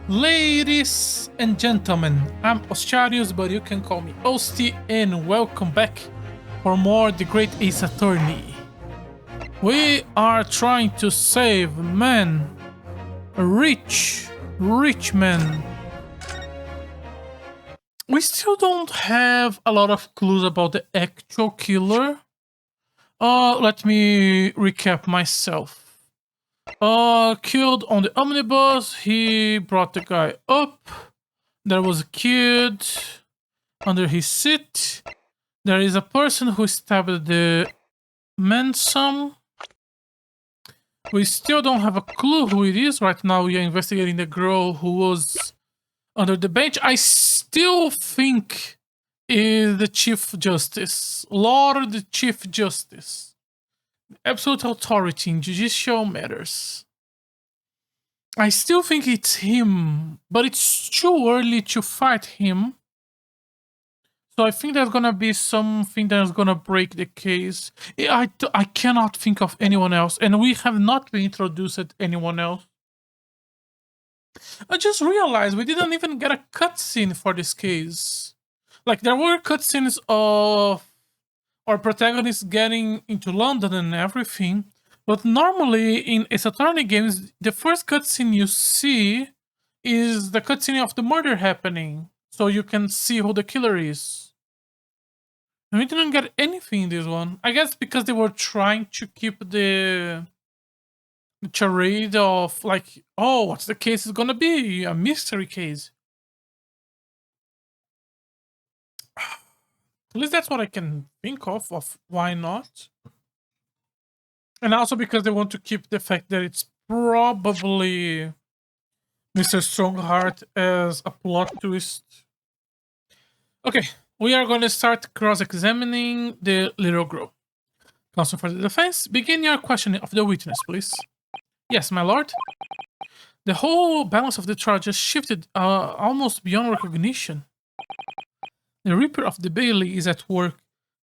Ladies and gentlemen, I'm Ostiarius, but you can call me Osti, and welcome back for more The Great Ace Attorney. We are trying to save man, a rich man. We still don't have a lot of clues about the actual killer. Let me recap myself. Killed on the omnibus. He brought the guy up. There was a kid under his seat. There is a person who stabbed the man some. We still don't have a clue who it is. Right now we are investigating the girl who was under the bench. I still think is the Chief Justice. Lord Chief Justice. Absolute authority in judicial matters. I still think it's him, but it's too early to fight him. So I think there's gonna be something that's gonna break the case. I cannot think of anyone else, and we have not been introduced to anyone else. I just realized we didn't even get a cutscene for this case. Like, there were cutscenes of our protagonist getting into London and everything, but normally in Ace Attorney games, the first cutscene you see is the cutscene of the murder happening, so you can see who the killer is. And we didn't get anything in this one. I guess because they were trying to keep the charade of like, oh, what's the case is gonna be? A mystery case. At least that's what I can think of why not. And also because they want to keep the fact that it's probably Mr. Strongheart as a plot twist. Okay, we are going to start cross-examining the little girl. Counsel for the defense, begin your questioning of the witness, please. Yes, my lord. The whole balance of the charges shifted almost beyond recognition. The Reaper of the Bailey is at work,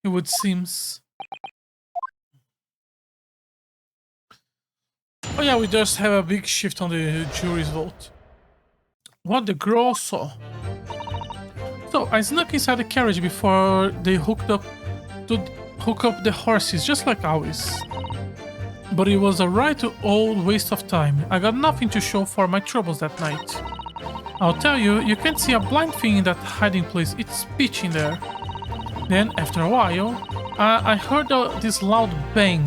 it would seem. Oh yeah, we just have a big shift on the jury's vote. What the girl saw. So, I snuck inside the carriage before they hook up the horses, just like always. But it was a right old waste of time. I got nothing to show for my troubles that night. I'll tell you, you can't see a blind thing in that hiding place. It's pitch in there. Then, after a while, I heard this loud bang.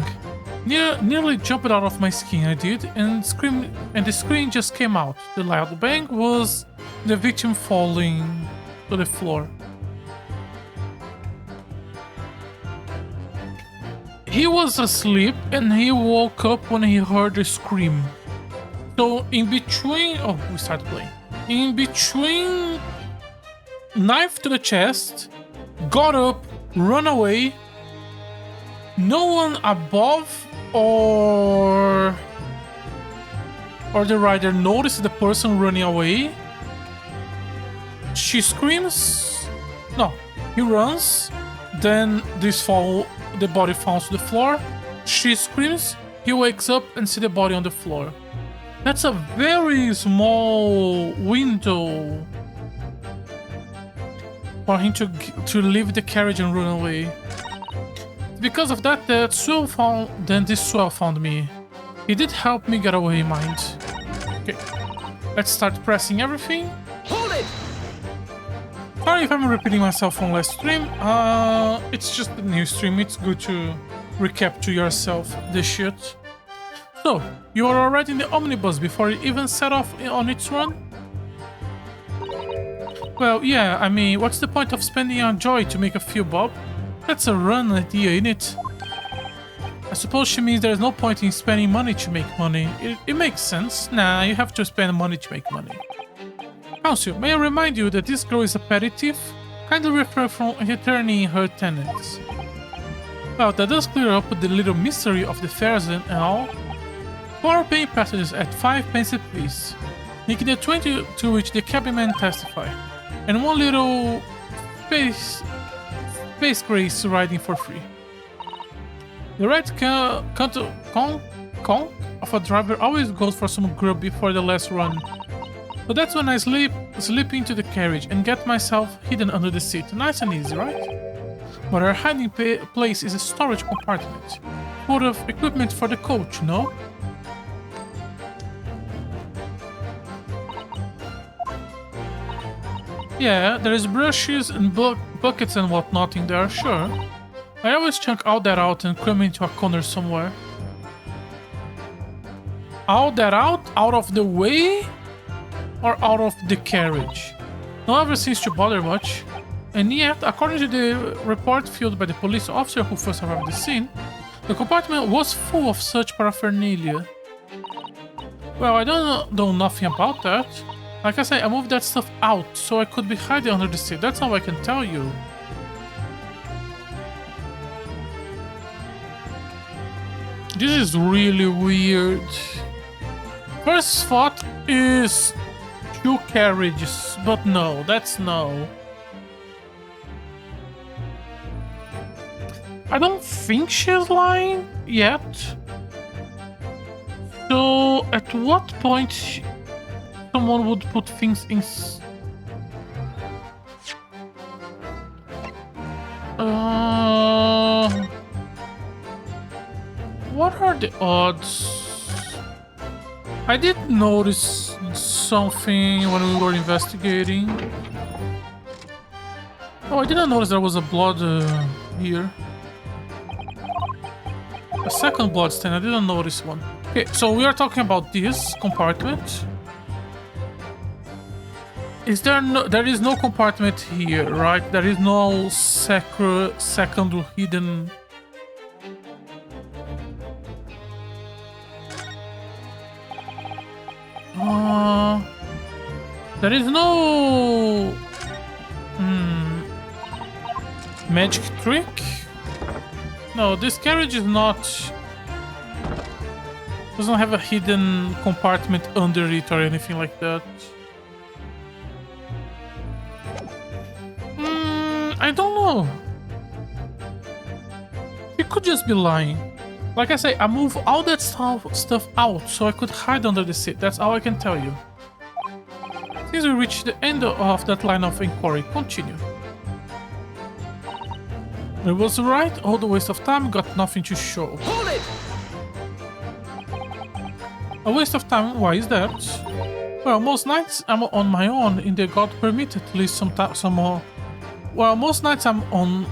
Nearly jumped out of my skin, I did, and the scream just came out. The loud bang was the victim falling to the floor. He was asleep and he woke up when he heard the scream. So in between, oh, we start playing. In between, knife to the chest, got up, run away. No one above or the rider noticed the person running away. She screams. No, he runs. Then the body falls to the floor. She screams. He wakes up and sees the body on the floor. That's a very small window for him to leave the carriage and run away. Because of that, this swell found me. He did help me get away, mind. Okay, let's start pressing everything. Hold it! Sorry if I'm repeating myself on last stream. It's just a new stream. It's good to recap to yourself the shit. So, you are already in the omnibus before it even set off on its run? Well, yeah, I mean, what's the point of spending your joy to make a few bob? That's a run idea, innit? I suppose she means there's no point in spending money to make money. It makes sense. Nah, you have to spend money to make money. Counsel, may I remind you that this girl is a petty thief? Kindly refrain from returning her tenants. Well, that does clear up the little mystery of the fares and all. 4 paying passengers at 5 pence apiece, making the 20 to which the cabinmen testify, and 1 little space grace riding for free. The right conch of a driver always goes for some grub before the last run. So that's when I slip into the carriage and get myself hidden under the seat. Nice and easy, right? But our hiding place is a storage compartment full of equipment for the coach, no? Yeah, there is brushes and buckets and whatnot in there, sure. I always chunk all that out and cram into a corner somewhere. All that out of the way? Or out of the carriage? No ever seems to bother much. And yet, according to the report filled by the police officer who first arrived at the scene, the compartment was full of such paraphernalia. Well, I don't know nothing about that. Like I say, I moved that stuff out so I could be hiding under the seat. That's all I can tell you. This is really weird. First thought is 2 carriages, but no, that's no. I don't think she's lying yet. So, at what point someone would put things in... What are the odds? I did notice something when we were investigating. Oh, I didn't notice there was a blood here. A second blood stain, I didn't notice one. Okay, so we are talking about this compartment. Is there no... There is no compartment here, right? There is no second hidden... There is no... magic trick? No, this carriage is not... Doesn't have a hidden compartment under it or anything like that. I don't know. He could just be lying. Like I say, I moved all that stuff out so I could hide under the seat. That's all I can tell you. Since we reached the end of that line of inquiry, continue. It was right, all the waste of time, got nothing to show. Hold it! A waste of time? Why is that? Well, most nights I'm on my own in the God permit, at least some more. Well, most nights I'm on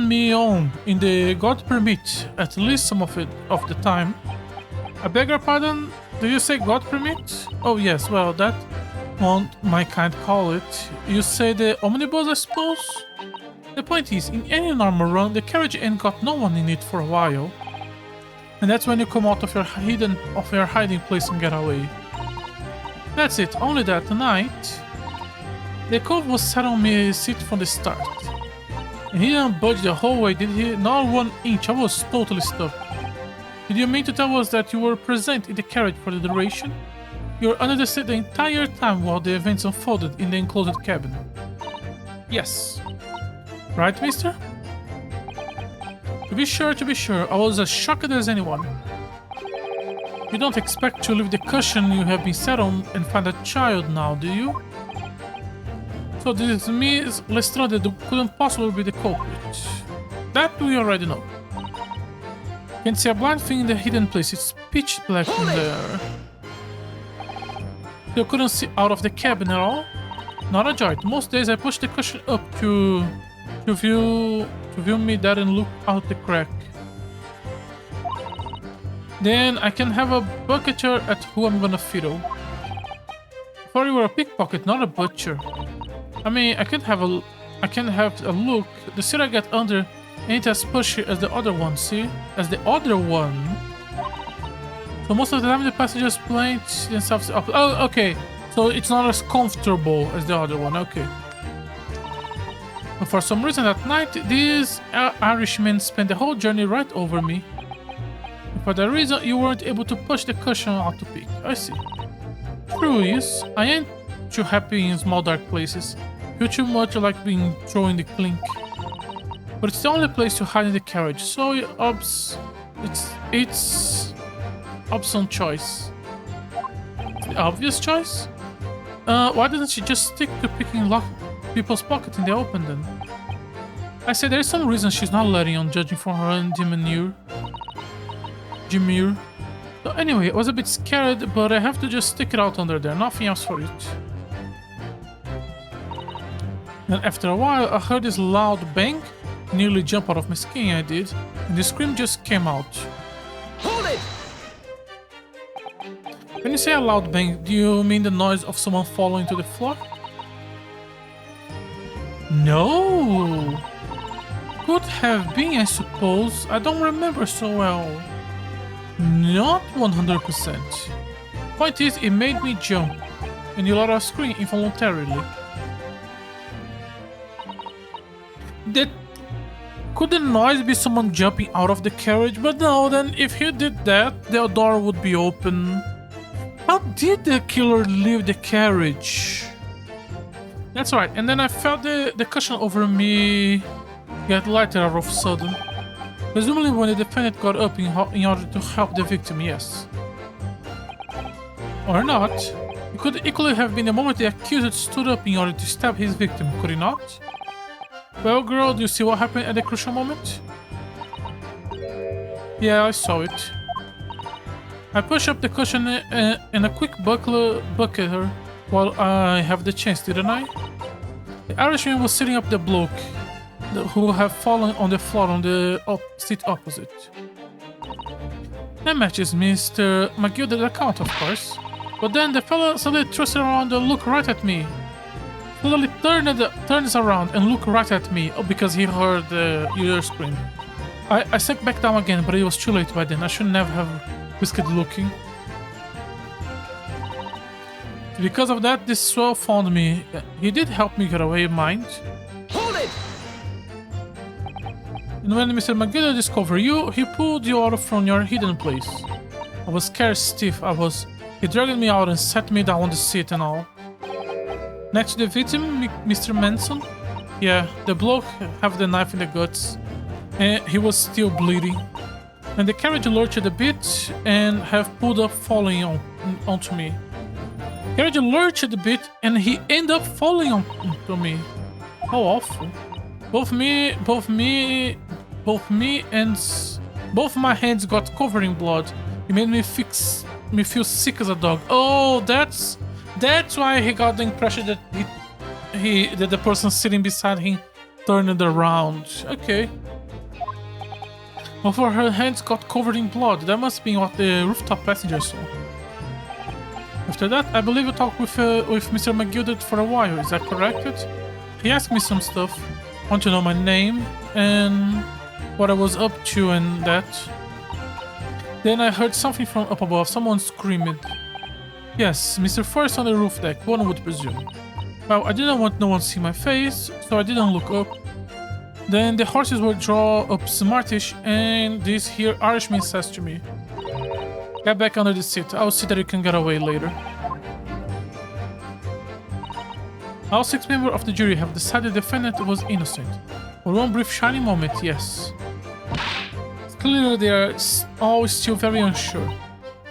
my own in the God permit, at least some of the time. I beg your pardon? Did you say God permit? Oh yes, well that what my kind call it. You say the omnibus, I suppose? The point is, in any normal run, the carriage ain't got no one in it for a while. And that's when you come out of your hiding place and get away. That's it, only that tonight, the cove was set on my seat from the start. And he didn't budge the whole way, did he? Not 1 inch, I was totally stuck. Did you mean to tell us that you were present in the carriage for the duration? You were under the seat the entire time while the events unfolded in the enclosed cabin? Yes. Right, mister? To be sure, I was as shocked as anyone. You don't expect to leave the cushion you have been sat on and find a child now, do you? So this means Lestrade couldn't possibly be the culprit. That we already know. Can't see a blind thing in the hidden place, it's pitch black in there. You couldn't see out of the cabin at all? Not a joint. Most days I push the cushion up to view me that and look out the crack. Then I can have a bucketer at who I'm gonna fiddle. I thought you were a pickpocket, not a butcher. I mean, I can have a look. The seat I get under ain't as pushy as the other one, see? As the other one. So most of the time the passengers plant themselves up. Oh, okay. So it's not as comfortable as the other one, okay. But for some reason at night, these Irishmen spend the whole journey right over me. And for that reason, you weren't able to push the cushion out to peek. I see. True is, I ain't too happy in small dark places. Feel too much like being thrown in the clink. But it's the only place to hide in the carriage, so it's Obson choice. The obvious choice? Why doesn't she just stick to picking lock people's pockets in the open then? I said there is some reason she's not letting on, judging from her demeanor. So anyway, I was a bit scared, but I have to just stick it out under there. Nothing else for it. Then after a while, I heard this loud bang. Nearly jump out of my skin, I did. And the scream just came out. Hold it! When you say a loud bang, do you mean the noise of someone falling to the floor? No! Could have been, I suppose. I don't remember so well. Not 100%. Point is, it made me jump. And you let out a scream involuntarily. Could the noise be someone jumping out of the carriage? But no, then if he did that, the door would be open. How did the killer leave the carriage? That's right, and then I felt the cushion over me get lighter all of a sudden. Presumably when the defendant got up in order to help the victim, yes. Or not. It could equally have been the moment the accused stood up in order to stab his victim, could he not? Well, girl, do you see what happened at the crucial moment? Yeah, I saw it. I push up the cushion and a quick bucket her while I have the chance, didn't I? The Irishman was sitting up the bloke who have fallen on the floor on the seat opposite. That matches Mr. McGilda's account, of course. But then the fella suddenly turns around and looked right at me. Suddenly turns around and looked right at me because he heard the user scream. I sank back down again, but it was too late by then. I should never have risked looking. Because of that, this swell found me. He did help me get away, mind. Hold it! And when Mr. McGilda discovered you, he pulled you out from your hidden place. I was scared stiff, He dragged me out and sat me down on the seat and all. Next to the victim, Mr. Manson. Yeah, the bloke have the knife in the guts. And he was still bleeding. And the carriage lurched a bit and have pulled up falling onto me. Carriage lurched a bit and he ended up falling onto me. How awful. Both my hands got covered in blood. It made me feel sick as a dog. Oh, that's why he got the impression that that the person sitting beside him turned it around. Okay. Both of her hands got covered in blood. That must be what the rooftop passenger saw. After that, I believe you talked with Mr. McGilda for a while. Is that correct? He asked me some stuff. Want to know my name and what I was up to and that. Then I heard something from up above. Someone screaming. Yes, Mr. Forrest on the roof deck, one would presume. Well, I didn't want no one to see my face, so I didn't look up. Then the horses were draw up smartish, and this here Irishman says to me, "Get back under the seat. I'll see that you can get away later." All 6 members of the jury have decided the defendant was innocent. For one brief shining moment, yes. Clearly, they are all still very unsure.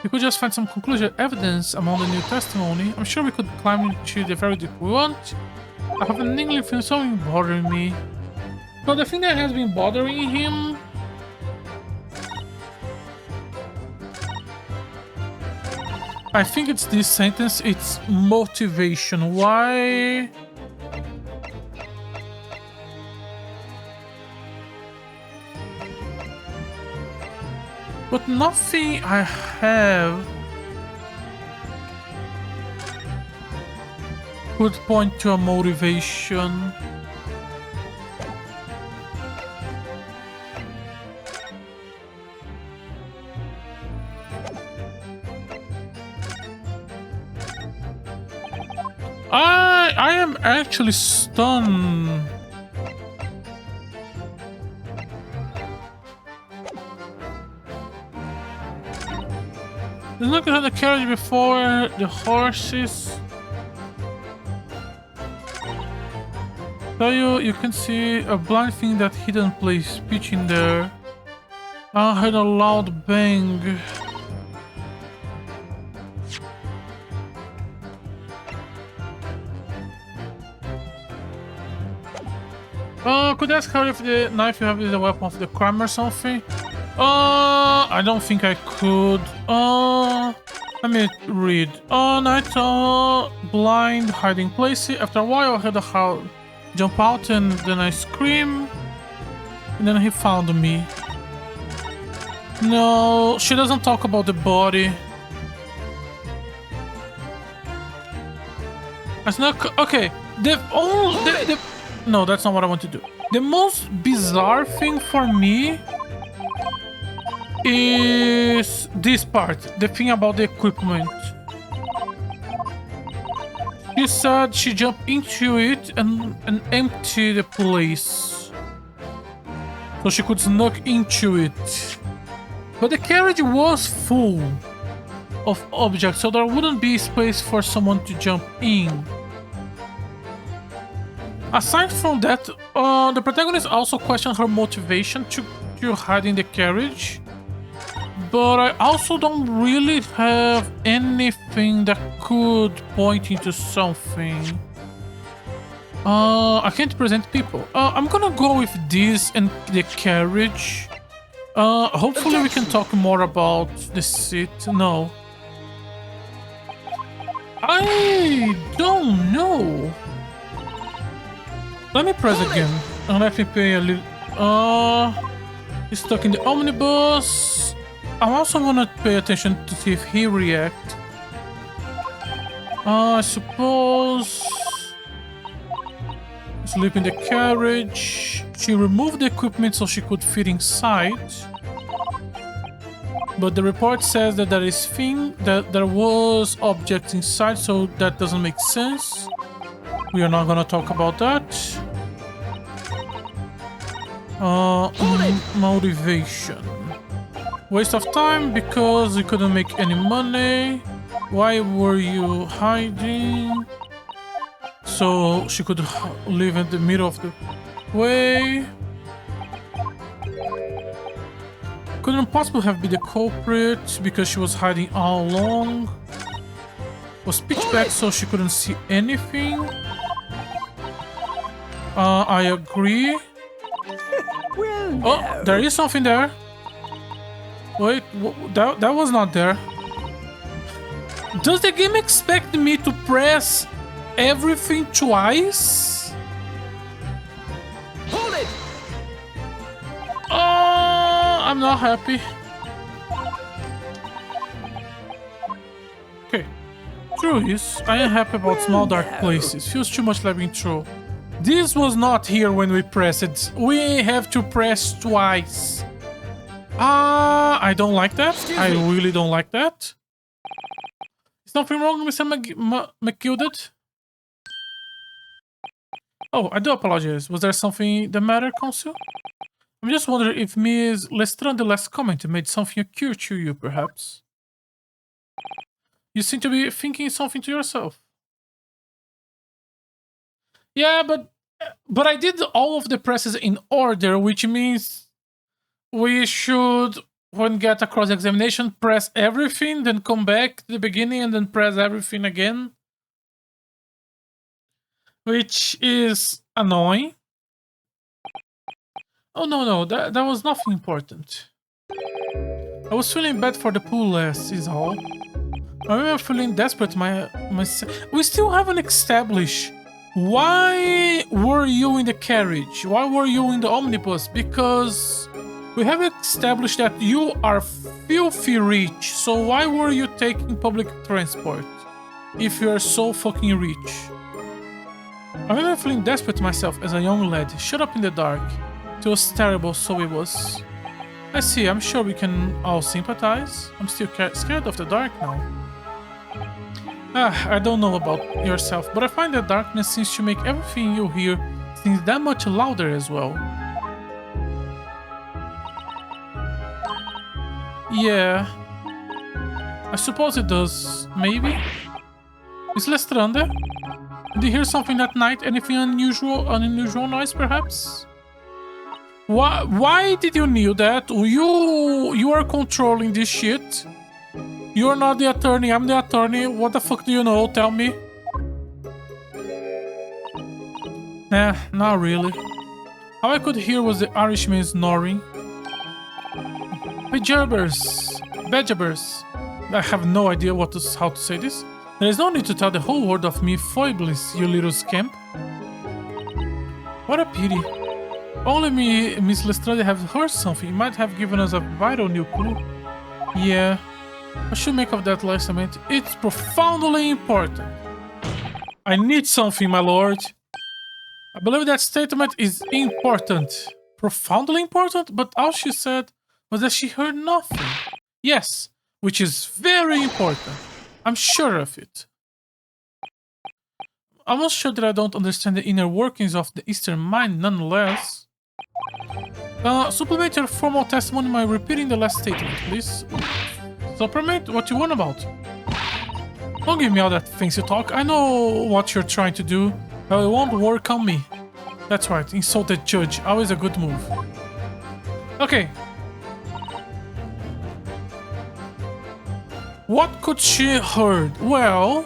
We could just find some conclusive evidence among the new testimony. I'm sure we could climb to the verdict we want. I have an niggling feeling something bothering me. So the thing that has been bothering him... I think it's this sentence, it's motivation. Why? But nothing I have would point to a motivation. I am actually stunned. Look at the carriage before the horses. So you can see a blind thing that hidden place pitching there. I heard a loud bang. Could I ask her if the knife you have is a weapon of the crime or something? I don't think I could. Let me read. Night, blind, hiding place. After a while, I heard a howl, jump out, and then I scream. And then he found me. No, she doesn't talk about the body. I snuck. Okay, no, that's not what I want to do. The most bizarre thing for me is this part, the thing about the equipment. She said she jumped into it and emptied the place. So she could sneak into it. But the carriage was full of objects, so there wouldn't be space for someone to jump in. Aside from that, the protagonist also questioned her motivation to hide in the carriage. But I also don't really have anything that could point into something. I can't present people. I'm gonna go with this and the carriage. Hopefully we can talk more about the seat. No. I don't know. Let me press again. And let me pay a little... he's stuck in the omnibus. I also want to pay attention to see if he reacts. I suppose... Sleep in the carriage. She removed the equipment so she could fit inside. But the report says that there was objects inside, so that doesn't make sense. We are not gonna talk about that. Motivation. Waste of time because you couldn't make any money. Why were you hiding? So she could live in the middle of the way. Couldn't possibly have been the culprit because she was hiding all along. Was pitch black so she couldn't see anything. I agree. Well, Oh, there is something there. Wait, that was not there. Does the game expect me to press everything twice? hold it! I'm not happy. Okay. True is, I am happy about small dark places. Feels too much like being true. This was not here when we pressed it. We have to press twice. I don't like that. I really don't like that. Is nothing wrong, Mr. McGilded? Oh, I do apologize. Was there something the matter, Consul? I'm just wondering if Ms. Lestrade last comment made something occur to you, perhaps. You seem to be thinking something to yourself. Yeah, but I did all of the presses in order, which means we should, when get a cross-examination, press everything, then come back to the beginning and then press everything again. Which is annoying. Oh, no, that was nothing important. I was feeling bad for the pool less, is all. I remember feeling desperate myself. We still haven't established. Why were you in the carriage? Why were you in the omnibus? Because we have established that you are filthy rich. So why were you taking public transport? If you are so fucking rich. I remember feeling desperate myself as a young lad, shut up in the dark. It was terrible, so it was. I see, I'm sure we can all sympathize. I'm still scared of the dark now. I don't know about yourself, but I find that darkness seems to make everything you hear seems that much louder as well. Yeah. I suppose it does. Maybe? Is Lestrade? Did you hear something that night? Anything unusual noise, perhaps? Why did you knew that? You are controlling this shit. You're not the attorney, I'm the attorney. What the fuck do you know? Tell me. Nah, not really. All I could hear was the Irishman snoring. Bejabbers. I have no idea how to say this. There is no need to tell the whole world of me foibles, you little scamp. What a pity. Only me, Miss Lestrade, have heard something. It might have given us a vital new clue. Yeah, I should make of that last statement. It's profoundly important. I need something, my lord. I believe that statement is important. Profoundly important? But all she said was that she heard nothing. Yes, which is very important. I'm sure of it. I'm not sure that I don't understand the inner workings of the Eastern mind nonetheless. Supplement your formal testimony by repeating the last statement, please. Supplement? What you want about? Don't give me all that fancy talk. I know what you're trying to do, but it won't work on me. That's right, insult the judge. Always a good move. Okay. What could she heard? Well,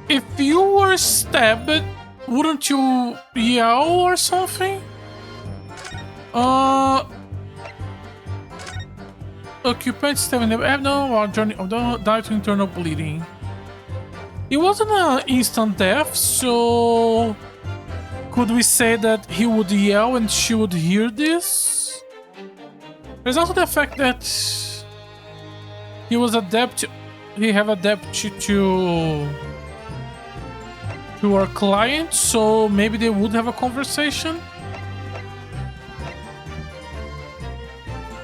if you were stabbed, wouldn't you yell or something? Occupant stabbing the abdomen while journey died to internal bleeding. It wasn't an instant death, so could we say that he would yell and she would hear this? There's also the fact that he was adept. He have adapted to our client, so maybe they would have a conversation.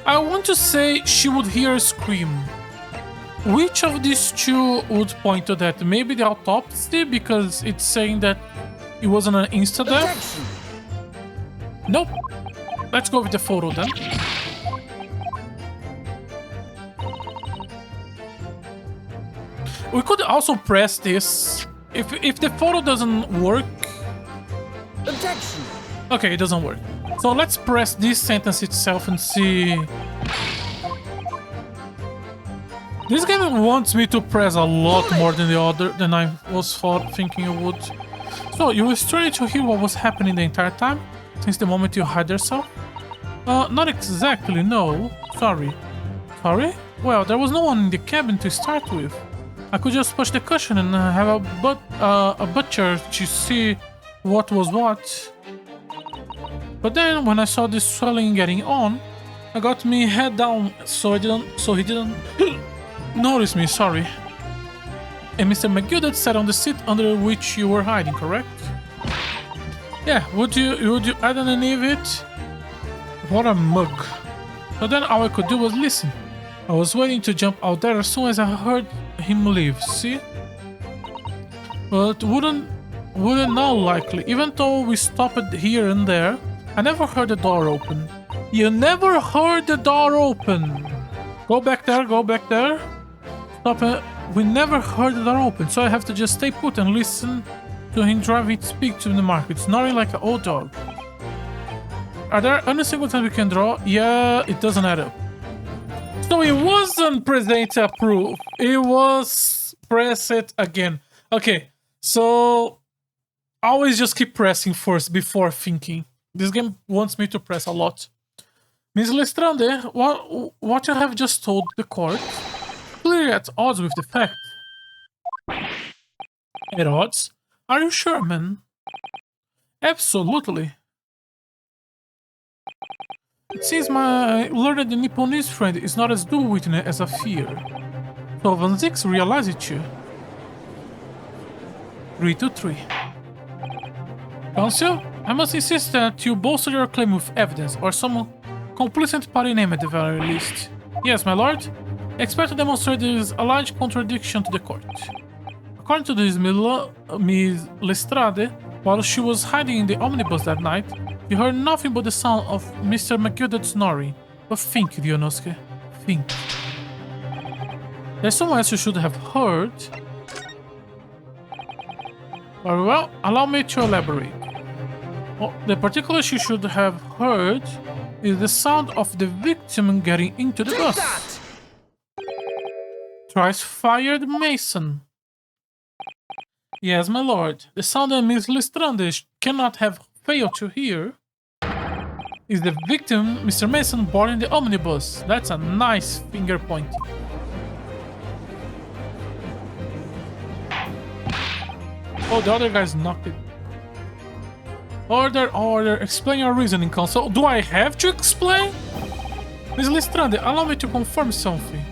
I want to say she would hear a scream. Which of these two would point to that? Maybe the autopsy, because it's saying that it wasn't an insta-death? Nope. Let's go with the photo then. We could also press this. If the photo doesn't work... Objection! Okay, it doesn't work. So let's press this sentence itself and see... This game wants me to press a lot more than I was thinking it would. So, you were starting to hear what was happening the entire time? Since the moment you hide yourself? Not exactly, no. Sorry. Sorry? Well, there was no one in the cabin to start with. I could just push the cushion and have a butcher to see what was what. But then, when I saw this swelling getting on, I got me head down so he didn't notice me, sorry. And Mr. McGildet sat on the seat under which you were hiding, correct? Yeah, would you add any of it? What a mug. So then all I could do was listen. I was waiting to jump out there as soon as I heard him leave, see? But wouldn't know likely. Even though we stopped here and there, I never heard the door open. You never heard the door open! Go back there, go back there. Stop it. We never heard the door open, so I have to just stay put and listen to him driving speak to the market, snoring like an old dog. Are there any single time we can draw? Yeah, it doesn't add up. So it wasn't present proof. It was press it again. Okay, so always just keep pressing first before thinking. This game wants me to press a lot. Ms. Lestrade, what you have just told the court, clearly at odds with the fact. At odds? Are you sure, man? Absolutely. It seems my learned Nipponese friend is not as dull-witted as I fear. So Van Zix realized it too. 3-3. Counsel, I must insist that you bolster your claim with evidence, or some complicit party name at the very least. Yes, my lord. Expect to demonstrate there is a large contradiction to the court. According to this Ms. Lestrade, while she was hiding in the omnibus that night, you heard nothing but the sound of Mr. McGildet snoring. But think, Dionosuke, think. There's someone else you should have heard. Very well, allow me to elaborate. Well, the particular she should have heard is the sound of the victim getting into the bus. Thrice fired Mason. Yes, my lord. The sound that Miss Lestrade cannot have failed to hear is the victim, Mr. Mason, boarding the omnibus. That's a nice finger pointing. Oh, the other guy's knocked it. Order, order. Explain your reasoning, counsel. Do I have to explain? Miss Lestrade, allow me to confirm something.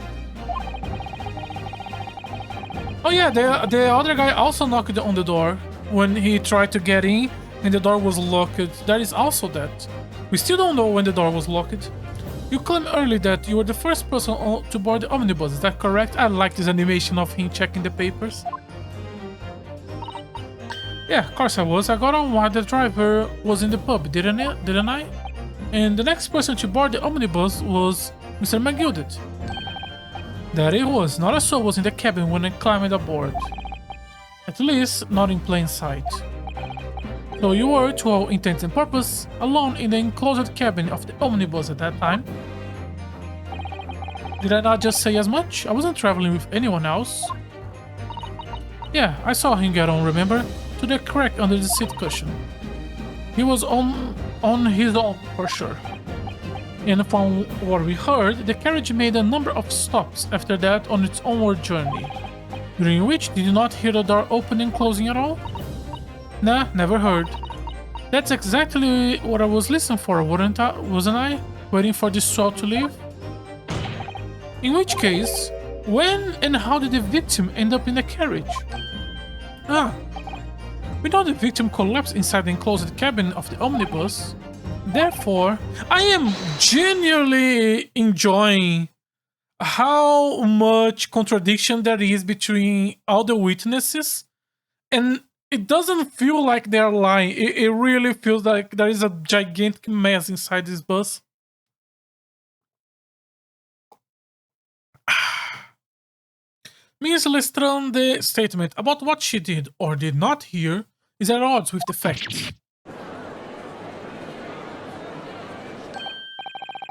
Oh yeah, the other guy also knocked on the door when he tried to get in and the door was locked. That is also that. We still don't know when the door was locked. You claimed earlier that you were the first person to board the omnibus. Is that correct? I like this animation of him checking the papers. Yeah, of course I was. I got on while the driver was in the pub, didn't I? And the next person to board the omnibus was Mr. McGilded. There he was. Not a soul was in the cabin when I climbed aboard. At least, not in plain sight. So you were, to all intents and purposes, alone in the enclosed cabin of the omnibus at that time. Did I not just say as much? I wasn't traveling with anyone else. Yeah, I saw him get on, remember? To the crack under the seat cushion. He was on his own for sure. And from what we heard, the carriage made a number of stops after that on its onward journey. During which, did you not hear the door opening and closing at all? Nah, never heard. That's exactly what I was listening for, wasn't I? Waiting for this swell to leave? In which case, when and how did the victim end up in the carriage? We know the victim collapsed inside the enclosed cabin of the omnibus. Therefore, I am genuinely enjoying how much contradiction there is between all the witnesses. And it doesn't feel like they're lying. It really feels like there is a gigantic mess inside this bus. Ms. Lestrande's statement about what she did or did not hear is at odds with the facts.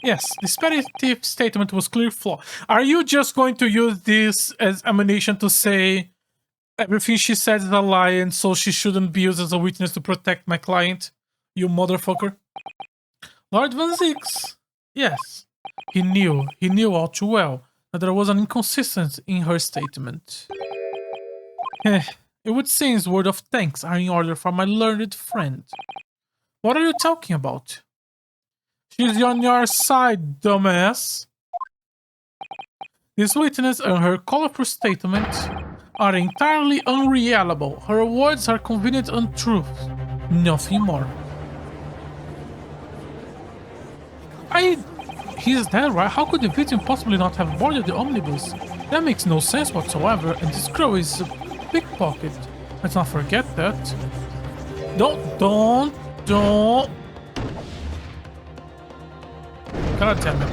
Yes, this repetitive statement was clearly flawed. Are you just going to use this as ammunition to say everything she said is a lie and so she shouldn't be used as a witness to protect my client? You motherfucker. Lord Van Zix. Yes, he knew all too well that there was an inconsistency in her statement. It would seem words of thanks are in order for my learned friend. What are you talking about? She's on your side, dumbass. This witness and her colorful statement are entirely unreliable. Her words are convenient untruths, nothing more. He's dead, right? How could the victim possibly not have boarded the omnibus? That makes no sense whatsoever, and this girl is a pickpocket. Let's not forget that. Don't. God damn it.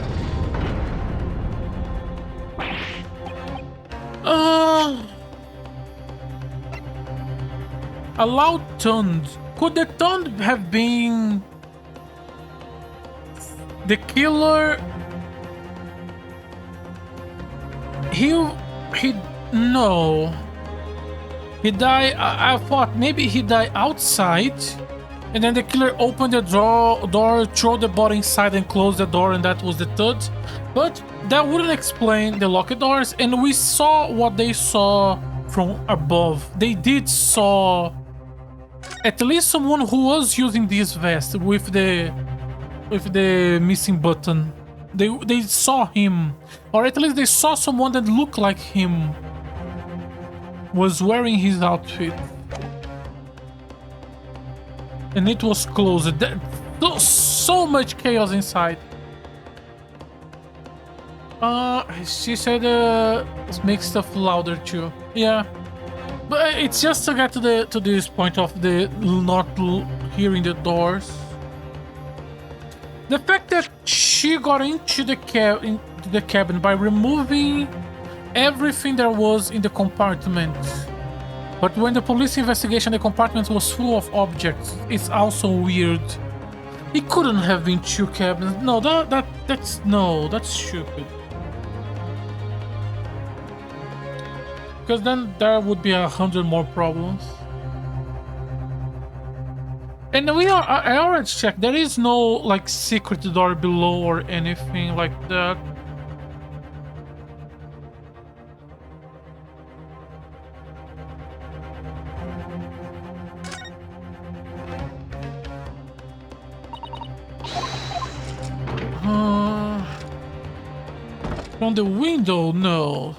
A loud taunt. Could the taunt have been the killer? No. He died. I thought maybe he died outside, and then the killer opened the door, threw the body inside, and closed the door, and that was the third. But that wouldn't explain the locked doors, and we saw what they saw from above. They did saw at least someone who was using this vest with the missing button. They saw him, or at least they saw someone that looked like him was wearing his outfit, and it was closed. So much chaos inside. She said make stuff louder too. Yeah, but it's just to get to this point of the not hearing the doors. The fact that she got into the cabin by removing everything there was in the compartment, but when the police investigation, the compartment was full of objects. It's also weird. It couldn't have been two cabins. No, that's stupid. Because then there would be 100 more problems. And I already checked. There is no like secret door below or anything like that. From the window, no.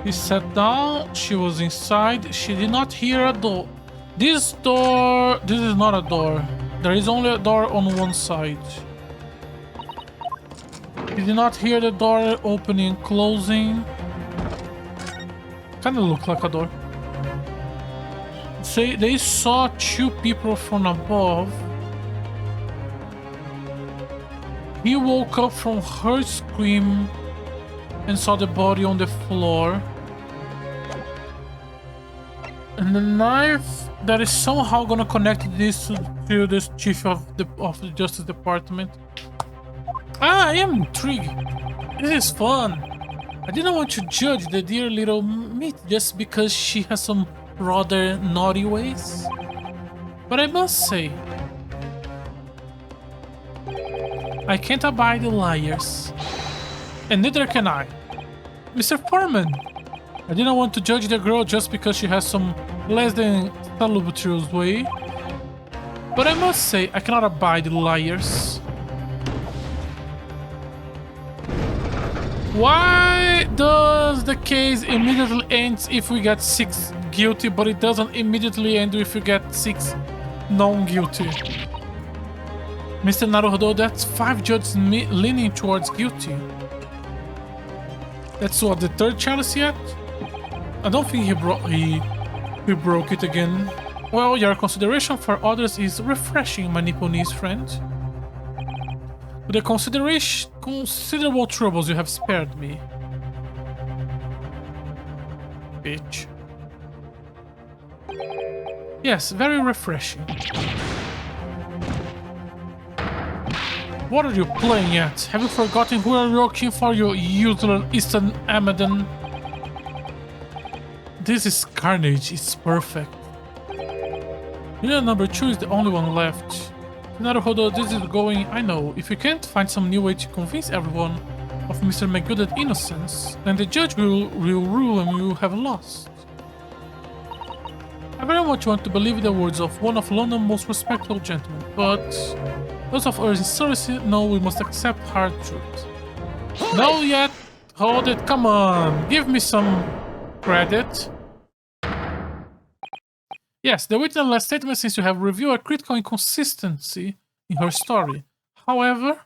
He sat down, she was inside, she did not hear a door. This is not a door. There is only a door on one side. He did not hear the door opening and closing. Kinda look like a door. Say they saw two people from above. He woke up from her scream and saw the body on the floor. And the knife that is somehow gonna connect this to this chief of the Justice Department. I am intrigued. This is fun. I didn't want to judge the dear little meat just because she has some rather naughty ways. But I must say, I can't abide the liars. And neither can I. Mr. Foreman, I didn't want to judge the girl just because she has some less than salubrious way. But I must say, I cannot abide the liars. Why does the case immediately end if we get 6 guilty, but it doesn't immediately end if we get 6 non-guilty? Mr. Naruhodo, that's 5 judges leaning towards guilty. That's what, the 3rd chalice yet? I don't think he broke it again. Well, your consideration for others is refreshing, my Nipponese friend. With the considerable troubles you have spared me. Bitch. Yes, very refreshing. What are you playing at? Have you forgotten who you're working for, you useless Eastern Amadan? This is carnage, it's perfect. Unit number 2 is the only one left. Naruhodo, this is going, I know. If you can't find some new way to convince everyone of Mr. McGood's innocence, then the judge will rule and you have lost. I very much want to believe the words of one of London's most respectable gentlemen, but those of us in service know we must accept hard truth. No yet? Hold it, come on, give me some credit. Yes, the witness last statement seems to have revealed a critical inconsistency in her story. However,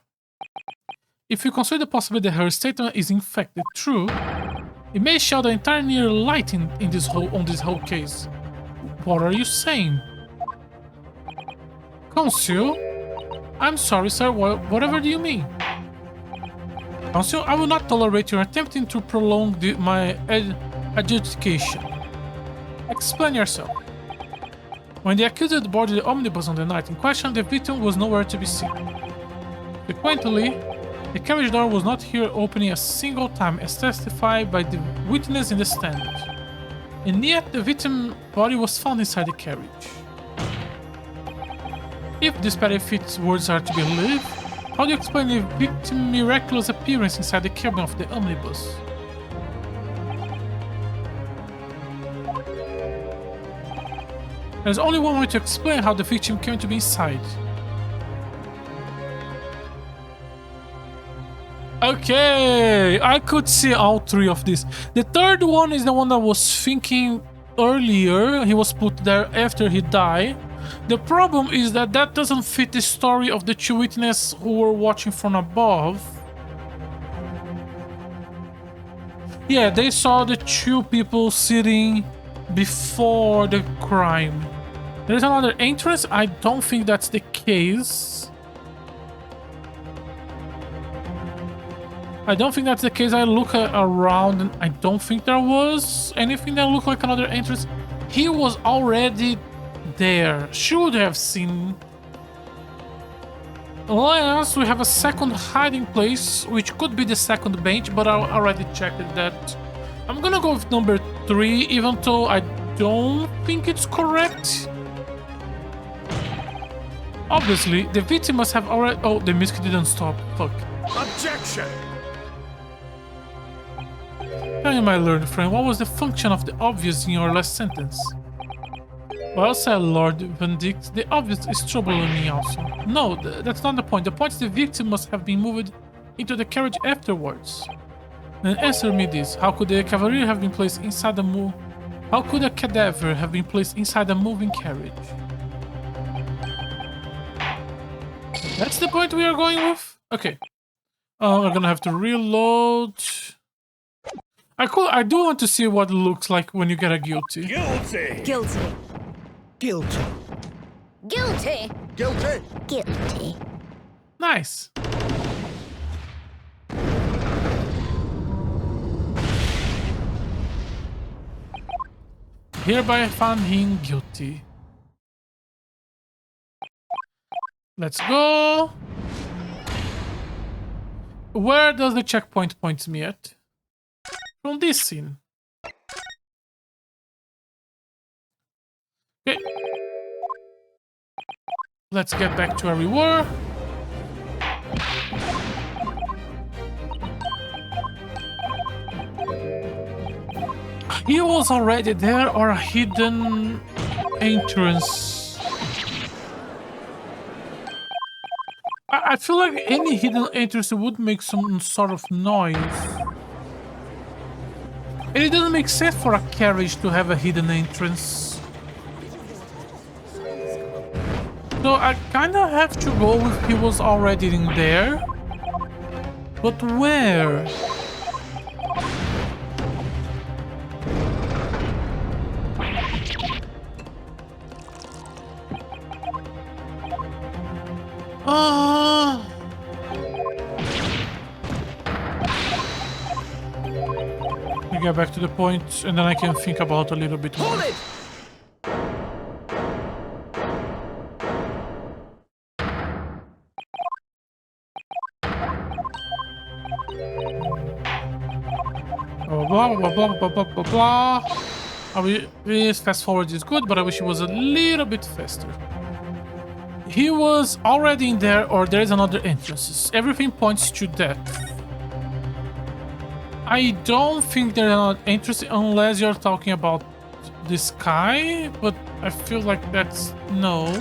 if you consider the possibility that her statement is in fact true, it may shed the entire new light on this whole case. What are you saying? Consul? I'm sorry, sir. Whatever do you mean? Consul, I will not tolerate your attempting to prolong my adjudication. Explain yourself. When the accused boarded the omnibus on the night in question, the victim was nowhere to be seen. Consequently, the carriage door was not here opening a single time, as testified by the witness in the stand. And yet, the victim's body was found inside the carriage. If these Parafit's words are to be believed, how do you explain the victim's miraculous appearance inside the cabin of the omnibus? There's only one way to explain how the victim came to be inside. Okay, I could see all 3 of these. The 3rd one is the one that was thinking earlier. He was put there after he died. The problem is that doesn't fit the story of the 2 witnesses who were watching from above. Yeah, they saw the 2 people sitting before the crime. There's another entrance. I don't think that's the case. I look around and I don't think there was anything that looked like another entrance. He was already there. Should have seen. Unless we have a second hiding place, which could be the second bench, but I already checked that. I'm gonna go with number 3, even though I don't think it's correct. Obviously, the victim must have already... Oh, the music didn't stop. Fuck. Objection! Tell me, my learned friend, what was the function of the obvious in your last sentence? Well said, Lord Vendict. The obvious is troubling me also. No, that's not the point. The point is the victim must have been moved into the carriage afterwards. Then answer me this. How could the cavalier have been placed inside the How could a cadaver have been placed inside a moving carriage? That's the point we are going with? Okay. I'm gonna have to reload. I do want to see what it looks like when you get a guilty. Guilty! Guilty. Guilty. Guilty. Guilty! Guilty. Nice. Hereby found him guilty. Let's go. Where does the checkpoint point me at? From this scene. Okay. Let's get back to where we were. He was already there or a hidden entrance. I feel like any hidden entrance would make some sort of noise. And it doesn't make sense for a carriage to have a hidden entrance. So I kinda have to go if he was already in there. But where? We get back to the point, and then I can think about a little bit more. Hold it! Blah blah blah blah blah blah blah. This fast forward is good, but I wish it was a little bit faster. He was already in there, or there is another entrance. Everything points to that. I don't think there's another entrance unless you're talking about the sky, but I feel like that's no.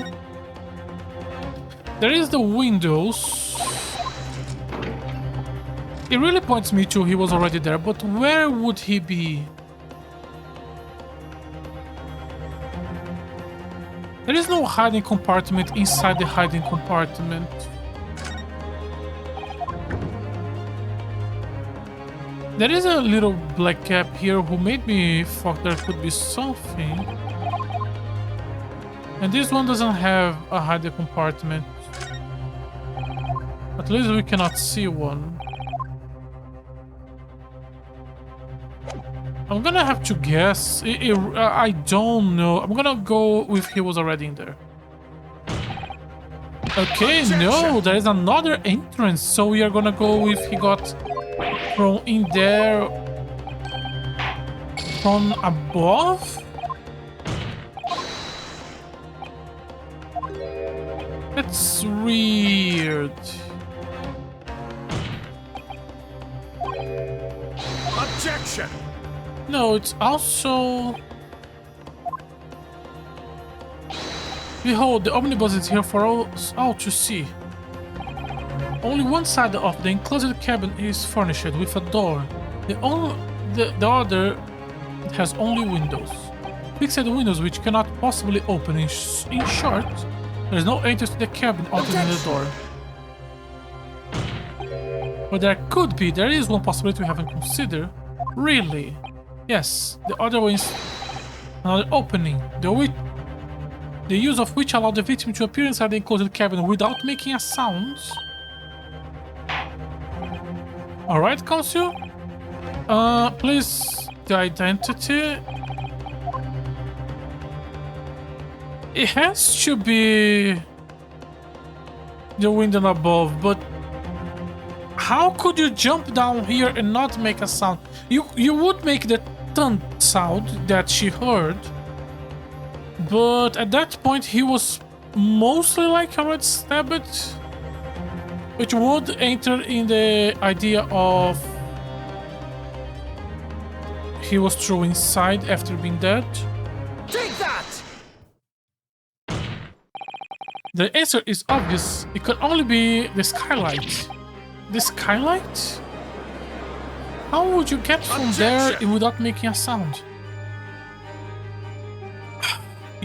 There is the windows. It really points me to he was already there, but where would he be? There is no hiding compartment inside the hiding compartment. There is a little black cap here who made me thought there could be something. And this one doesn't have a hiding compartment. At least we cannot see one. I'm gonna have to guess. I don't know. I'm gonna go with he was already in there. Okay, no, there is another entrance. So we are gonna go with he got from in there from above. That's weird. Objection! No, it's also... Behold, the omnibus is here for all to see. Only one side of the enclosed cabin is furnished with a door. The other has only windows. Fixed windows which cannot possibly open. In short, there is no entrance to the cabin other than the door. But there is one possibility we haven't considered. Really? Yes, the other one is another opening, the use of which allowed the victim to appear inside the enclosed cabin without making a sound. Alright, Consul. Please, the identity. It has to be the window above, but how could you jump down here and not make a sound? You would make the thud sound that she heard, but at that point he was mostly like a red stab it, which would enter in the idea of he was thrown inside after being dead. Take that! The answer is obvious. It could only be the skylight. The skylight? How would you get from there without making a sound?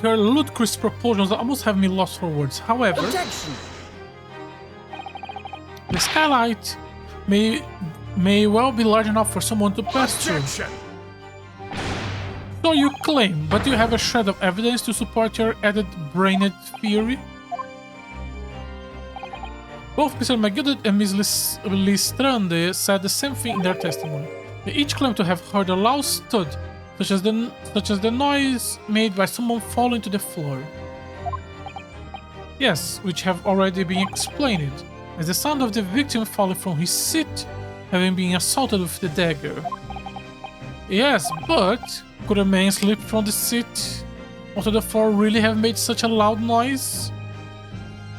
Your ludicrous proportions almost have me lost for words. However, Objection! the skylight may well be large enough for someone to pass through. Objection! So you claim, but do you have a shred of evidence to support your added brained theory? Both Mr. McGildet and Ms. Listrande said the same thing in their testimony. They each claimed to have heard a loud thud, such as the noise made by someone falling to the floor. Yes, which have already been explained, as the sound of the victim falling from his seat, having been assaulted with the dagger. Yes, but could a man slip from the seat onto the floor really have made such a loud noise?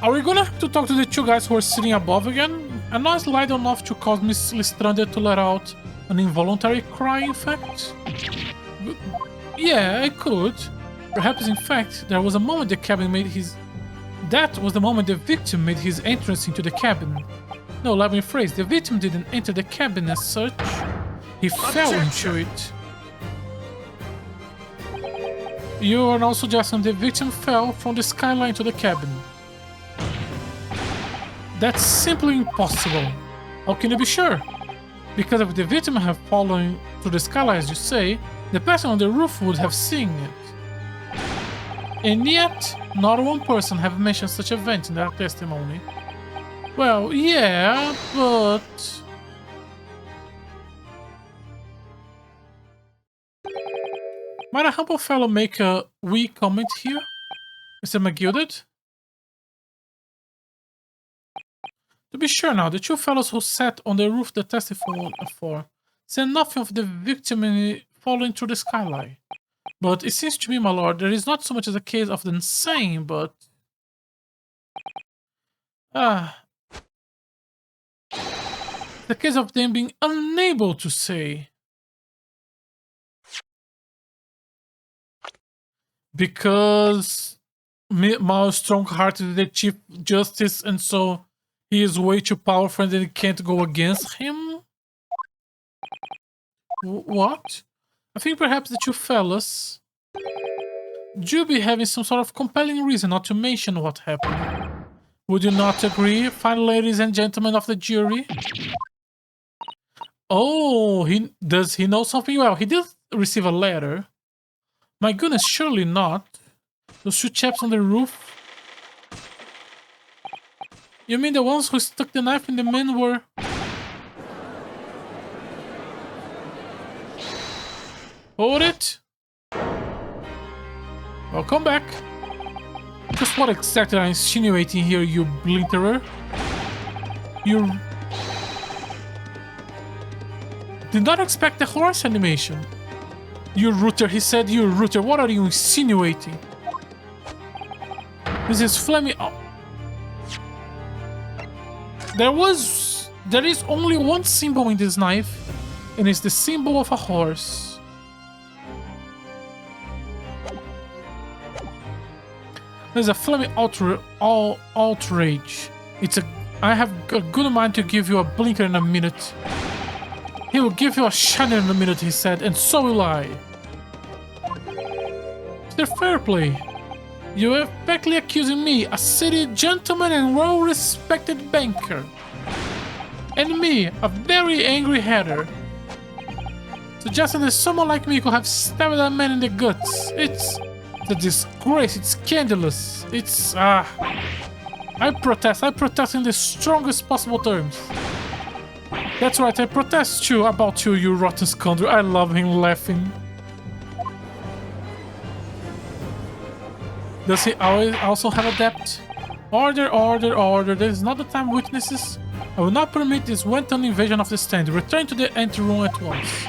Are we gonna have to talk to the two guys who are sitting above again? A noise loud enough to cause Miss Listrande to let out an involuntary cry, in fact? Yeah, I could. Perhaps, in fact, there was a moment the cabin made his... That was the moment the victim made his entrance into the cabin. No, let me rephrase. The victim didn't enter the cabin as such. He fell into it. You are now suggesting the victim fell from the skyline to the cabin. That's simply impossible. How can you be sure? Because if the victim had fallen through the skyline, as you say, the person on the roof would have seen it. And yet, not one person have mentioned such event in their testimony. Well, yeah, but... Might a humble fellow make a wee comment here? Mr. McGildet? To be sure now, the two fellows who sat on the roof that testified for said nothing of the victim falling through the skylight. But it seems to me, my lord, there is not so much as a case of them saying, but... the case of them being unable to say. Because Mao Strongheart is the Chief Justice, and so he is way too powerful and they can't go against him? What? I think perhaps the two fellas do be having some sort of compelling reason not to mention what happened. Would you not agree, fine ladies and gentlemen of the jury? Oh, does he know something? Well, he did receive a letter. My goodness, surely not. Those two chaps on the roof. You mean the ones who stuck the knife in the men were... Hold it. Welcome back. Just what exactly are you insinuating here, you blinterer? You... did not expect the horse animation. You rooter, he said, you rooter. What are you insinuating? Mrs. Fleming... Oh. There is only one symbol in this knife, and it's the symbol of a horse. There's a Fleming outrage. I have a good mind to give you a blinker in a minute. He will give you a shiner in a minute, he said, and so will I. Mr. Fairplay, you are effectively accusing me, a city gentleman and well-respected banker, and me, a very angry hatter, suggesting that someone like me could have stabbed that man in the guts. It's a disgrace, it's scandalous, it's... I protest in the strongest possible terms. That's right, I protest too about you, you rotten scoundrel. I love him laughing. Does he also have a debt? Order, order, order. This is not the time, witnesses. I will not permit this wanton invasion of the stand. Return to the anteroom at once.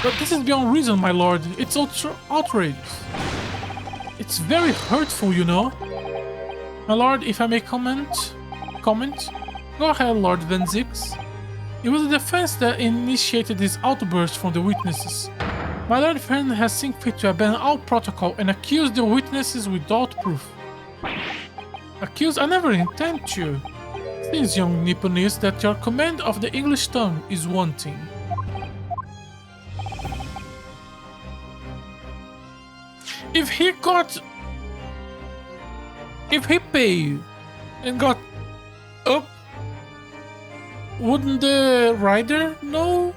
But this is beyond reason, my lord. It's outrageous. It's very hurtful, you know. My lord, if I may comment? Go ahead, Lord Van Zix. It was the defense that initiated this outburst from the witnesses. My lord friend has seen fit to abandon all protocol and accuse the witnesses without proof. Accuse? I never intend to. Since, young Nipponese, that your command of the English tongue is wanting. If he paid and got up, wouldn't the rider know?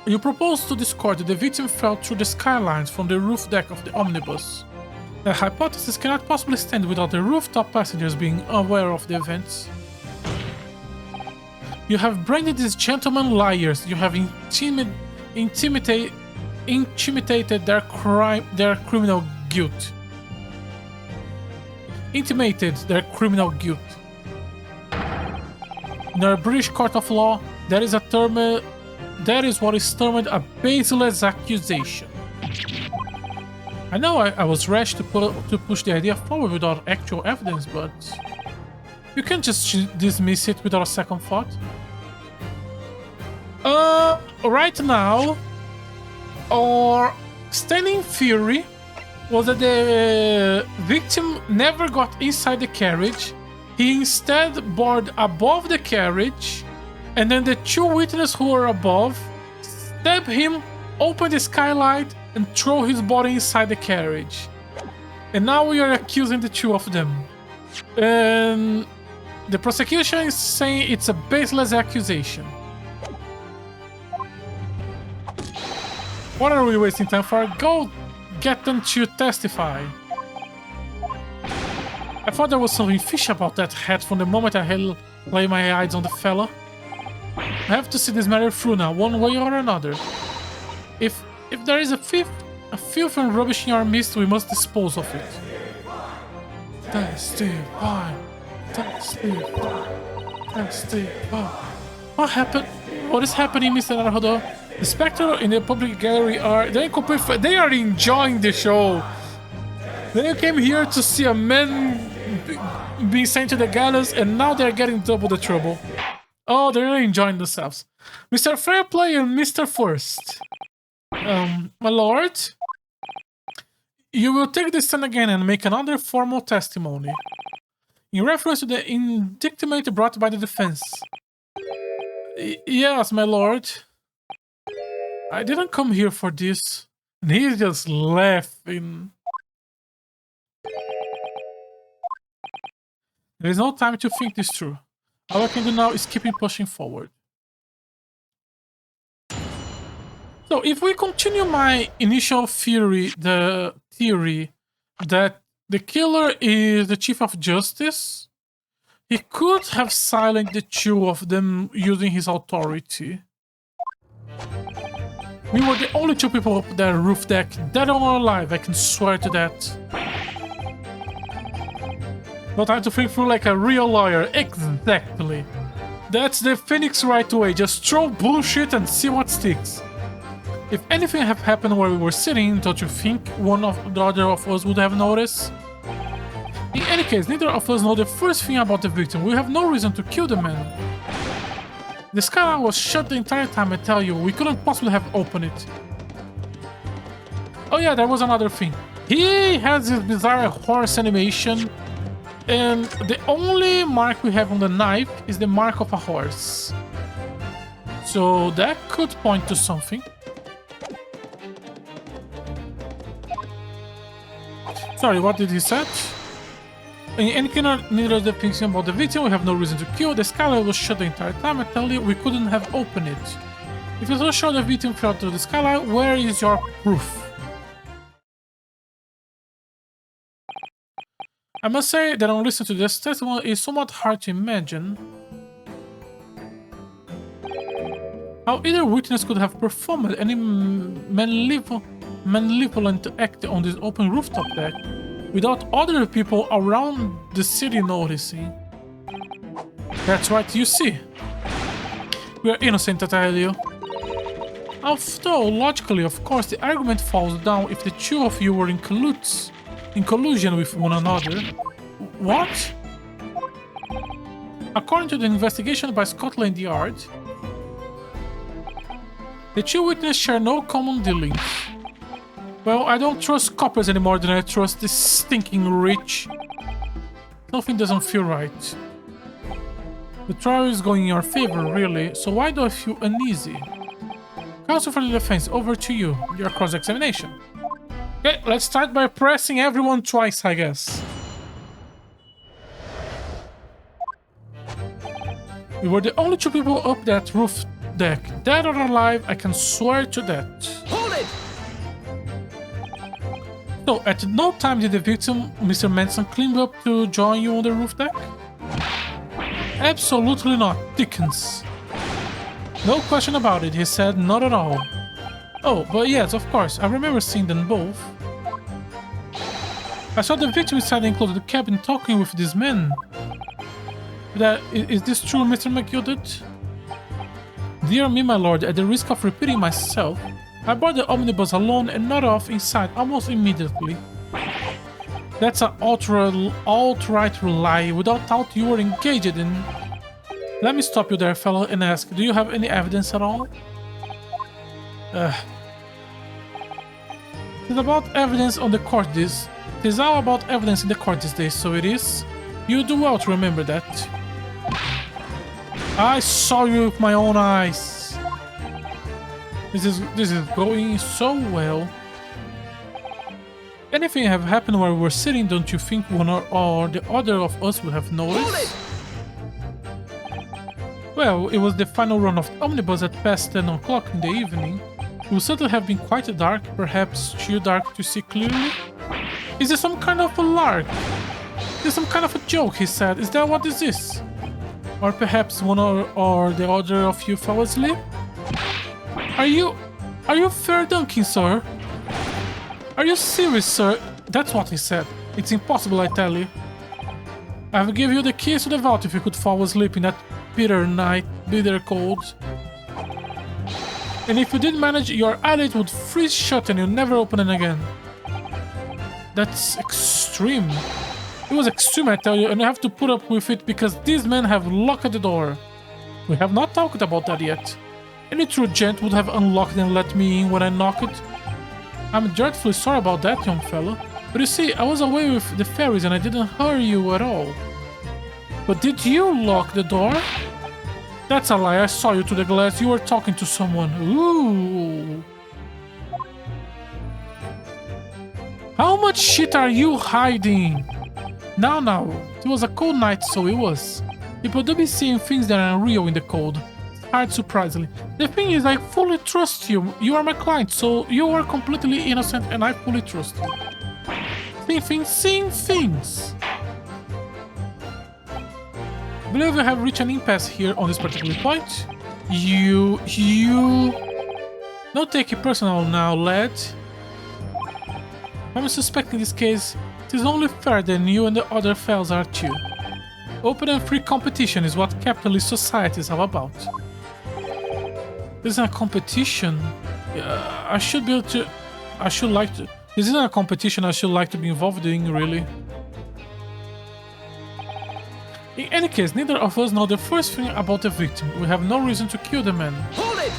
You proposed to discord that the victim fell through the skylines from the roof deck of the omnibus. The hypothesis cannot possibly stand without the rooftop passengers being aware of the events. You have branded these gentlemen liars. You have intimidated their criminal guilt. Intimated their criminal guilt. In our British court of law, that is what is termed a baseless accusation. I know I was rash to push the idea forward without actual evidence, but you can't just dismiss it without a second thought. Right now, our standing theory was that the victim never got inside the carriage. He instead boarded above the carriage, and then the two witnesses who were above stabbed him, opened the skylight, and throw his body inside the carriage. And now we are accusing the two of them. And the prosecution is saying it's a baseless accusation. What are we wasting time for? Go get them to testify. I thought there was something fishy about that hat from the moment I had laid my eyes on the fella. I have to see this matter through now, one way or another. If there is a filth and rubbish in our midst, we must dispose of it. Testify. What happened? What is happening, Mr. Naruhodo? The spectator in the public gallery they are enjoying the show. They came here to see a man being sent to the gallows, and now they're getting double the trouble. Oh, they're really enjoying themselves. Mr. Fairplay and Mr. First. My lord, you will take the stand again and make another formal testimony. In reference to the indictment brought by the defense. Yes, my lord. I didn't come here for this. And he's just laughing. There is no time to think this through. All I can do now is keep pushing forward. So if we continue my initial theory, the theory that the killer is the Chief of Justice, he could have silenced the two of them using his authority. We were the only two people up that roof deck, dead or alive, I can swear to that. But I have to think through like a real lawyer, exactly. That's the Phoenix right way, just throw bullshit and see what sticks. If anything had happened where we were sitting, don't you think one of the other of us would have noticed? In any case, neither of us know the first thing about the victim. We have no reason to kill the man. The skyline was shut the entire time, I tell you. We couldn't possibly have opened it. Oh yeah, there was another thing. He has this bizarre horse animation, and the only mark we have on the knife is the mark of a horse. So that could point to something. Sorry, what did he say? In any case, neither of the things about the victim, we have no reason to kill. The skylight was shut the entire time. I tell you, we couldn't have opened it. If you don't show the victim fell through the skylight, where is your proof? I must say that on listening to this testimony, it's somewhat hard to imagine how either witness could have performed any malevolent act on this open rooftop deck without other people around the city noticing. That's right, you see. We are innocent, I tell you. Although, logically, of course, the argument falls down if the two of you were in cahoots. in collusion with one another. What? According to the investigation by Scotland Yard, the two witnesses share no common dealings. Well, I don't trust coppers any more than I trust this stinking rich. Something doesn't feel right. The trial is going in your favor, really, so why do I feel uneasy? Counsel for the defense, over to you. Your cross-examination. Okay, let's start by pressing everyone twice, I guess. We were the only two people up that roof deck. Dead or alive, I can swear to that. Hold it! So, at no time did the victim, Mr. Manson, climb up to join you on the roof deck? Absolutely not, Dickens. No question about it, he said, not at all. Oh, but yes, of course, I remember seeing them both. I saw the victim inside the enclosed cabin talking with this man. Is this true, Mr. McGilded? Dear me, my lord, at the risk of repeating myself, I bought the omnibus alone and not off inside almost immediately. That's an outright lie. Without doubt, you were engaged in. Let me stop you there, fellow, and ask, do you have any evidence at all? It's about evidence on the court this. It is all about evidence in the court these days, so it is. You do well to remember that. I saw you with my own eyes. This is going so well. Anything have happened while we were sitting, don't you think one or the other of us would have noticed? Well, it was the final run of the omnibus at past 10 o'clock in the evening. It would certainly have been quite dark, perhaps too dark to see clearly. Is this some kind of a lark? Is this some kind of a joke, he said. Is that what this is? Or perhaps one or the other of you fell asleep? Are you fair dunking, sir? Are you serious, sir? That's what he said. It's impossible, I tell you. I will give you the keys to the vault if you could fall asleep in that bitter night, bitter cold. And if you did manage, your eyelids would freeze shut and you'll never open it again. That's extreme. It was extreme, I tell you, and you have to put up with it because these men have locked the door. We have not talked about that yet. Any true gent would have unlocked and let me in when I knocked. I'm dreadfully sorry about that, young fellow. But you see, I was away with the fairies and I didn't hurt you at all. But did you lock the door? That's a lie, I saw you through the glass. You were talking to someone. Ooh. How much shit are you hiding? Now, it was a cold night, so it was. People do be seeing things that are unreal in the cold. Hard, surprisingly. The thing is, I fully trust you. You are my client, so you are completely innocent and I fully trust you. Seeing things. I believe we have reached an impasse here on this particular point. You... Don't take it personal now, lad. I'm suspecting this case. It is only fair that you and the other fellows are too. Open and free competition is what capitalist societies are about. This isn't a competition. I should be able to... I should like to... This isn't a competition I should like to be involved in, really. In any case, neither of us know the first thing about the victim. We have no reason to kill the man. Hold it!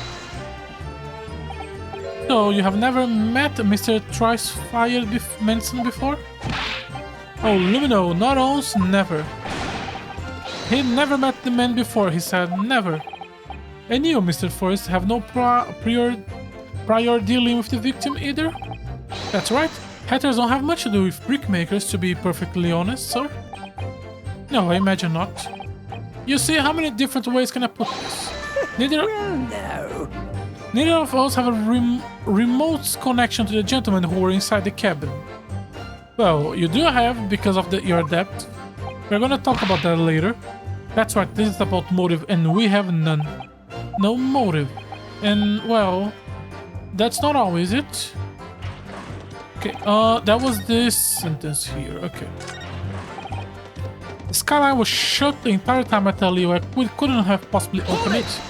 So, you have never met Mr. Trice-Fire Manson before? Oh, Lumino, not once, never. He never met the man before, he said, never. And you, Mr. Forrest, have no prior dealing with the victim either? That's right. Hatters don't have much to do with brickmakers, to be perfectly honest, sir. No, I imagine not. You see, how many different ways can I put this? Neither of us have a remote connection to the gentlemen who were inside the cabin. Well, you do have, because of your debt. We're gonna talk about that later. That's right, this is about motive, and we have none. No motive. And, well, that's not always it. Okay, that was this sentence here, okay. The skylight was shut the entire time, I tell you. We couldn't have possibly opened it.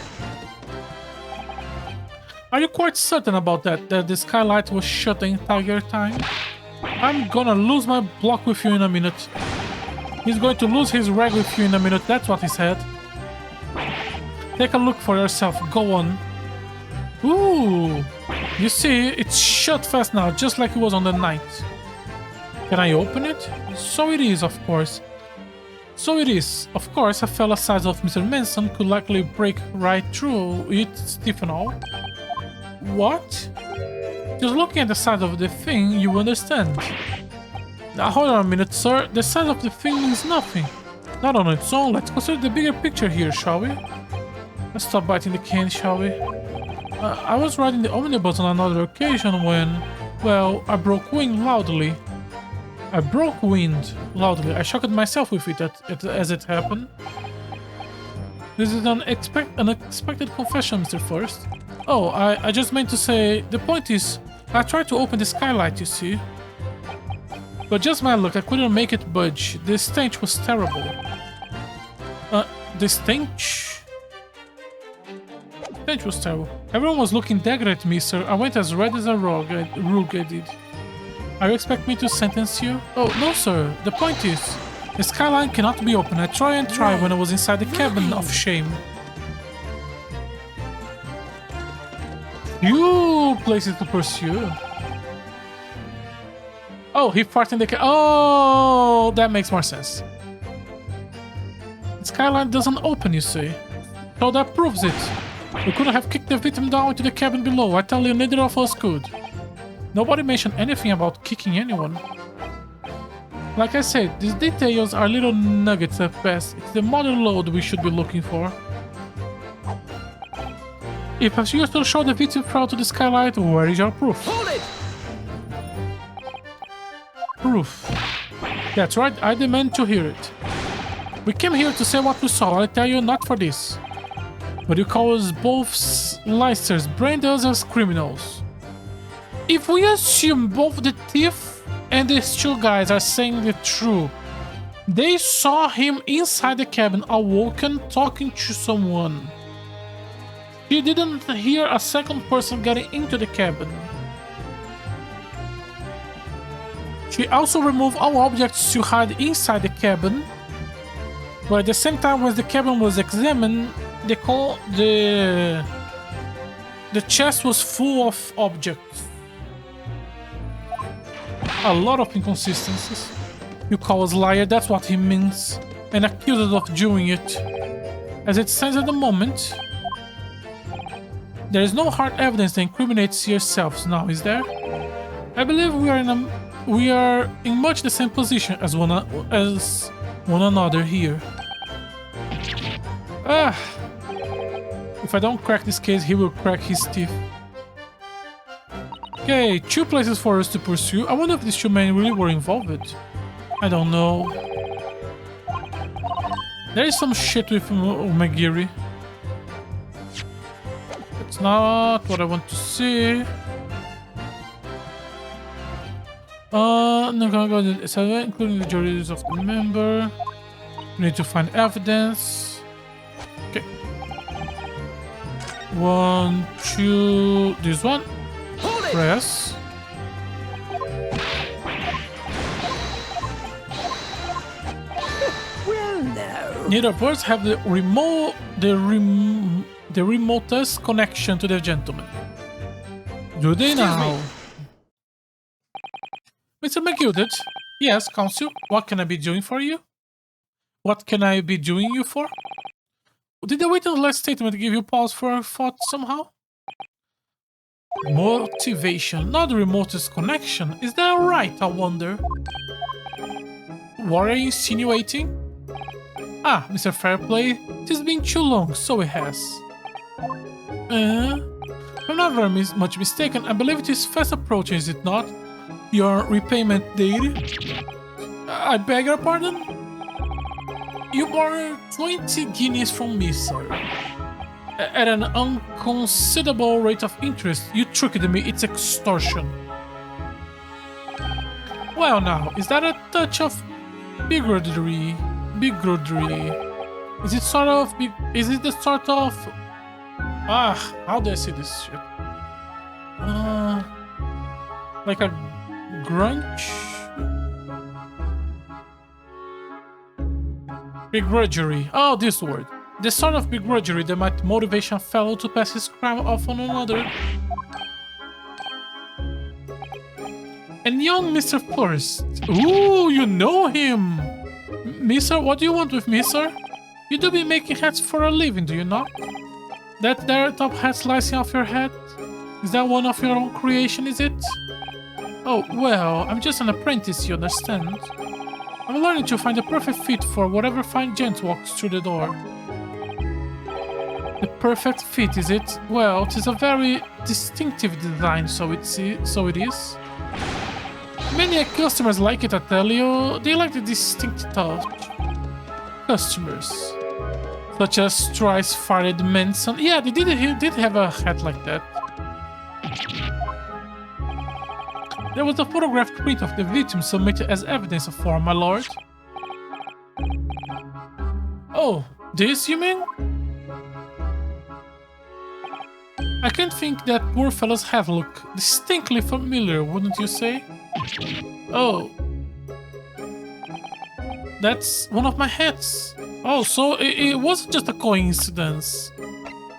Are you quite certain about that? That the skylight was shut the entire time? I'm gonna lose my block with you in a minute. He's going to lose his rag with you in a minute. That's what he said. Take a look for yourself. Go on. Ooh. You see, it's shut fast now, just like it was on the night. Can I open it? So it is, of course. So it is. Of course, a fella size of Mr. Manson could likely break right through it, stiff and all. What? Just looking at the size of the thing, you understand. Now, hold on a minute, sir. The size of the thing means nothing. Not on its own. Let's consider the bigger picture here, shall we? Let's stop biting the cane, shall we? I was riding the omnibus on another occasion when, well, I broke wind loudly. I I shocked myself with it as it happened. This is an unexpected confession, Mr. First. Oh, I just meant to say, the point is, I tried to open the skylight, you see. But just my luck, I couldn't make it budge. The stench was terrible. The stench? The stench was terrible. Everyone was looking dagger at me, sir. I went as red as a rug, I did. Are you expect me to sentence you? Oh, no, sir. The point is, the skyline cannot be opened. I tried when I was inside the cabin of shame. Few places to pursue. Oh, he farted in the oh, that makes more sense. The skyline doesn't open, you see. So that proves it. We couldn't have kicked the victim down into the cabin below. I tell you, neither of us could. Nobody mentioned anything about kicking anyone. Like I said, these details are little nuggets at best. It's the mother lode we should be looking for. If you still show the victim fell to the skylight, where is your proof? Hold it! Proof. That's right, I demand to hear it. We came here to say what we saw, I tell you, not for this. But you call us both licers, brand us as criminals. If we assume both the thief and these two guys are saying the truth, they saw him inside the cabin, awoken, talking to someone. He didn't hear a second person getting into the cabin. She also removed all objects to hide inside the cabin, but at the same time when the cabin was examined, the chest was full of objects. A lot of inconsistencies. You call us liar, that's what he means, and accuse us of doing it. As it stands at the moment, there is no hard evidence that incriminates yourselves now, is there? I believe we are in much the same position as one another here. If I don't crack this case, he will crack his teeth. Okay, 2 places for us to pursue. I wonder if these 2 men really were involved. I don't know. There is some shit with Magiri. It's not what I want to see. Including the juries of the member. We need to find evidence. Okay. 1, 2. This one. Press. Well, no. Neither of us have the remotest connection to the gentleman. Do they now? Mr. McGilded? Yes, Counsel. What can I be doing for you? What can I be doing you for? Did the witness last statement give you pause for a thought somehow? Motivation, not the remotest connection. Is that right, I wonder? What are you insinuating? Ah, Mr. Fairplay, it has been too long, so it has. If I'm not very much mistaken, I believe it is fast approaching, is it not? Your repayment date? I beg your pardon? You borrowed 20 guineas from me, sir. At an unconsiderable rate of interest. You tricked me, it's extortion. Well now, is that a touch of bigotry? Is it the sort of... how do I say this shit? Like a Grunge. Begrudgery. Oh, this word. The sort of begrudgery that might motivate a fellow to pass his crime off on another. And young Mr. Forrest. Ooh, you know him! Mister, what do you want with me, sir? You do be making hats for a living, do you not? That there top hat slicing off your head? Is that one of your own creation, is it? Oh, well, I'm just an apprentice, you understand? I'm learning to find the perfect fit for whatever fine gent walks through the door. The perfect fit, is it? Well, it is a very distinctive design, so it is. Many customers like it, I tell you. They like the distinct touch. Customers. Such as thrice-fired Manson. Yeah, he did have a hat like that. There was a photographed print of the victim submitted as evidence for my lord. Oh, this you mean? I can't think that poor fellow's hat look distinctly familiar, wouldn't you say? Oh. That's one of my hats. Oh, so it wasn't just a coincidence.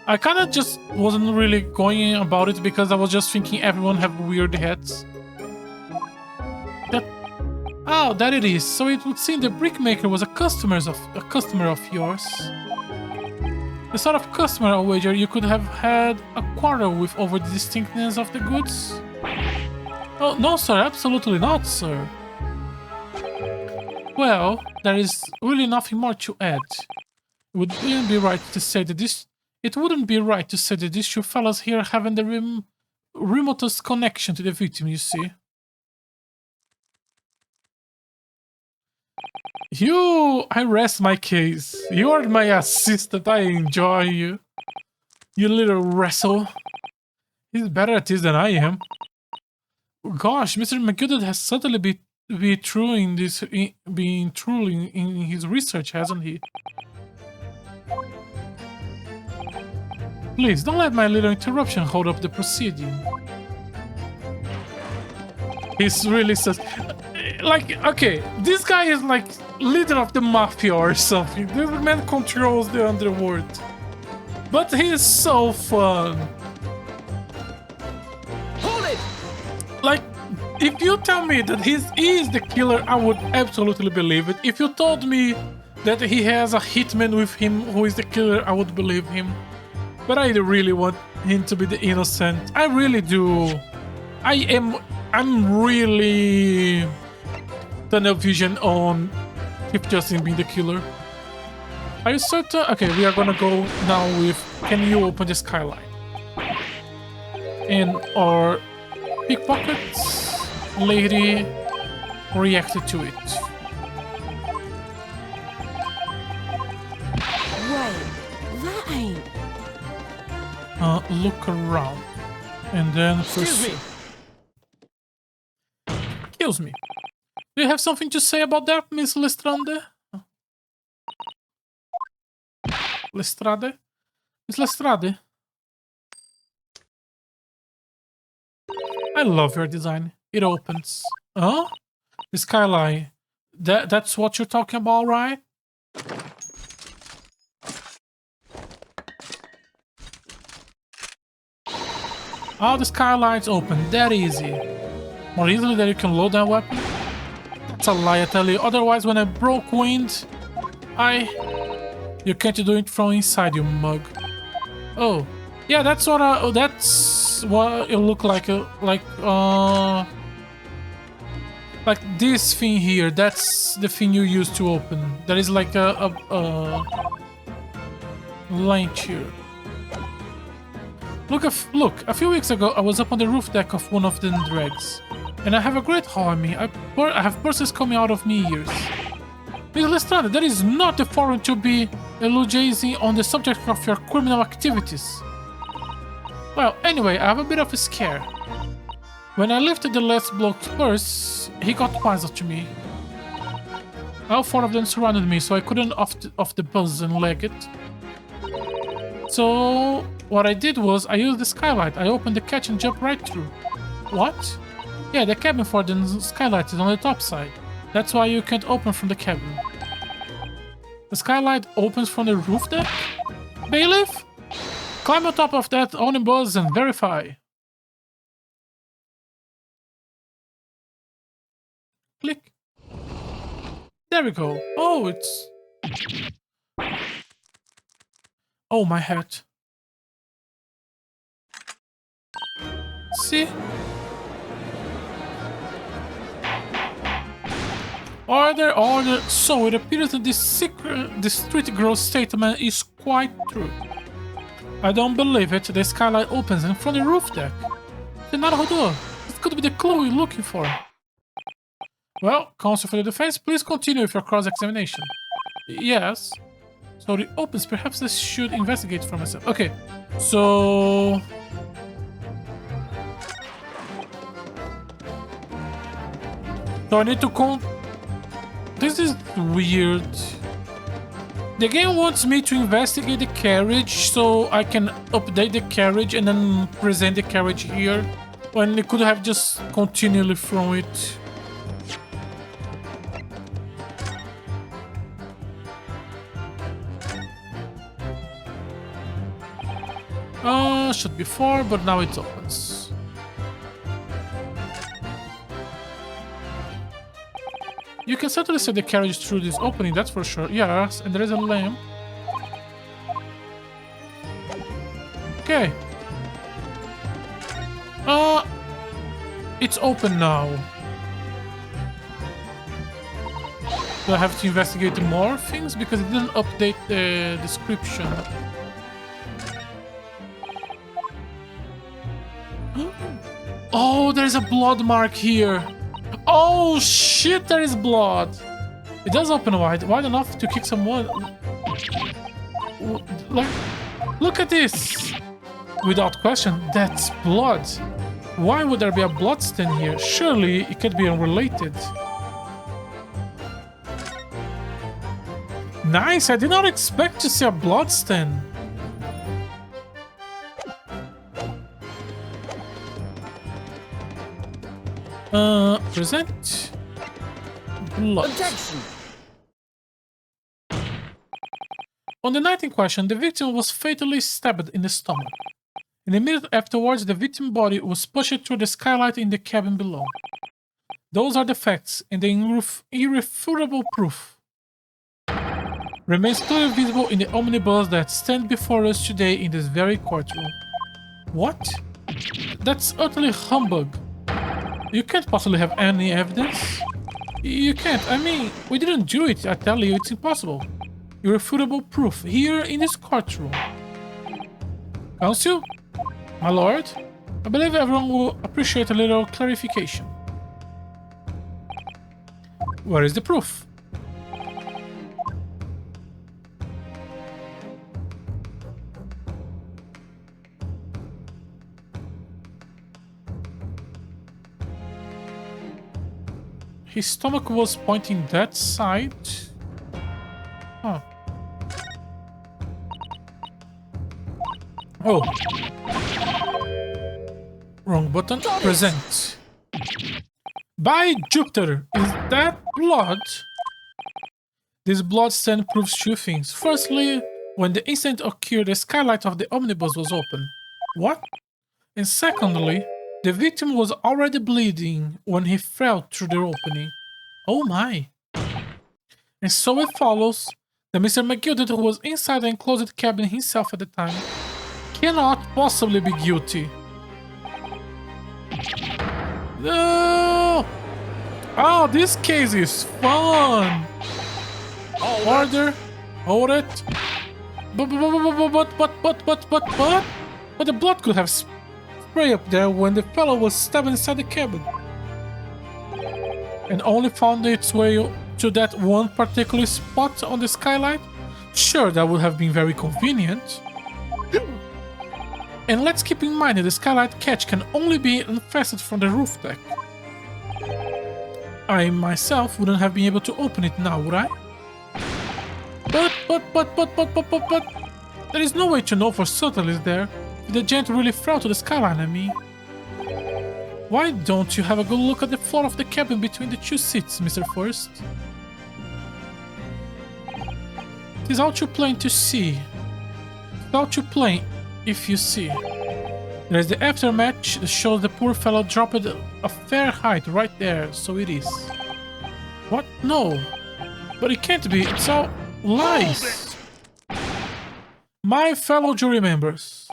I kinda just wasn't really going about it because I was just thinking everyone have weird hats. Oh, that it is. So it would seem the brickmaker was a customer of yours. The sort of customer, I wager, you could have had a quarrel with over the distinctness of the goods? Oh, no, sir, absolutely not, sir. Well, there is really nothing more to add. It wouldn't be right to say that these two fellows here haven't the remotest connection to the victim, you see. I rest my case. You are my assistant. I enjoy you. You little wrestle. He's better at this than I am. Gosh, Mr. McGill has certainly been true in his research, hasn't he? Please, don't let my little interruption hold up the proceeding. He's really says, like, okay, this guy is like leader of the mafia or something. This man controls the underworld. But he is so fun. Hold it! Like, if you tell me that he is the killer, I would absolutely believe it. If you told me that he has a hitman with him who is the killer, I would believe him. But I really want him to be the innocent. I really do. I'm really tunnel vision on Chief Justice being the killer. Are you certain? Okay, we are gonna go now with can you open the skyline? And our pickpockets lady reacted to it. Wait, that ain't... Look around. And then Excuse me. Excuse me. Do you have something to say about that, Miss Lestrade? Lestrade? Miss Lestrade? I love your design. It opens. Huh? The skyline. That's what you're talking about, right? Oh, the skyline's open. That easy. More easily than you can load that weapon? That's a lie, I tell you. Otherwise, when I broke wind, you can't do it from inside, you mug. Oh, yeah, that's what it looked like. Like this thing here. That's the thing you use to open. There is like a line here. Look, a few weeks ago, I was up on the roof deck of one of the dregs. And I have a great haul on me. I have purses coming out of my ears. Miss Lestrade, that is not the forum to be eulogizing on the subject of your criminal activities. Well, anyway, I have a bit of a scare. When I lifted the last bloke's purse, he got wiser to me. All four of them surrounded me, so I couldn't off the buzz and leg it. So what I did was I used the skylight. I opened the catch and jumped right through. What? Yeah, the cabin for the skylight is on the top side. That's why you can't open from the cabin. The skylight opens from the roof deck? Bailiff? Climb on top of that omnibus and verify. Click. There we go. Oh, it's... Oh, my hat. See? Order, order. So it appears that this street girl's statement is quite true. I don't believe it. The skylight opens in front of the roof deck. Naruhodo, this could be the clue we're looking for. Well, counsel for the defense, please continue with your cross-examination. Yes. So it opens. Perhaps I should investigate for myself. Okay. So... So I need to This is weird. The game wants me to investigate the carriage so I can update the carriage and then present the carriage here, when they could have just continually thrown it. Should be 4, but now it opens. You can certainly see the carriage through this opening, that's for sure. Yes, and there is a lamp. Okay. It's open now. Do I have to investigate more things? Because it didn't update the description. Oh, there's a blood mark here. Oh shit, there is blood. It does open wide enough to kick someone. Like, look at this. Without question, that's blood. Why would there be a blood stain here? Surely it can't be unrelated. Nice, I did not expect to see a blood stain. Present blood. Objection. On the night in question, the victim was fatally stabbed in the stomach. In a minute afterwards, the victim's body was pushed through the skylight in the cabin below. Those are the facts, and the irrefutable proof remains clearly visible in the omnibus that stands before us today in this very courtroom. What? That's utterly humbug. You can't possibly have any evidence. You can't. I mean, we didn't do it. I tell you, it's impossible. Irrefutable proof here in this courtroom. Counsel? My lord? I believe everyone will appreciate a little clarification. Where is the proof? His stomach was pointing that side. Huh. Oh. Wrong button. Present. By Jupiter, is that blood? This blood stain proves two things. Firstly, when the incident occurred, the skylight of the omnibus was open. What? And secondly, the victim was already bleeding when he fell through the opening. Oh my. And so it follows that Mr. McGilded, who was inside the enclosed cabin himself at the time, cannot possibly be guilty. No! Oh, this case is fun! Order! Hold it! But the blood could have spray up there when the fellow was stabbed inside the cabin. And only found its way to that one particular spot on the skylight? Sure, that would have been very convenient. And let's keep in mind that the skylight catch can only be unfastened from the roof deck. I myself wouldn't have been able to open it now, would I? But there is no way to know for certain, is there? If the giant really fell to the skyline, I mean. Why don't you have a good look at the floor of the cabin between the two seats, Mr. First? It is all too plain to see. It's all too plain if you see. There's the aftermatch that shows the poor fellow dropped a fair height right there, so it is. What? No. But it can't be, it's all lies. My fellow jury members,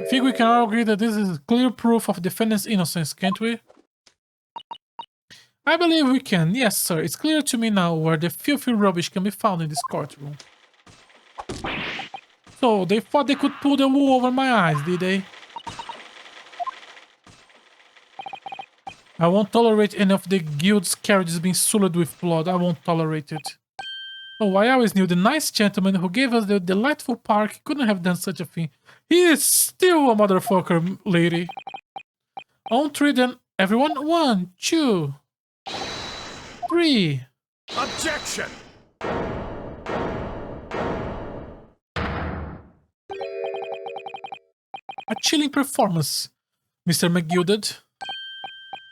I think we can all agree that this is clear proof of defendant's innocence, can't we? I believe we can. Yes, sir. It's clear to me now where the filthy rubbish can be found in this courtroom. So, they thought they could pull the wool over my eyes, did they? I won't tolerate any of the guild's carriages being sullied with blood. I won't tolerate it. Oh, I always knew the nice gentleman who gave us the delightful park couldn't have done such a thing. He is still a motherfucker, lady. On three then, everyone. 1, 2, 3. Objection! A chilling performance, Mr. McGilded.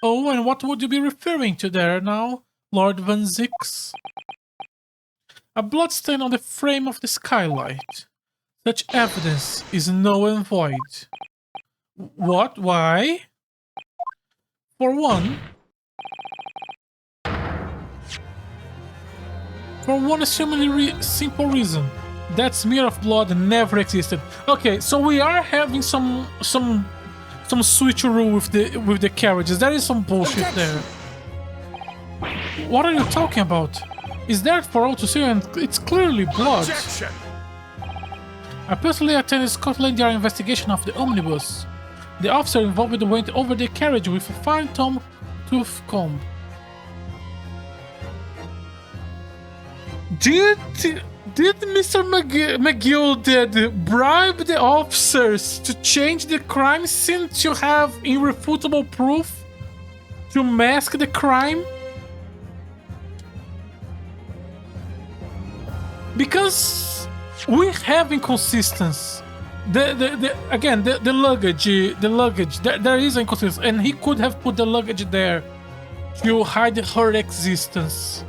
Oh, and what would you be referring to there now, Lord Van Zix? A bloodstain on the frame of the skylight. Such evidence is null and void. What? Why? For one extremely simple reason. That smear of blood never existed. Okay, so we are having some switcheroo with the carriages. There is some bullshit there. What are you talking about? Is there for all to see, and it's clearly blood. Objection! I personally attended Scotland Yard investigation of the omnibus. The officer involved went over the carriage with a fine tooth comb. Did Mr. McGilded bribe the officers to change the crime scene to have irrefutable proof to mask the crime? Because we have inconsistency. The luggage. There is inconsistency, and he could have put the luggage there to hide her existence.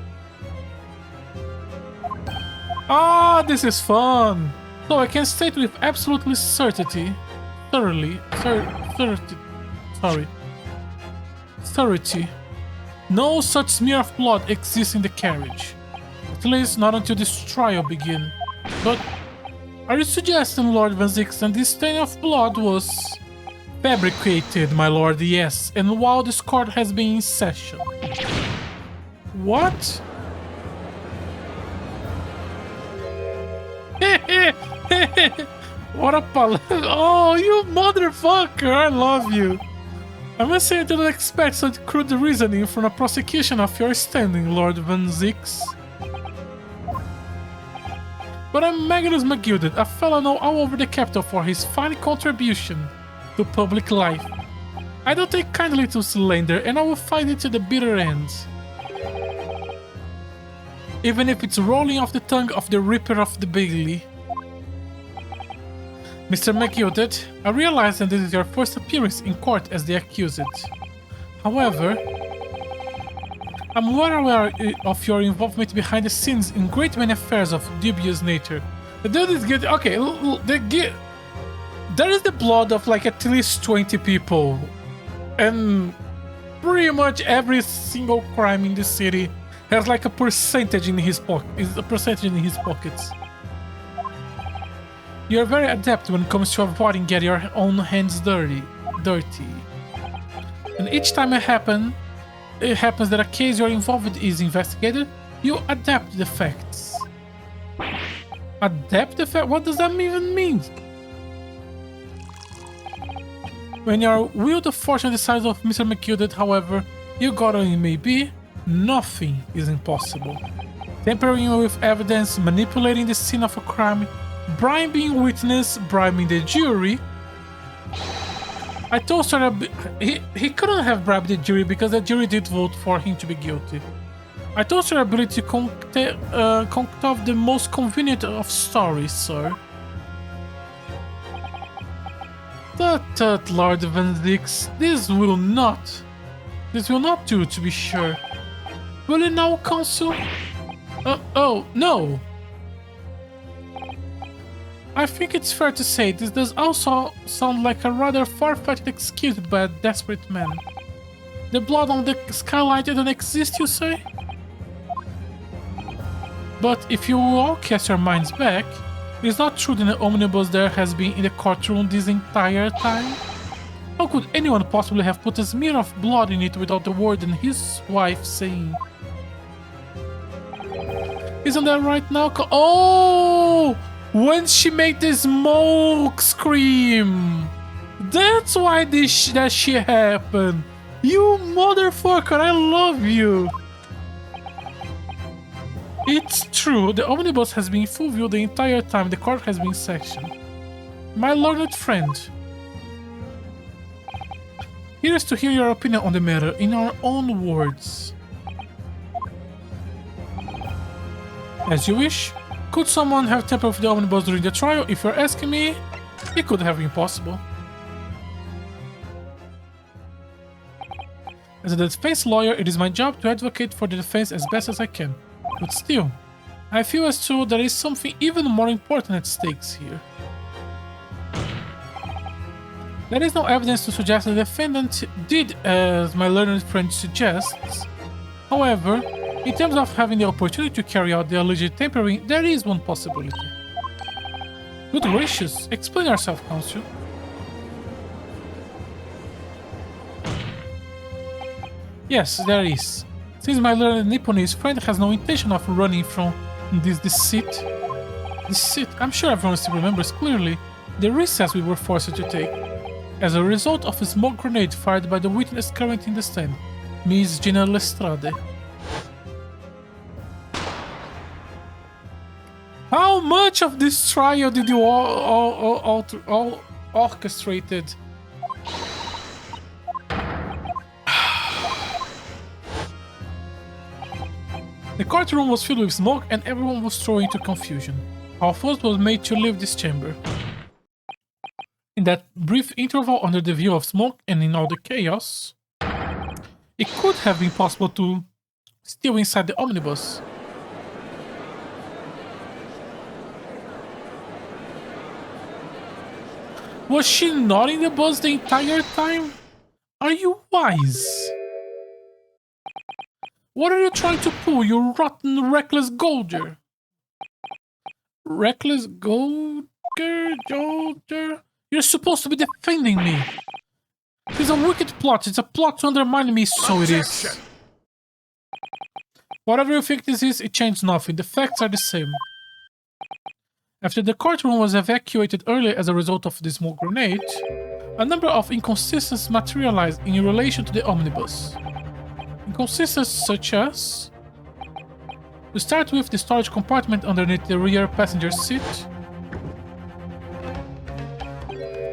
Ah, this is fun. So I can state with absolutely certainty, no such smear of blood exists in the carriage. At least not until this trial begins. But are you suggesting, Lord Van Zix, that this stain of blood was fabricated, my lord? Yes, and while this court has been in session. What? What a pal! Oh, you motherfucker! I love you. I must say I didn't expect such crude reasoning from a prosecution of your standing, Lord Van Zix. But I'm Magnus McGilded, a fellow known all over the capital for his fine contribution to public life. I don't take kindly to slander, and I will fight it to the bitter end. Even if it's rolling off the tongue of the Ripper of the Bailey. Mr. McGilded, I realize that this is your first appearance in court as the accused. However, I'm well aware of your involvement behind the scenes in great many affairs of dubious nature. The dude is guilty. Okay, there is the blood of like at least 20 people, and pretty much every single crime in the city has like a percentage in his pockets. You're very adept when it comes to avoiding getting your own hands dirty. And each time it happens that a case you're involved in is investigated, you adapt the facts. Adapt the facts? What does that even mean? When your wheel of fortune the size of Mr. McGilded, however, you got it may be, nothing is impossible. Tampering with evidence, manipulating the scene of a crime, bribing witness, bribing the jury. I told Sir he couldn't have bribed the jury because the jury did vote for him to be guilty. I told Sir ability to concoct the most convenient of stories, sir. Tut, Lord Van Zix, this will not do, to be sure. Will it now, Counsel? Oh, no. I think it's fair to say this does also sound like a rather far-fetched excuse by a desperate man. The blood on the skylight didn't exist, you say? But if you all cast your minds back, it's not true that the omnibus there has been in the courtroom this entire time? How could anyone possibly have put a smear of blood in it without the warden and his wife saying? Isn't that right now? Oh! When she made the smoke scream! That's why that shit happened! You motherfucker, I love you! It's true, the omnibus has been in full view the entire time the court has been sectioned. My learned friend, here is to hear your opinion on the matter in our own words. As you wish. Could someone have tampered with the omnibus during the trial? If you're asking me, it could have been possible. As a defense lawyer, it is my job to advocate for the defense as best as I can. But still, I feel as though there is something even more important at stakes here. There is no evidence to suggest the defendant did as my learned friend suggests. However, in terms of having the opportunity to carry out the alleged tampering, there is one possibility. Good gracious, explain yourself, Counsel. Yes, there is. Since my learned Nipponese friend has no intention of running from this deceit, I'm sure everyone still remembers clearly the recess we were forced to take, as a result of a smoke grenade fired by the witness currently in the stand, Miss Gina Lestrade. How much of this trial did you all orchestrated? The courtroom was filled with smoke and everyone was thrown into confusion. Our force was made to leave this chamber. In that brief interval under the view of smoke and in all the chaos, it could have been possible to steal inside the omnibus. Was she not in the bus the entire time? Are you wise? What are you trying to pull, you rotten, reckless Golger? Reckless Golger? You're supposed to be defending me. It's a wicked plot. It's a plot to undermine me, so it is. Whatever you think this is, it changed nothing. The facts are the same. After the courtroom was evacuated earlier as a result of the smoke grenade, a number of inconsistencies materialized in relation to the omnibus. Inconsistencies such as... To start with, the storage compartment underneath the rear passenger seat,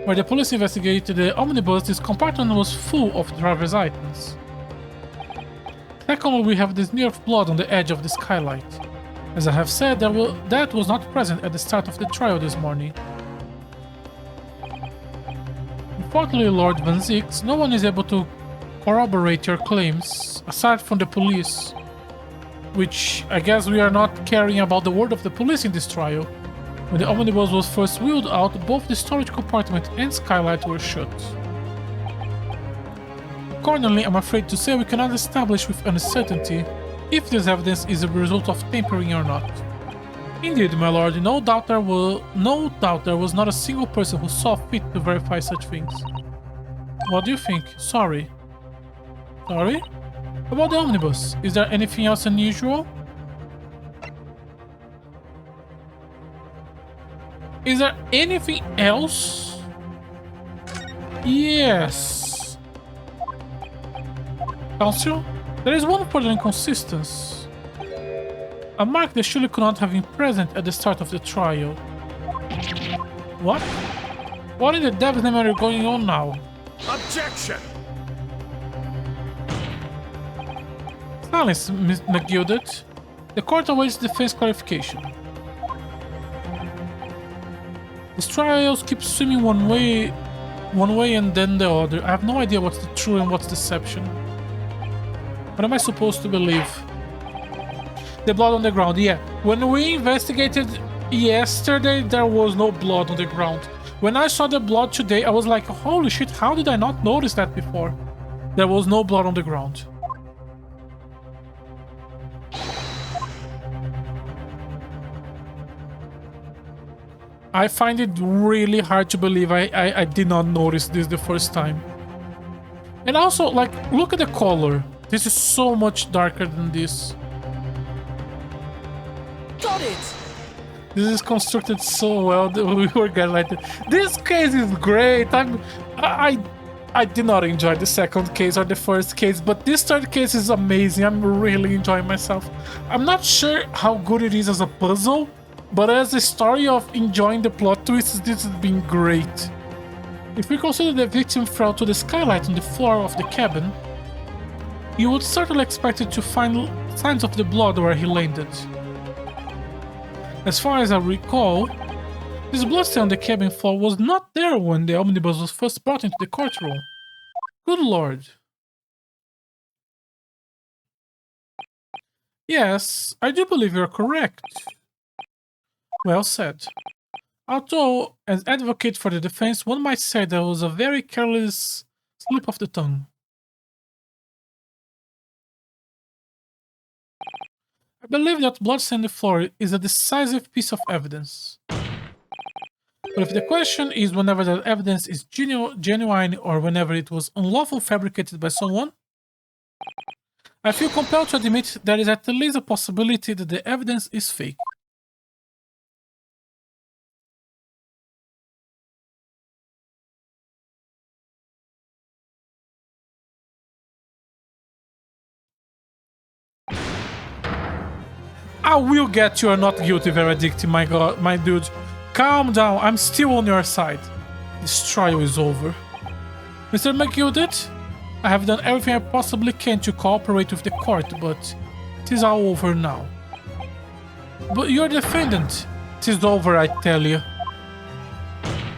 where the police investigated the omnibus, this compartment was full of driver's items. Secondly, we have the smear of blood on the edge of the skylight. As I have said, that was not present at the start of the trial this morning. Unfortunately, Lord Van Zix, no one is able to corroborate your claims, aside from the police. Which, I guess we are not caring about the word of the police in this trial. When the omnibus was first wheeled out, both the storage compartment and skylight were shut. Accordingly, I'm afraid to say we cannot establish with any certainty if this evidence is a result of tampering or not. Indeed, my lord, no doubt there was not a single person who saw fit to verify such things. What do you think? Sorry. Sorry? About the omnibus, is there anything else unusual? Is there anything else? Yes. Counsel, there is one further inconsistency. A mark that surely could not have been present at the start of the trial. What? What in the devil's name are you going on now? Objection! Silence, Miss McGilded. The court awaits defense clarification. These trials keep swimming one way one way and then the other. I have no idea what's the true and what's deception. What am I supposed to believe? The blood on the ground, yeah. When we investigated yesterday, there was no blood on the ground. When I saw the blood today, I was like, holy shit, how did I not notice that before? There was no blood on the ground. I find it really hard to believe I did not notice this the first time. And also, like, look at the color. This is so much darker than this. Got it! This is constructed so well that we were gaslighted. This case is great. I did not enjoy the second case or the first case, but this third case is amazing. I'm really enjoying myself. I'm not sure how good it is as a puzzle, but as a story of enjoying the plot twists, this has been great. If we consider the victim fell to the skylight on the floor of the cabin, you would certainly expect it to find signs of the blood where he landed. As far as I recall, this bloodstain on the cabin floor was not there when the omnibus was first brought into the courtroom. Good lord. Yes, I do believe you're correct. Well said. Although, as advocate for the defense, one might say that was a very careless slip of the tongue. I believe that bloodstain on the floor is a decisive piece of evidence. But if the question is whenever that evidence is genuine or whenever it was unlawfully fabricated by someone, I feel compelled to admit there is at least a possibility that the evidence is fake. I will get you a not guilty verdict, my god, my dude. Calm down, I'm still on your side. This trial is over. Mr. McGilded, I have done everything I possibly can to cooperate with the court, but it is all over now. But your defendant, it is over, I tell you.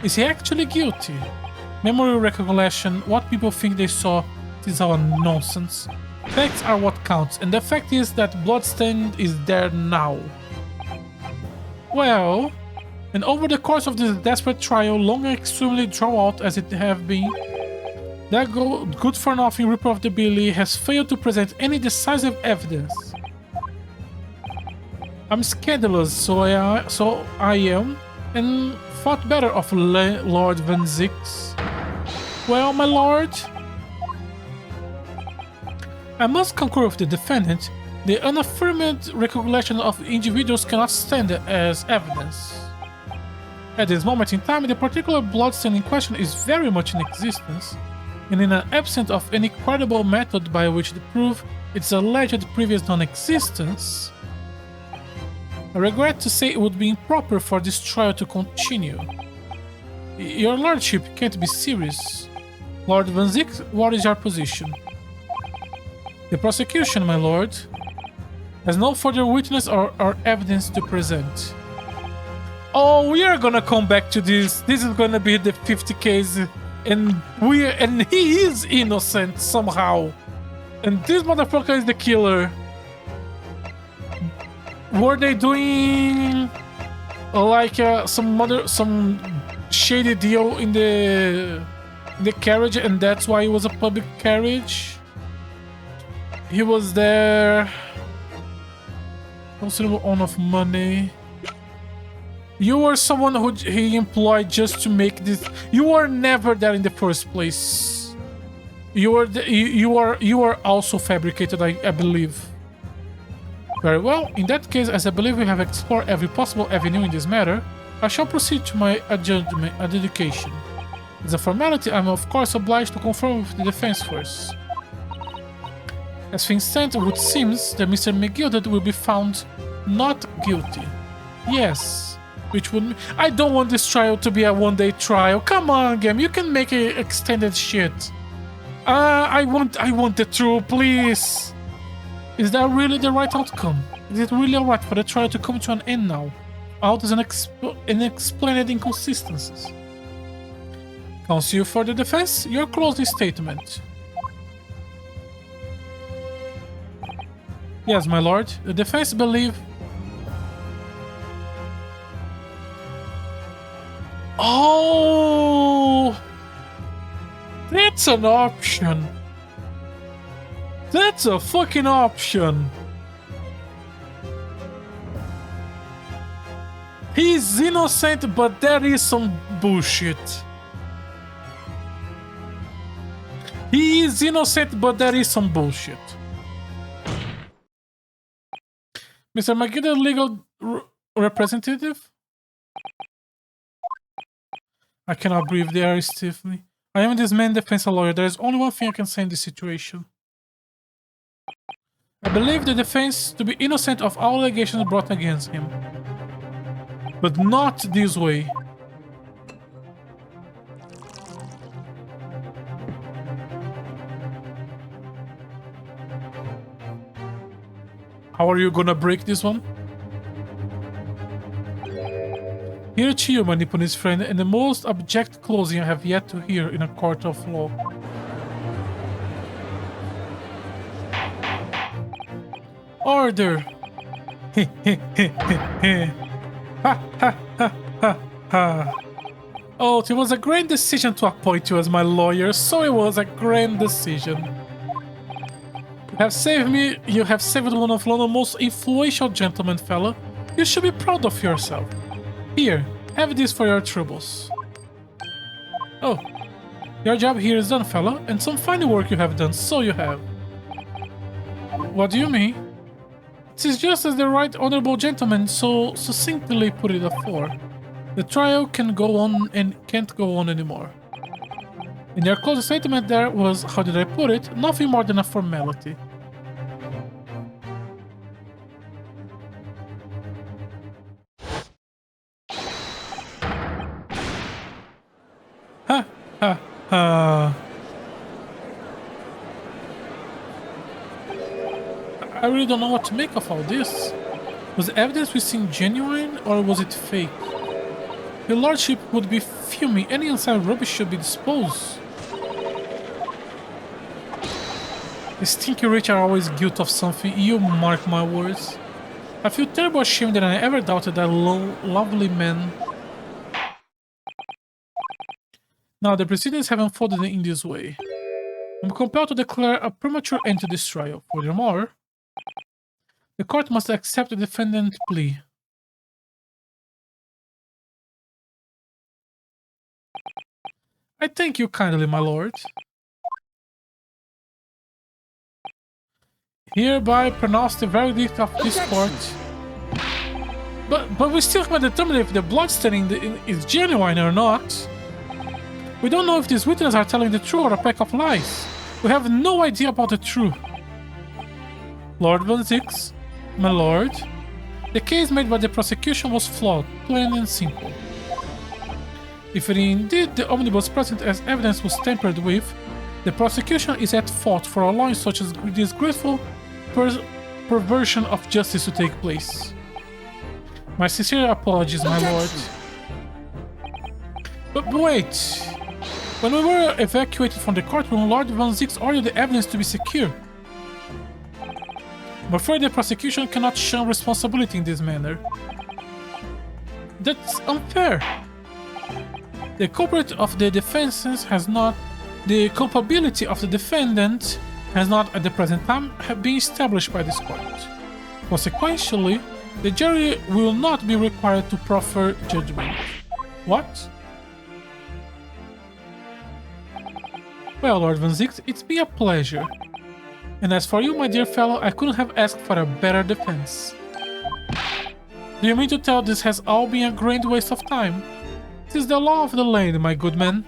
Is he actually guilty? Memory recollection, what people think they saw, it is all nonsense. Facts are what counts, and the fact is that bloodstain is there now. Well, and over the course of this desperate trial, long and extremely drawn out as it have been, that good-for-nothing Ripper of the Billy has failed to present any decisive evidence. I'm scandalous, so I am, and thought better of Lord Van Zix. Well, my lord, I must concur with the defendant. The unaffirmed recollection of individuals cannot stand as evidence. At this moment in time, the particular bloodstain in question is very much in existence, and in an absence of any credible method by which to prove its alleged previous non-existence, I regret to say it would be improper for this trial to continue. Your lordship can't be serious. Lord Van Zix, what is your position? The prosecution, my lord, has no further witness or evidence to present. Oh, we are gonna come back to this. This is gonna be the 50th case, and he is innocent somehow. And this motherfucker is the killer. Were they doing like some shady deal in the carriage, and that's why it was a public carriage? He was there. Considerable amount of money. You were someone who he employed just to make this. You were never there in the first place. You were also fabricated, I believe. Very well. In that case, as I believe we have explored every possible avenue in this matter, I shall proceed to my adjudication. As a formality, I am of course obliged to confirm with the defense first. As things stand, it would seem that Mr. McGilded will be found not guilty. Yes, which would... I don't want this trial to be a one-day trial. Come on, game, you can make it extended shit. I want the truth, please. Is that really the right outcome? Is it really alright for the trial to come to an end now? Out as unexplained inconsistencies. Counsel for the defense, your closing statement. Yes, my lord. The defense believe... Oh! That's an option. That's a fucking option. He's innocent, but there is some bullshit. He is innocent, but there is some bullshit. Mr. McGee, legal representative? I cannot breathe the air stiffly. I am this man's defense lawyer. There is only one thing I can say in this situation. I believe the defense to be innocent of all allegations brought against him. But not this way. How are you gonna break this one? Here to you, my Nipponese friend, and the most abject closing I have yet to hear in a court of law. Order! Ha ha ha ha ha. Oh, it was a grand decision to appoint you as my lawyer, so it was a grand decision. You have saved me, you have saved one of London's most influential gentlemen, fella. You should be proud of yourself. Here, have this for your troubles. Oh, your job here is done, fella, and some fine work you have done, so you have. What do you mean? It is just as the right honorable gentleman so succinctly put it afore. The trial can go on and can't go on anymore. In your closing statement there was, how did I put it, nothing more than a formality. Ha ha ha. I really don't know what to make of all this. Was the evidence we seen genuine or was it fake? Your lordship would be fuming. Any unsigned rubbish should be disposed. The stinky rich are always guilty of something, you mark my words. I feel terribly ashamed that I ever doubted that lovely man. Now the proceedings have unfolded in this way. I'm compelled to declare a premature end to this trial. Furthermore, the court must accept the defendant's plea. I thank you kindly, my lord. Hereby pronounce the verdict of this court. But we still haven't determined if the bloodstaining is genuine or not. We don't know if these witnesses are telling the truth or a pack of lies. We have no idea about the truth. Lord Van Zix, my lord, the case made by the prosecution was flawed, plain and simple. If indeed the omnibus present as evidence was tampered with, the prosecution is at fault for allowing such a disgraceful perversion of justice to take place. My sincere apologies, my lord. But wait! When we were evacuated from the courtroom, Lord Van Zix ordered the evidence to be secure. I'm afraid the prosecution cannot shun responsibility in this manner. That's unfair. The culprit of the defenses has not... The culpability of the defendant has not at the present time been established by this court. Consequently, the jury will not be required to proffer judgment. What? Well, Lord Van Zix, it's been a pleasure. And as for you, my dear fellow, I couldn't have asked for a better defense. Do you mean to tell this has all been a grand waste of time? It is the law of the land, my good man.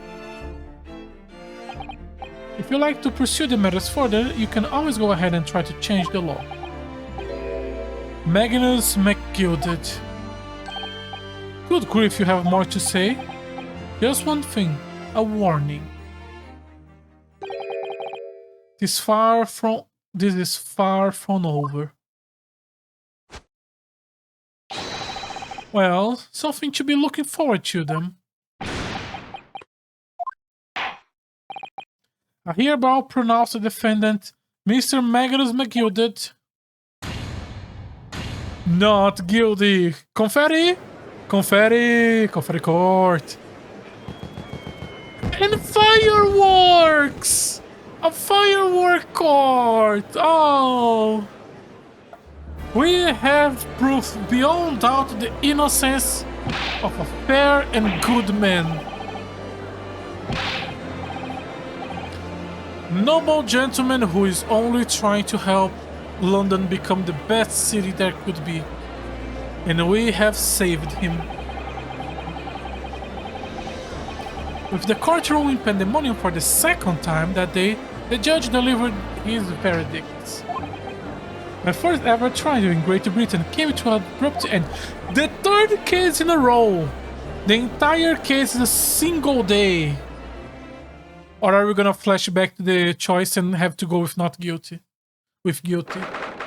If you like to pursue the matters further, you can always go ahead and try to change the law. Magnus McGilded. Good grief, you have more to say? Just one thing, a warning. This is far from over. Well, something to be looking forward to, them. I hereby pronounce the defendant, Mr. Magnus McGilded, not guilty. Confetti! Confetti! Confetti court! And fireworks! A firework court! Oh! We have proof beyond doubt the innocence of a fair and good man. Noble gentleman who is only trying to help London become the best city there could be. And we have saved him. With the courtroom in pandemonium for the second time that day, the judge delivered his verdict. My first ever trial in Great Britain came to an abrupt end. The third case in a row! The entire case is a single day. Or are we gonna flash back to the choice and have to go with not guilty? With guilty.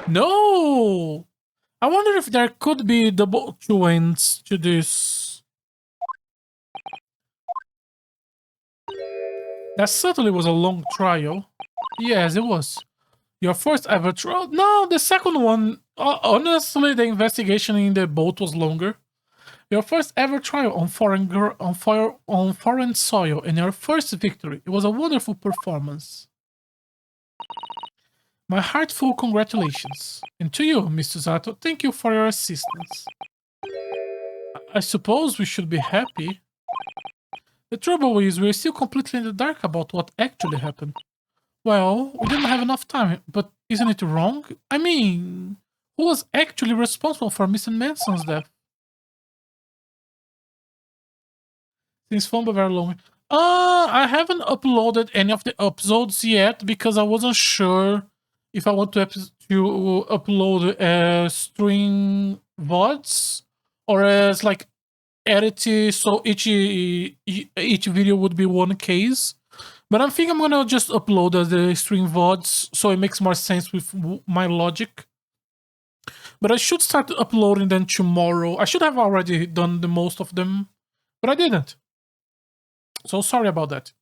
No! I wonder if there could be double two ends to this. That certainly was a long trial. Yes, it was. Your first ever trial? No, the second one. Honestly, the investigation in the boat was longer. Your first ever trial on foreign soil and your first victory. It was a wonderful performance. My heartfelt congratulations. And to you, Mr. Zato, thank you for your assistance. I suppose we should be happy. The trouble is we're still completely in the dark about what actually happened. Well, we didn't have enough time, but isn't it wrong? I mean, who was actually responsible for Mr. Manson's death? Since phone very long. I haven't uploaded any of the episodes yet because I wasn't sure if I want to upload string VODs or as like edit, so each video would be one case. But I think I'm gonna just upload the string VODs so it makes more sense with my logic. But I should start uploading them tomorrow. I should have already done the most of them, but I didn't. So sorry about that.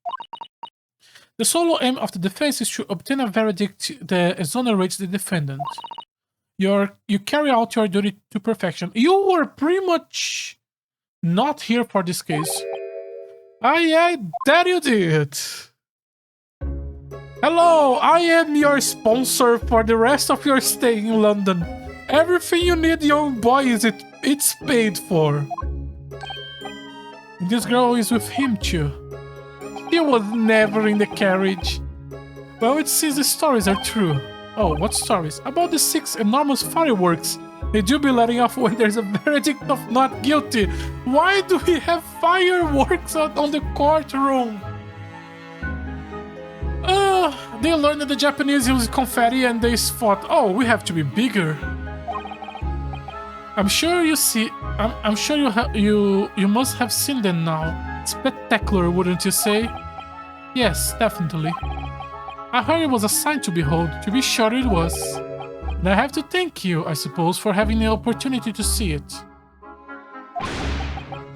The sole aim of the defense is to obtain a verdict that exonerates the defendant. You carry out your duty to perfection. You were pretty much not here for this case. Yeah, that you did. Hello, I am your sponsor for the rest of your stay in London. Everything you need, young boy, it's paid for. And this girl is with him too. He was never in the carriage. Well, it seems the stories are true. Oh, what stories? About the 6 enormous fireworks they do be letting off when there's a verdict of not guilty. Why do we have fireworks out on the courtroom? They learned that the Japanese use confetti and they thought, oh, we have to be bigger. I'm sure you see. I'm sure you must have seen them now. Spectacular, wouldn't you say? Yes, definitely. I heard it was a sight to behold. To be sure it was. And I have to thank you, I suppose, for having the opportunity to see it.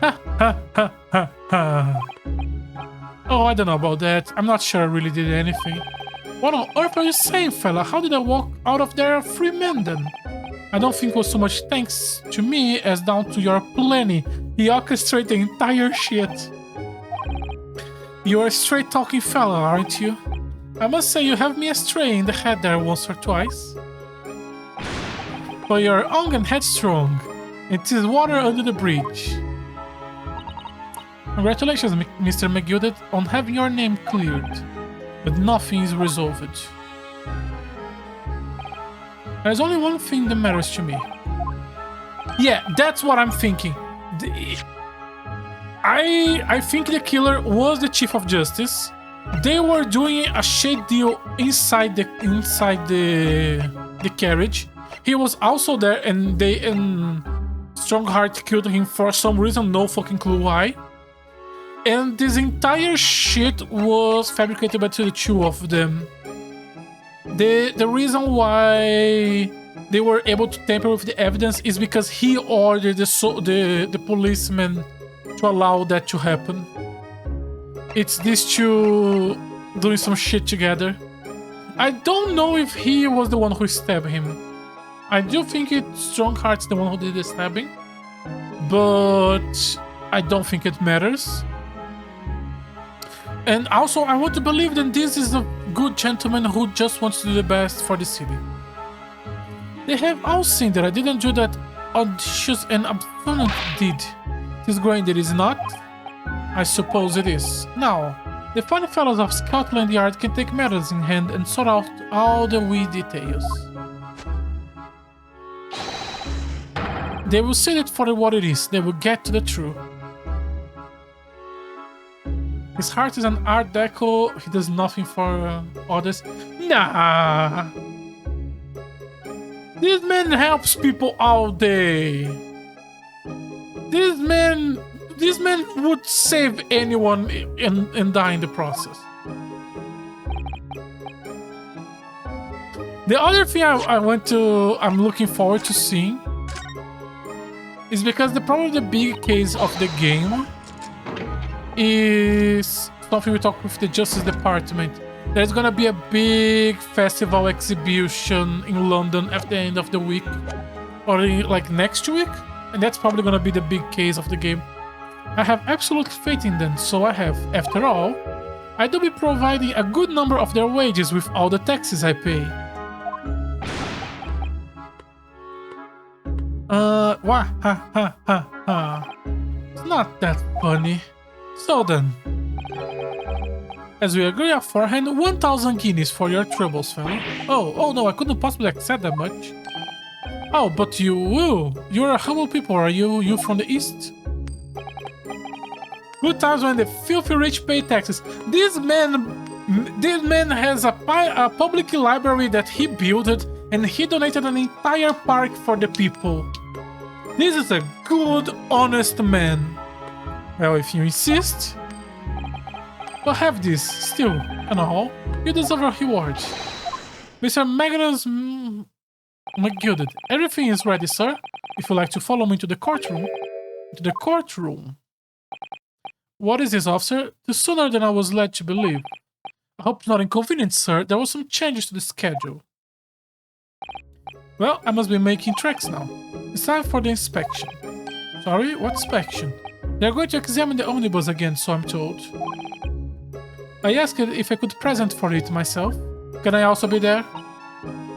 Ha ha ha ha ha. Oh, I don't know about that. I'm not sure I really did anything. What on earth are you saying, fella? How did I walk out of there a free man then? I don't think it was so much thanks to me as down to your plenty. He orchestrated the entire shit. You're a straight-talking fella, aren't you? I must say you have me astray in the head there once or twice. But you're young and headstrong. It is water under the bridge. Congratulations, Mr. McGilded, on having your name cleared. But nothing is resolved. There's only one thing that matters to me. Yeah, that's what I'm thinking. I think the killer was the Chief of Justice. They were doing a shade deal inside the carriage. He was also there, and Strongheart killed him for some reason, no fucking clue why. And this entire shit was fabricated by the two of them. The reason why they were able to tamper with the evidence is because he ordered the policeman to allow that to happen. It's these two doing some shit together. I don't know if he was the one who stabbed him. I do think Strongheart's the one who did the stabbing, but I don't think it matters. And also, I want to believe that this is a good gentleman who just wants to do the best for the city. They have all seen that I didn't do that audacious and abandoned deed. This Granger is not? I suppose it is. Now, the fine fellows of Scotland Yard can take matters in hand and sort out all the wee details. They will see it for what it is. They will get to the truth. His heart is an art deco. He does nothing for others. Nah. This man helps people all day. This man would save anyone and die in the process. The other thing I'm looking forward to seeing is because probably the big case of the game is something we talked with the Justice Department. There's gonna be a big festival exhibition in London at the end of the week, or like next week, and that's probably gonna be the big case of the game. I have absolute faith in them, so I have. After all, I do be providing a good number of their wages with all the taxes I pay. Wah, ha, ha, ha, ha. It's not that funny. So then, as we agree beforehand, 1,000 guineas for your troubles, fellow. Oh no, I couldn't possibly accept that much. Oh, but you will. You're a humble people, are you? You from the east? Good times when the filthy rich pay taxes. This man has a public library that he built, and he donated an entire park for the people. This is a good, honest man. Well, if you insist. But have this, still, and all, you deserve a reward. Mr. Magnus McGilded, everything is ready, sir. If you'd like to follow me to the courtroom. To the courtroom. What is this, officer? The sooner than I was led to believe. I hope it's not inconvenient, sir. There were some changes to the schedule. Well, I must be making tracks now. It's time for the inspection. Sorry, what inspection? They're going to examine the omnibus again, so I'm told. I asked if I could present for it myself. Can I also be there?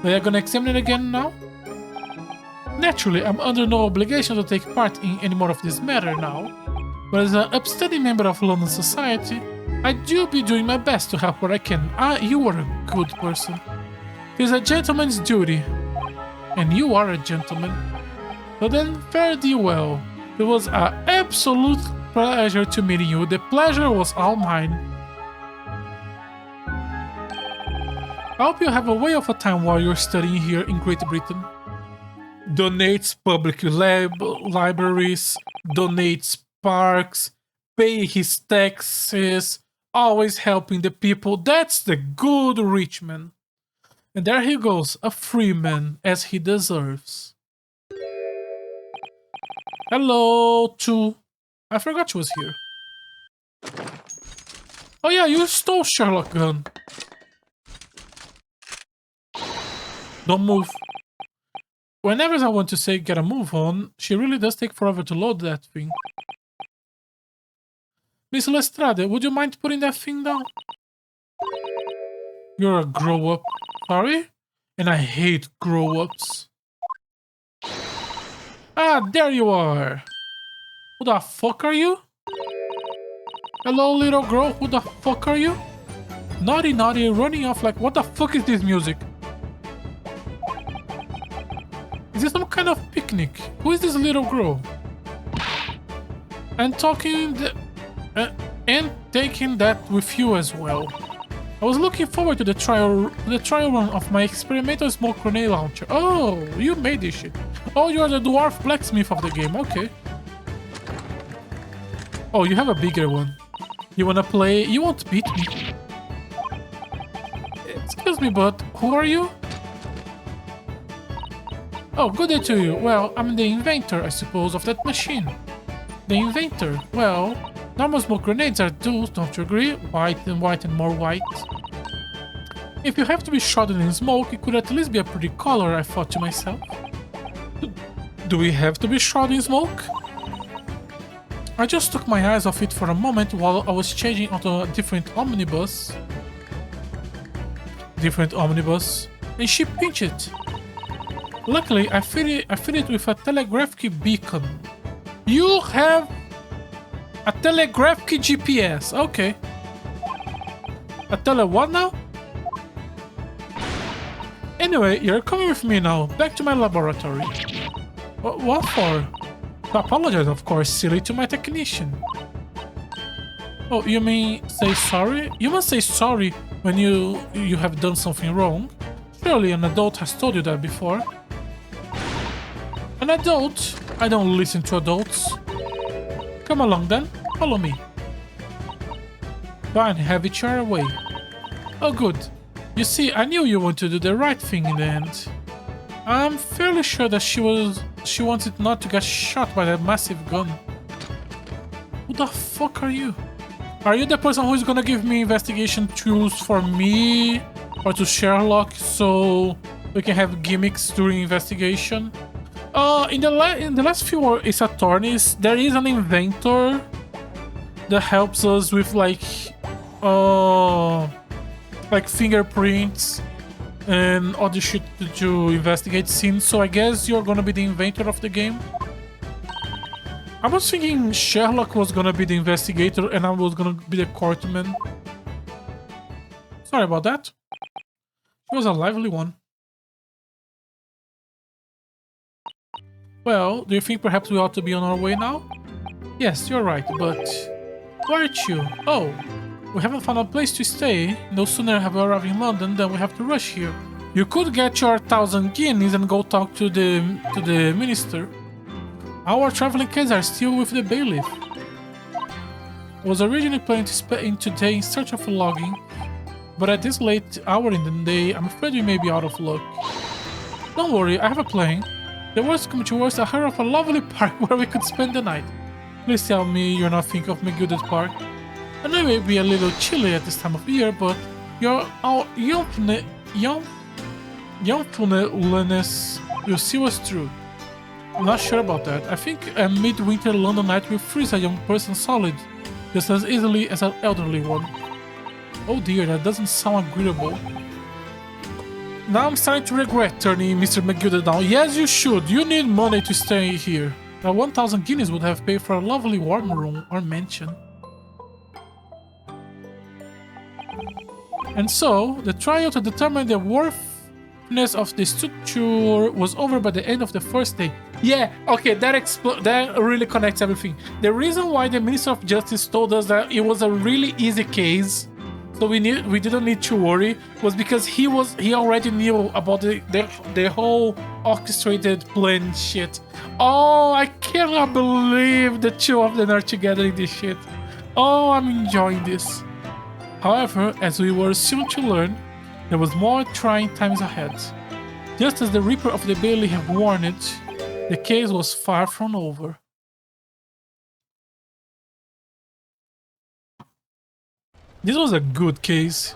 They are gonna examine it again now? Naturally, I'm under no obligation to take part in any more of this matter now. But as an upstanding member of London society, I do be doing my best to help where I can. You are a good person. It is a gentleman's duty. And you are a gentleman. So then, fare thee well. It was an absolute pleasure to meet you. The pleasure was all mine. I hope you have a way of a time while you're studying here in Great Britain. Donates public libraries, donates parks, pay his taxes, always helping the people. That's the good rich man. And there he goes, a free man, as he deserves. Hello, too. I forgot she was here. Oh yeah, you stole Sherlock gun. Don't move. Whenever I want to say get a move on, she really does take forever to load that thing. Miss Lestrade, would you mind putting that thing down? You're a grow-up. Sorry? And I hate grow-ups. Ah, there you are. Who the fuck are you? Hello, little girl. Who the fuck are you? Naughty, naughty, running off like, what the fuck is this music? Is this some kind of picnic? Who is this little girl? And taking that with you as well. I was looking forward to the trial run of my experimental smoke grenade launcher. Oh, you made this shit. Oh, you're the dwarf blacksmith of the game. Okay. Oh, you have a bigger one. You wanna play? You won't beat me. Excuse me, but who are you? Oh, good day to you. Well, I'm the inventor, I suppose, of that machine. The inventor? Well, Normal smoke grenades are those, don't you agree? White and more white. If you have to be shrouded in smoke, it could at least be a pretty color, I thought to myself. Do we have to be shrouded in smoke? I just took my eyes off it for a moment while I was changing onto a different omnibus. And she pinched it. Luckily, I fit it with a telegraphic beacon. You have a telegraphic GPS. Okay. A tele what now? Anyway, you're coming with me now. Back to my laboratory. What for? To apologize, of course, silly, to my technician. Oh, you mean say sorry? You must say sorry when you have done something wrong. Surely an adult has told you that before. An adult? I don't listen to adults. Come along then, follow me. Fine, have it your way. Oh good. You see, I knew you wanted to do the right thing in the end. I'm fairly sure that she wanted not to get shot by that massive gun. Who the fuck are you? Are you the person who is gonna give me investigation tools for me or to Sherlock so we can have gimmicks during investigation? In the last few Ace Attorneys, there is an inventor that helps us with like fingerprints and other shit to investigate scenes. So I guess you're gonna be the inventor of the game. I was thinking Sherlock was gonna be the investigator and I was gonna be the courtman. Sorry about that. It was a lively one. Well, do you think perhaps we ought to be on our way now? Yes, you're right, but... why aren't you? Oh, we haven't found a place to stay. No sooner have we arrived in London than we have to rush here. You could get your 1,000 guineas and go talk to the minister. Our traveling cats are still with the bailiff. I was originally planning to spend today in search of logging, but at this late hour in the day, I'm afraid we may be out of luck. Don't worry, I have a plan. The worst come to worst, I heard of a lovely park where we could spend the night. Please tell me you're not thinking of McGilded Park. I know it may be a little chilly at this time of year, but your youthfulness will see us through. I'm not sure about that. I think a midwinter London night will freeze a young person solid, just as easily as an elderly one. Oh dear, that doesn't sound agreeable. Now I'm starting to regret turning Mr. McGilded down. Yes, you should. You need money to stay here. 1,000 guineas would have paid for a lovely warm room or mansion. And so, the trial to determine the worthiness of the structure was over by the end of the first day. Yeah, okay, that really connects everything. The reason why the Minister of Justice told us that it was a really easy case, so we didn't need to worry, was because he already knew about the whole orchestrated plan shit. Oh, I cannot believe the two of them are together in this shit. Oh, I'm enjoying this. However, as we were soon to learn, there was more trying times ahead. Just as the Reaper of the Bailey had warned it, the case was far from over. This was a good case.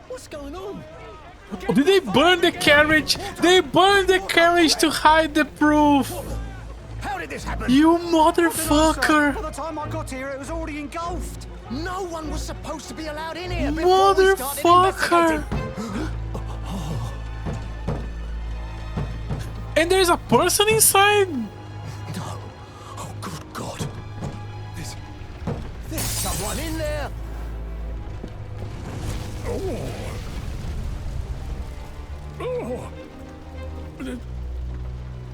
What's going on? Oh, did they burn the carriage? They burned the carriage to hide the proof. How did this happen? You motherfucker. By the time I got here, it was already engulfed. No one was supposed to be allowed in here. Motherfucker. And there's a person inside? No. Oh, good God. There's someone in there.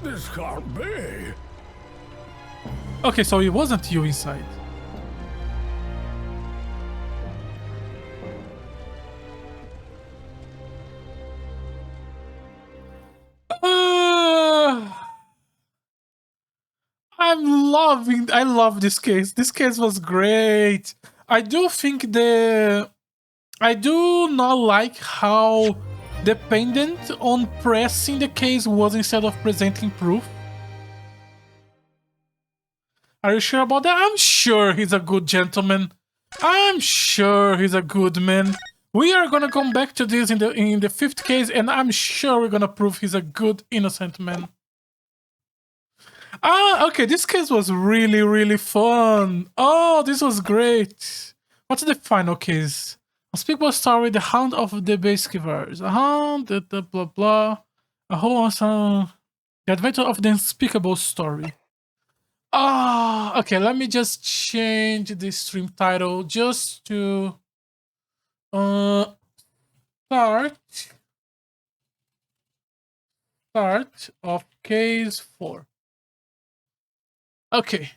This can't be. Okay, so it wasn't you inside. I love this case. This case was great. I do not like how dependent on pressing the case was instead of presenting proof. Are you sure about that? I'm sure he's a good gentleman. I'm sure he's a good man. We are gonna come back to this in the fifth case, and I'm sure we're gonna prove he's a good, innocent man. Ah, okay, this case was really, really fun. Oh, this was great. What's the final case? Unspeakable story, the Hound of the Baskervilles. A hound, the blah blah. A whole the adventure of the unspeakable story. Ah, okay, let me just change the stream title just to start of case 4. Okay.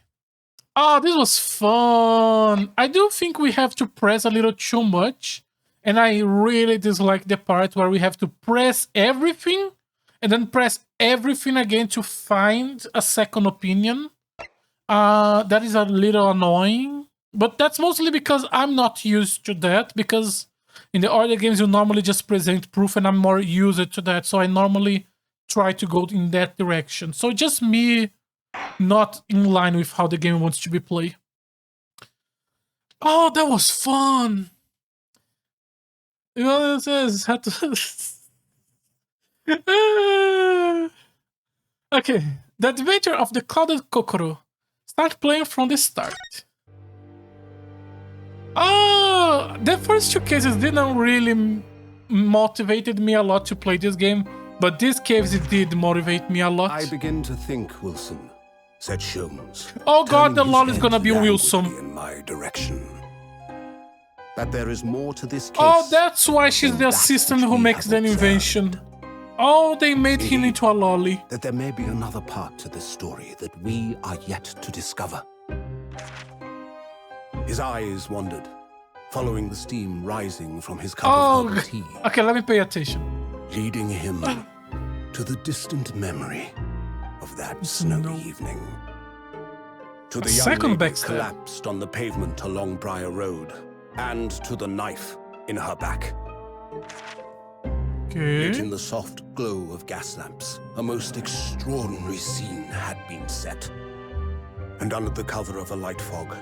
Oh, this was fun. I do think we have to press a little too much. And I really dislike the part where we have to press everything and then press everything again to find a second opinion. That is a little annoying. But that's mostly because I'm not used to that. Because in the other games, you normally just present proof and I'm more used to that. So I normally try to go in that direction. So just me not in line with how the game wants to be played. Oh, that was fun. You know what it says? Had to... Okay, the adventure of the clouded Kokoro. Start playing from the start. Oh, the first 2 cases didn't really motivated me a lot to play this game, but this case it did motivate me a lot. I begin to think, Wilson, said Sholmes. Oh god, the turning lol his is gonna head be languidly Wilson. in my direction. That there is more to this case. Oh, that's why she's the than that assistant which who we makes have the invention. observed. Oh, they made him into a lolly. That there may be another part to this story that we are yet to discover. His eyes wandered, following the steam rising from his cup of Oh, herbal tea, okay, let me pay attention. leading him to the distant memory of that snowy evening. To the young second lady backstab. collapsed on the pavement along Briar Road, and to the knife in her back. Yet Okay. in the soft glow of gas lamps, a most extraordinary scene had been set. And under the cover of a light fog,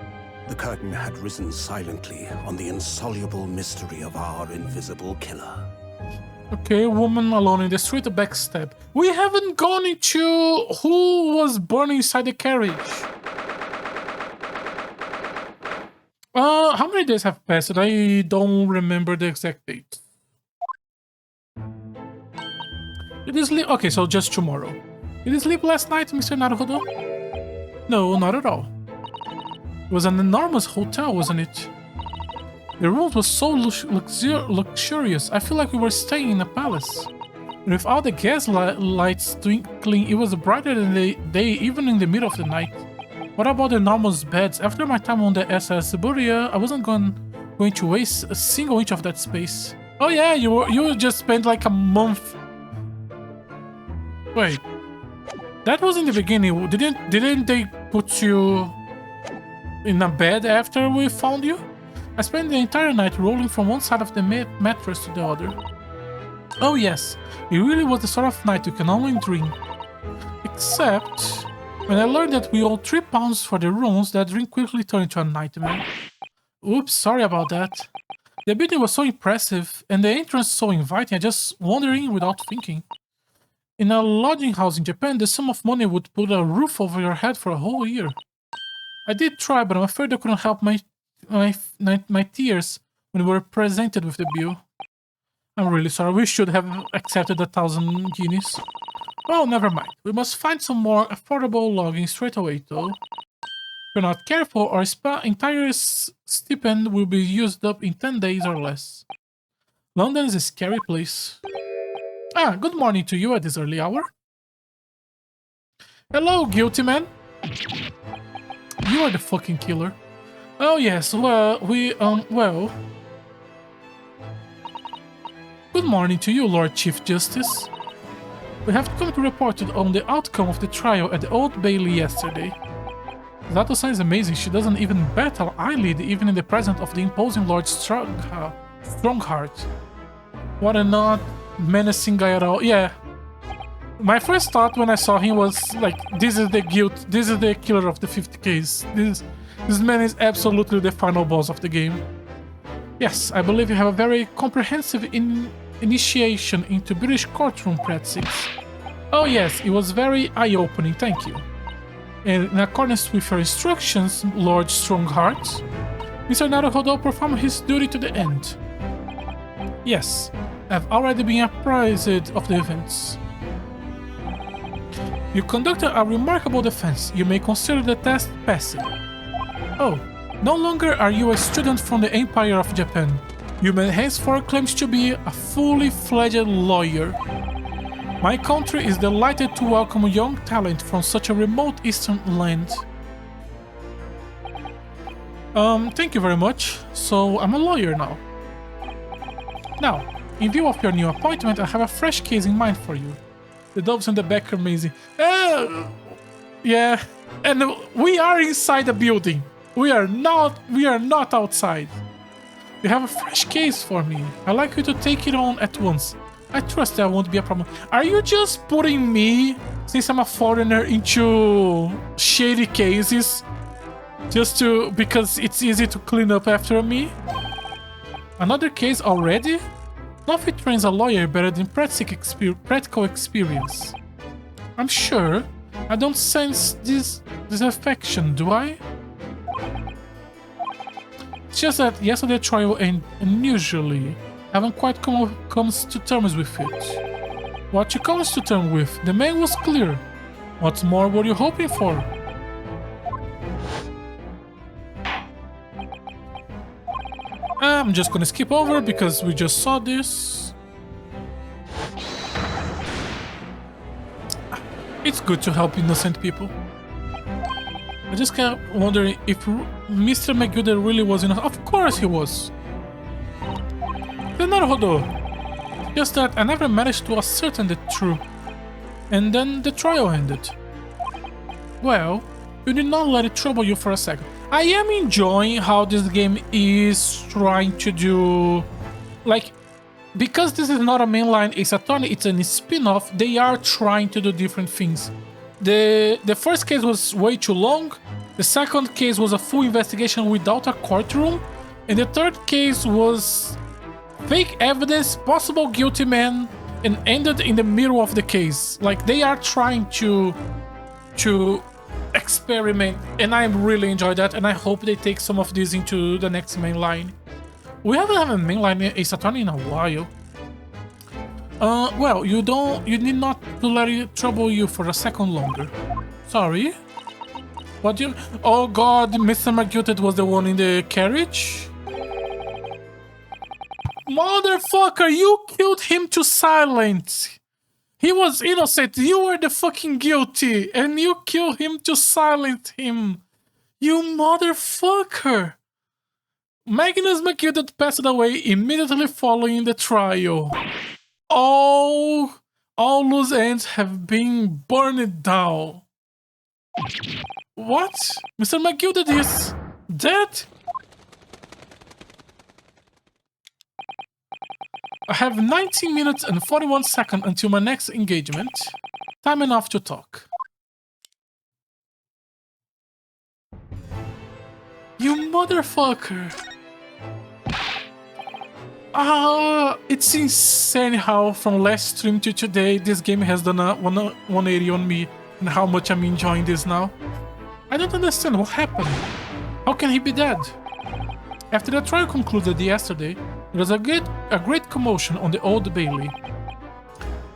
the curtain had risen silently on the insoluble mystery of our invisible killer. Okay, woman alone in the street, a backstab. We haven't gone into who was born inside the carriage. How many days have passed? I don't remember the exact date. Did you sleep? Okay, so just tomorrow. Did you sleep last night, Mr. Naruhodo? No, not at all. It was an enormous hotel, wasn't it? The rooms were so luxurious. I feel like we were staying in a palace. And with all the gas lights twinkling, it was brighter than the day, even in the middle of the night. What about the enormous beds? After my time on the SS Siberia, I wasn't going to waste a single inch of that space. Oh yeah, you just spent like a month. Wait, that was in the beginning. Didn't they put you in a bed after we found you? I spent the entire night rolling from one side of the mattress to the other. Oh yes, it really was the sort of night you can only dream. Except, when I learned that we owed 3 pounds for the rooms, that dream quickly turned into a nightmare. Oops, sorry about that. The building was so impressive, and the entrance so inviting, I just wandered in without thinking. In a lodging house in Japan, the sum of money would put a roof over your head for a whole year. I did try, but I'm afraid I couldn't help my tears when we were presented with the bill. I'm really sorry. We should have accepted 1,000 guineas. Well, never mind. We must find some more affordable lodging straight away, though. If we're not careful, our entire stipend will be used up in 10 days or less. London is a scary place. Ah, good morning to you at this early hour. Hello, guilty man. You are the fucking killer. Oh yes, well, well... Good morning to you, Lord Chief Justice. We have come to report on the outcome of the trial at the Old Bailey yesterday. Zato-san is amazing. She doesn't even bat an eyelid even in the presence of the imposing Lord Strongheart. What a not menacing guy at all. Yeah. My first thought when I saw him was like, this is the guilt, this is the killer of the 50Ks. This man is absolutely the final boss of the game. Yes, I believe you have a very comprehensive initiation into British courtroom practices. Oh yes, it was very eye-opening, thank you. And in accordance with your instructions, Lord Strongheart, Mr. Naruhodo performed his duty to the end. Yes, I've already been apprised of the events. You conducted a remarkable defense. You may consider the test passing. Oh, no longer are you a student from the Empire of Japan. You may henceforth claim to be a fully fledged lawyer. My country is delighted to welcome young talent from such a remote eastern land. Thank you very much. So, I'm a lawyer now. Now, in view of your new appointment, I have a fresh case in mind for you. The doves in the back are amazing. Yeah, and we are inside the building. We are not outside. You have a fresh case for me. I'd like you to take it on at once. I trust that won't be a problem. Are you just putting me, since I'm a foreigner, into shady cases? Because it's easy to clean up after me? Another case already? Nothing trains a lawyer better than practical experience. I'm sure I don't sense this affection, do I? It's just that yesterday's trial and unusually haven't quite come to terms with it. What you comes to terms with? The man was clear. What more were you hoping for? I'm just gonna skip over because we just saw this. It's good to help innocent people. I just kept wondering if Mr. McGilder really was innocent. Of course he was. Naruhodo. Just that I never managed to ascertain the truth. And then the trial ended. Well, you did not let it trouble you for a second. I am enjoying how this game is trying to do... Like, because this is not a mainline Ace Attorney, it's a spin-off, they are trying to do different things. The first case was way too long, the second case was a full investigation without a courtroom, and the third case was fake evidence, possible guilty man, and ended in the middle of the case. Like, they are trying to experiment, and I really enjoy that, and I hope they take some of this into the next mainline. We haven't had a mainline Ace Attorney in a while. Well, you need not to let it trouble you for a second longer. Sorry? What you... Oh god, Mr. McGilted was the one in the carriage? Motherfucker, you killed him to silence! He was innocent, you were the fucking guilty, and you killed him to silence him! You motherfucker! Magnus McGildet passed away immediately following the trial. All loose ends have been burned down. What? Mr. McGildet is dead? I have 19 minutes and 41 seconds until my next engagement. Time enough to talk. You motherfucker! It's insane how from last stream to today this game has done a 180 on me and how much I'm enjoying this now. I don't understand what happened. How can he be dead? After the trial concluded yesterday, there was a great commotion on the Old Bailey.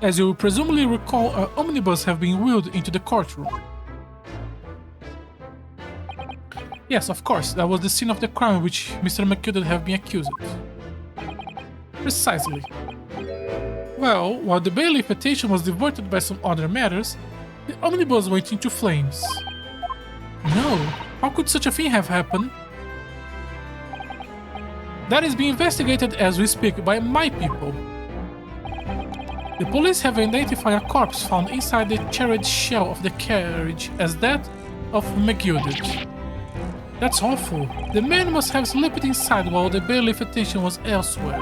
As you presumably recall, an omnibus have been wheeled into the courtroom. Yes, of course, that was the scene of the crime which Mr. McGildet have been accused. Precisely. Well, while the bailiff attention was diverted by some other matters, the omnibus went into flames. No, how could such a thing have happened? That is being investigated as we speak by my people. The police have identified a corpse found inside the charred shell of the carriage as that of McGildet. That's awful. The man must have slipped inside while the bailiff's attention was elsewhere.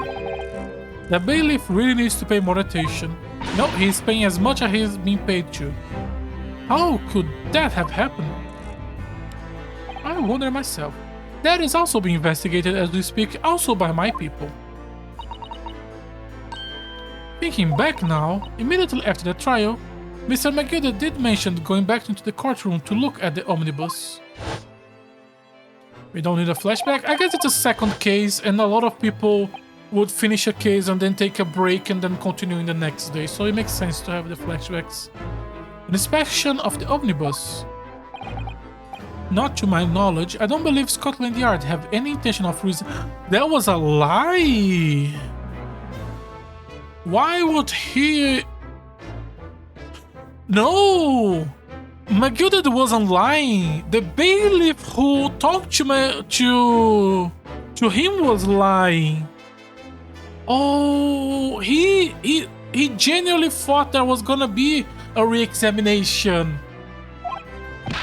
The bailiff really needs to pay more attention. No, he's paying as much as he's being paid to. How could that have happened? I wonder myself. That is also being investigated as we speak, also by my people. Thinking back now, immediately after the trial, Mr. McGilda did mention going back into the courtroom to look at the omnibus. We don't need a flashback. I guess it's a second case, and a lot of people would finish a case and then take a break and then continue in the next day, so it makes sense to have the flashbacks. An inspection of the omnibus. Not to my knowledge, I don't believe Scotland Yard have any intention of reason. That was a lie! Why would he... No! McGilda wasn't lying. The bailiff who talked to him was lying. Oh, he genuinely thought there was gonna be a re-examination.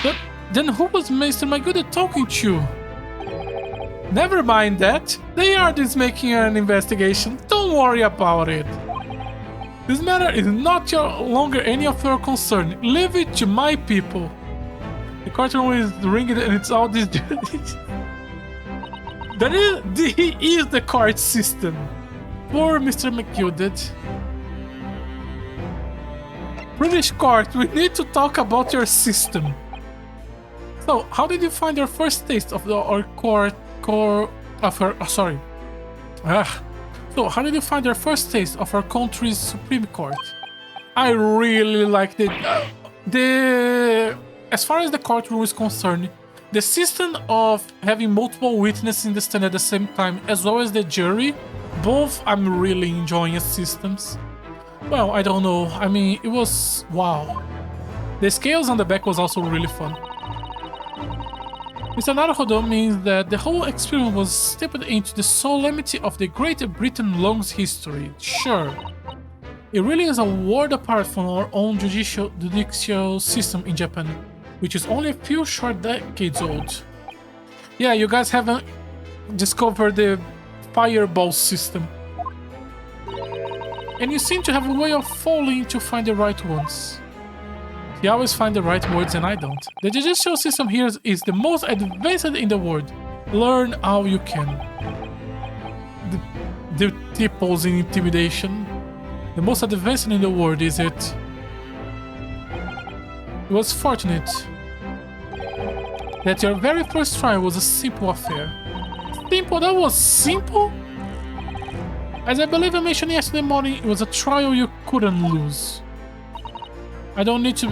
But then who was Mr. McGilda talking to? Never mind that. They are just making an investigation. Don't worry about it. This matter is not longer any of your concern. Leave it to my people. The courtroom is ringing and it's all this. He is the court system. Poor Mr. McGilda. British court, we need to talk about your system. So, how did you find your first taste of So, how did you find your first taste of our country's Supreme Court? I really liked it. As far as the courtroom is concerned, the system of having multiple witnesses in the stand at the same time, as well as the jury, both I'm really enjoying as systems. Well, I don't know. I mean, it was... wow. The scales on the back was also really fun. Mr. Naruhodo means that the whole experience was steeped into the solemnity of the Great Britain long's history. Sure. It really is a world apart from our own judicial system in Japan, which is only a few short decades old. Yeah, you guys haven't discovered the fireball system. And you seem to have a way of falling to find the right ones. You always find the right words and I don't. The judicial system here is the most advanced in the world. Learn how you can. The tipples in intimidation. The most advanced in the world, is it? It was fortunate that your very first trial was a simple affair. Simple? That was simple? As I believe I mentioned yesterday morning, it was a trial you couldn't lose. I don't mean to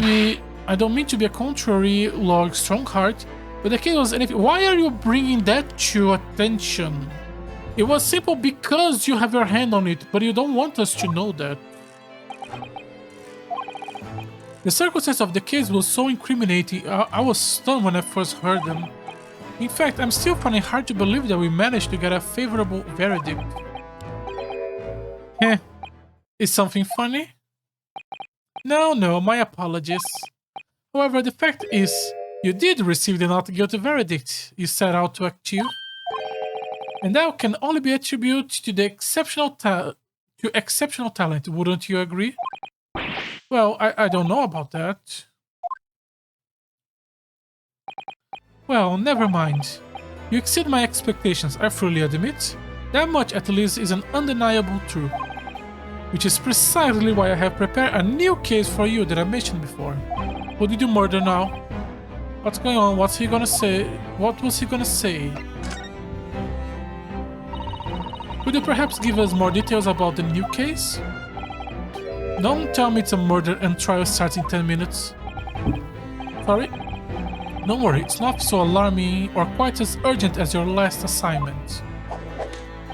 be a contrary, Lord Strongheart, but the case was anything. Why are you bringing that to attention? It was simple because you have your hand on it, but you don't want us to know that. The circumstances of the case was so incriminating, I was stunned when I first heard them. In fact, I'm still finding it hard to believe that we managed to get a favorable verdict. Heh, is something funny? No, my apologies. However, the fact is, you did receive the not guilty verdict you set out to achieve. And that can only be attributed to the exceptional talent, wouldn't you agree? Well, I don't know about that. Well, never mind. You exceed my expectations, I fully admit. That much at least is an undeniable truth. Which is precisely why I have prepared a new case for you that I mentioned before. Who did you murder now? What's going on? What's he gonna say? What was he gonna say? Could you perhaps give us more details about the new case? Don't tell me it's a murder and trial starts in 10 minutes. Sorry? Don't worry, it's not so alarming or quite as urgent as your last assignment.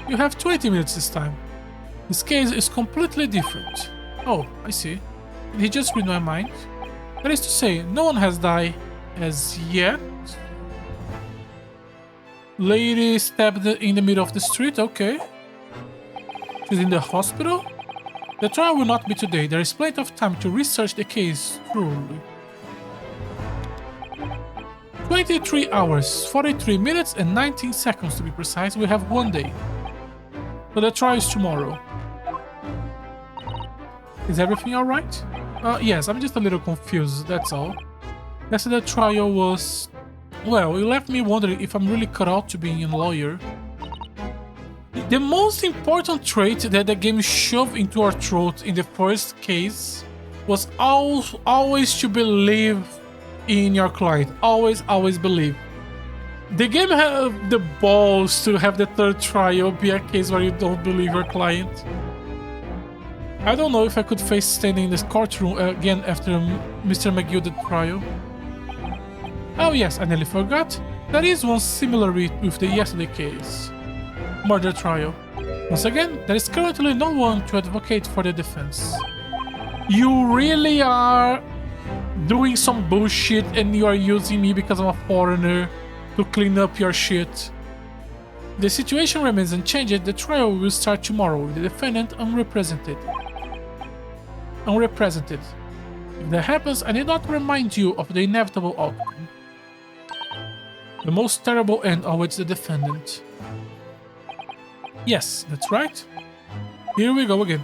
You have 20 minutes this time. This case is completely different. Oh, I see. Did he just read my mind? That is to say, no one has died as yet. Lady stabbed in the middle of the street, okay. She's in the hospital? The trial will not be today. There is plenty of time to research the case thoroughly. 23 hours, 43 minutes and 19 seconds to be precise. We have one day. So the trial is tomorrow. Is everything alright? Yes, I'm just a little confused, that's all. Yesterday the trial was... Well, it left me wondering if I'm really cut out to being a lawyer. The most important trait that the game shoved into our throats in the first case was always to believe in your client. Always believe. The game had the balls to have the third trial be a case where you don't believe your client. I don't know if I could face standing in this courtroom again after Mr. McGill's trial. Oh yes, I nearly forgot. There is one similar with the yesterday case. Murder trial. Once again, there is currently no one to advocate for the defense. You really are doing some bullshit and you are using me because I'm a foreigner to clean up your shit. The situation remains unchanged. The trial will start tomorrow with the defendant unrepresented. If that happens, I need not remind you of the inevitable outcome. The most terrible end awaits the defendant. Yes, that's right. Here we go again.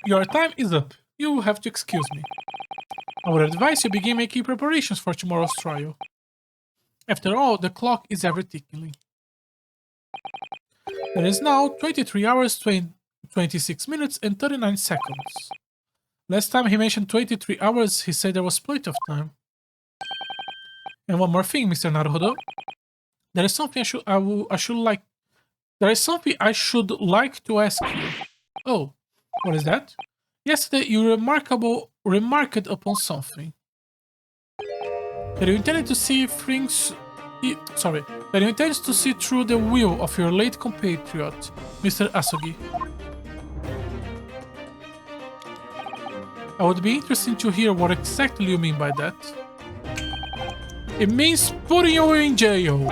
Your time is up. You will have to excuse me. I would advise you begin making preparations for tomorrow's trial. After all, the clock is ever ticking. It is now 23 hours, 26 minutes and 39 seconds. Last time he mentioned 23 hours, he said there was plenty of time. And one more thing, Mr. Naruhodo. There is something There is something I should like to ask you. Oh, what is that? Yesterday you remarked upon something. That you intended to see things... That you intend to see through the will of your late compatriot, Mr. Asogi. I would be interested to hear what exactly you mean by that. It means putting you in jail.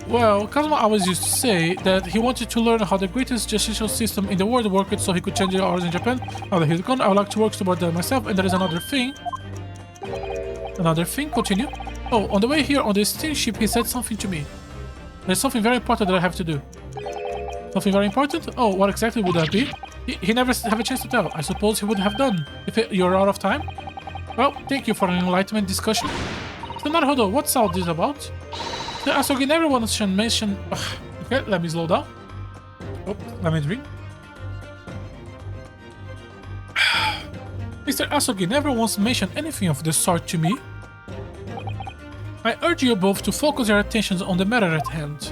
Well, Kazuma always used to say that he wanted to learn how the greatest judicial system in the world worked so he could change the hours in Japan. Now that he's gone, I would like to work toward that myself, and there is another thing. Continue. Oh, on the way here on the steamship, he said something to me. There's something very important that I have to do. Something very important? Oh, what exactly would that be? He never have a chance to tell. I suppose he would have done if you're out of time. Well, thank you for an enlightenment discussion. So Naruhodo, what's all this about? The Asogi never once mentioned... Okay, let me slow down. Oh, let me drink. Mr. Asogi never once mentioned anything of the sort to me. I urge you both to focus your attentions on the matter at hand.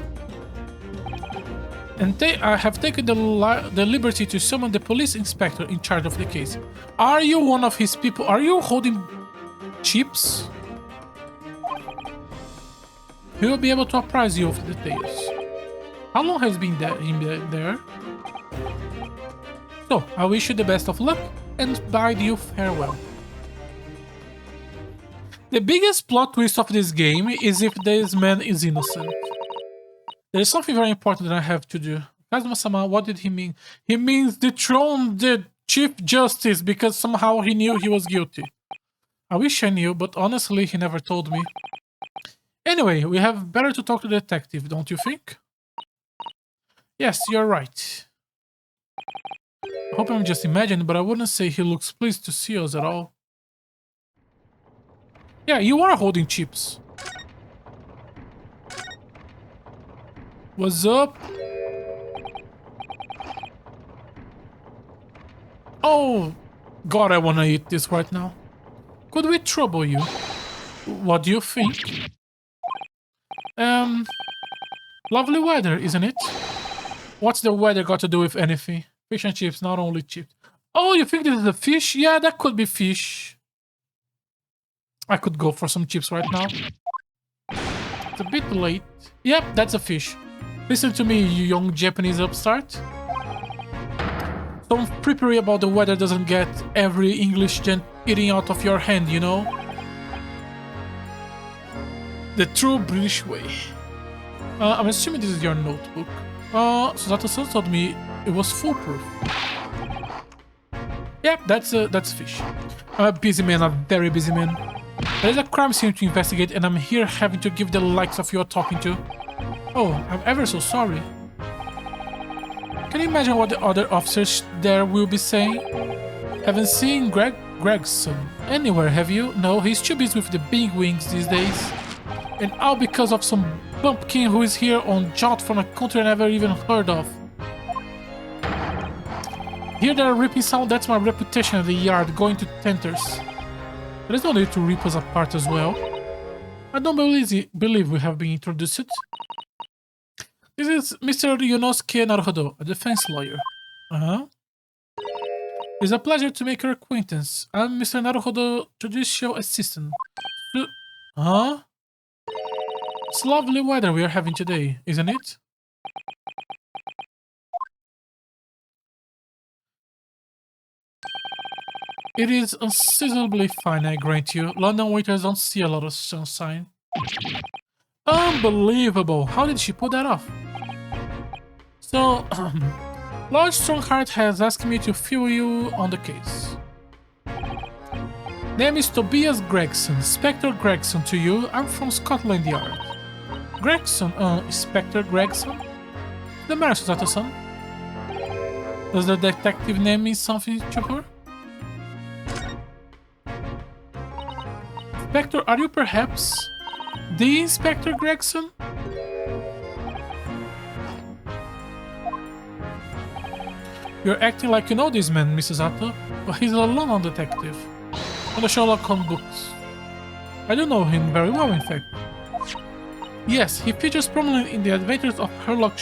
And I have taken the liberty to summon the police inspector in charge of the case. Are you one of his people? Are you holding chips? He will be able to apprise you of the details. How long has been there? So, I wish you the best of luck and bid you farewell. The biggest plot twist of this game is if this man is innocent. There is something very important that I have to do. Kazuma-sama, what did he mean? He means dethrone the Chief Justice because somehow he knew he was guilty. I wish I knew, but honestly, he never told me. Anyway, we have better to talk to the detective, don't you think? Yes, you're right. I hope I'm just imagining, but I wouldn't say he looks pleased to see us at all. Yeah, you are holding chips. What's up? Oh, God, I wanna eat this right now. Could we trouble you? What do you think? Lovely weather, isn't it? What's the weather got to do with anything? Fish and chips, not only chips. Oh, you think this is a fish? Yeah, that could be fish. I could go for some chips right now. It's a bit late. Yep, that's a fish. Listen to me, you young Japanese upstart. Some frippery about the weather doesn't get every English gent eating out of your hand, you know? The true British way. I'm assuming this is your notebook. Susato-san told me it was foolproof. Yep, that's fish. I'm a busy man, a very busy man. There is a crime scene to investigate and I'm here having to give the likes of you a talking to. Oh, I'm ever so sorry. Can you imagine what the other officers there will be saying? Haven't seen Gregson anywhere, have you? No, he's too busy with the big wings these days. And all because of some bumpkin who is here on Jot from a country I never even heard of. Hear that ripping sound? That's my reputation at the yard, going to tenters. There's no need to rip us apart as well. I don't believe we have been introduced. This is Mr. Yonosuke Naruhodo, a defense lawyer. It's a pleasure to make your acquaintance. I'm Mr. Naruhodo, judicial assistant. It's lovely weather we are having today, isn't it? It is unseasonably fine, I grant you. London winters don't see a lot of sunshine. Unbelievable! How did she pull that off? So, Lord Strongheart has asked me to fill you on the case. Name is Tobias Gregson, Inspector Gregson to you. I'm from Scotland Yard. Gregson, Inspector Gregson? The matter, Susato-san. Does the detective name mean something to her? Inspector, are you perhaps the Inspector Gregson? You're acting like you know this man, Mrs. Atto, but he's a London detective on the Sherlock Holmes books. I do know him very well, in fact. Yes, he features prominently in the adventures of Sherlock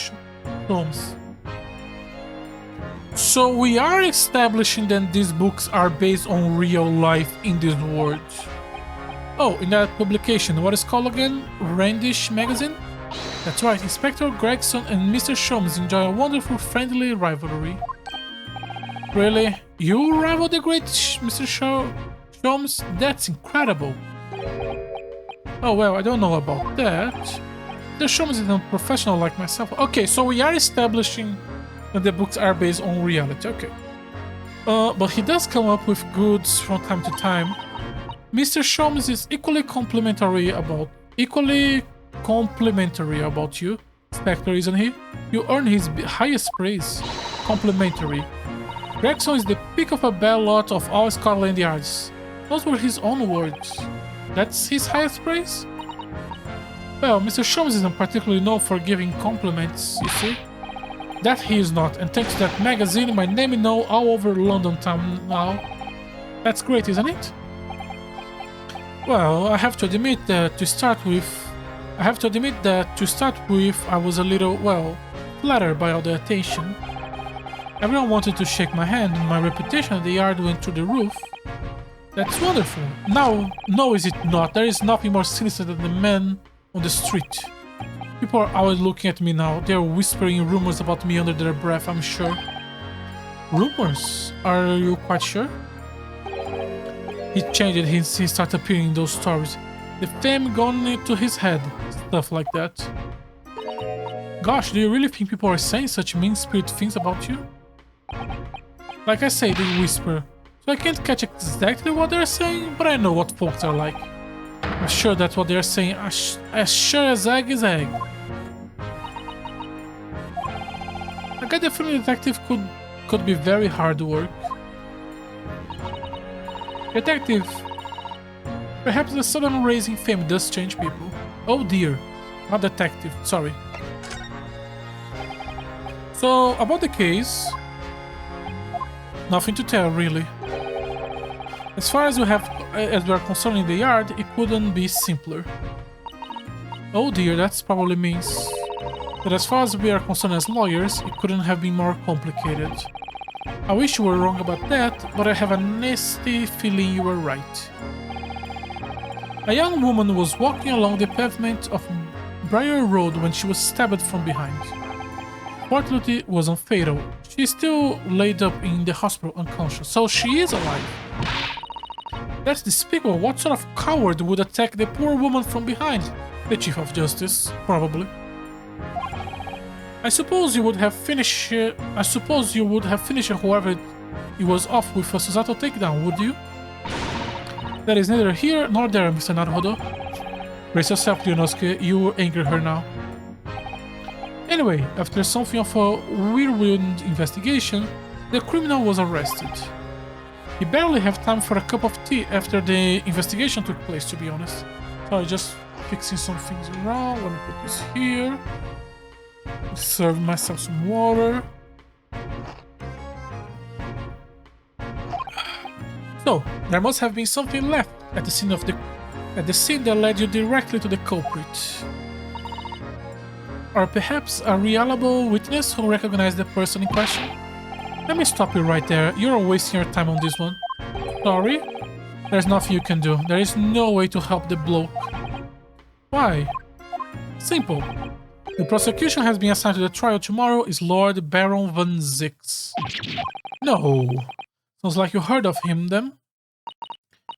Holmes. So we are establishing that these books are based on real life in this world. Oh, in that publication, what is called again? Randish Magazine? That's right, Inspector Gregson and Mr. Sholmes enjoy a wonderful friendly rivalry. Really? You rival the great Mr. Sholmes? That's incredible. Oh well, I don't know about that. The Sholmes is a professional like myself. Okay, so we are establishing that the books are based on reality, okay. But he does come up with goods from time to time. Mr. Sholmes is equally complimentary about you, Inspector, isn't he? You earn his highest praise. Complimentary. Gregson is the pick of a bad lot of all Scotland Yards. Those were his own words. That's his highest praise? Well, Mr. Sholmes isn't particularly known for giving compliments, you see. That he is not, and thanks to that magazine, my name is known all over London town now. That's great, isn't it? Well, I have to admit that to start with, I was a little, well, flattered by all the attention. Everyone wanted to shake my hand, and my reputation at the yard went through the roof. That's wonderful. Now, no, is it not? There is nothing more sinister than the man on the street. People are always looking at me now. They are whispering rumors about me under their breath, I'm sure. Rumors? Are you quite sure? He changed it since he started appearing in those stories. The fame gone into his head. Stuff like that. Gosh, do you really think people are saying such mean-spirited things about you? Like I say, they whisper. So I can't catch exactly what they're saying, but I know what folks are like. I'm sure that's what they're saying. As sure as egg is egg. A guy definitely detective could be very hard work. Detective. Perhaps the sudden raising fame does change people. Oh dear. Not detective, sorry. So, about the case... nothing to tell, really. As far as we are concerned in the yard, it couldn't be simpler. Oh dear, that probably means that as far as we are concerned as lawyers, it couldn't have been more complicated. I wish you were wrong about that, but I have a nasty feeling you were right. A young woman was walking along the pavement of Briar Road when she was stabbed from behind. Fortunately, it wasn't fatal. She is still laid up in the hospital unconscious, so she is alive. That's despicable. What sort of coward would attack the poor woman from behind? The Chief of Justice, probably. I suppose you would have finished whoever it was off with a Susato takedown, would you? That is neither here nor there, Mr. Naruhodo. Brace yourself, Yonosuke. You will anger her now. Anyway, after something of a whirlwind investigation, the criminal was arrested. He barely had time for a cup of tea after the investigation took place, to be honest. Sorry, just fixing some things around. Let me put this here. Serve myself some water. So, there must have been something left at the scene that led you directly to the culprit. Or perhaps a reliable witness who recognized the person in question? Let me stop you right there. You're wasting your time on this one. Sorry? There's nothing you can do. There is no way to help the bloke. Why? Simple. The prosecution has been assigned to the trial tomorrow is Lord Baron Van Zix. No. Sounds like you heard of him, then?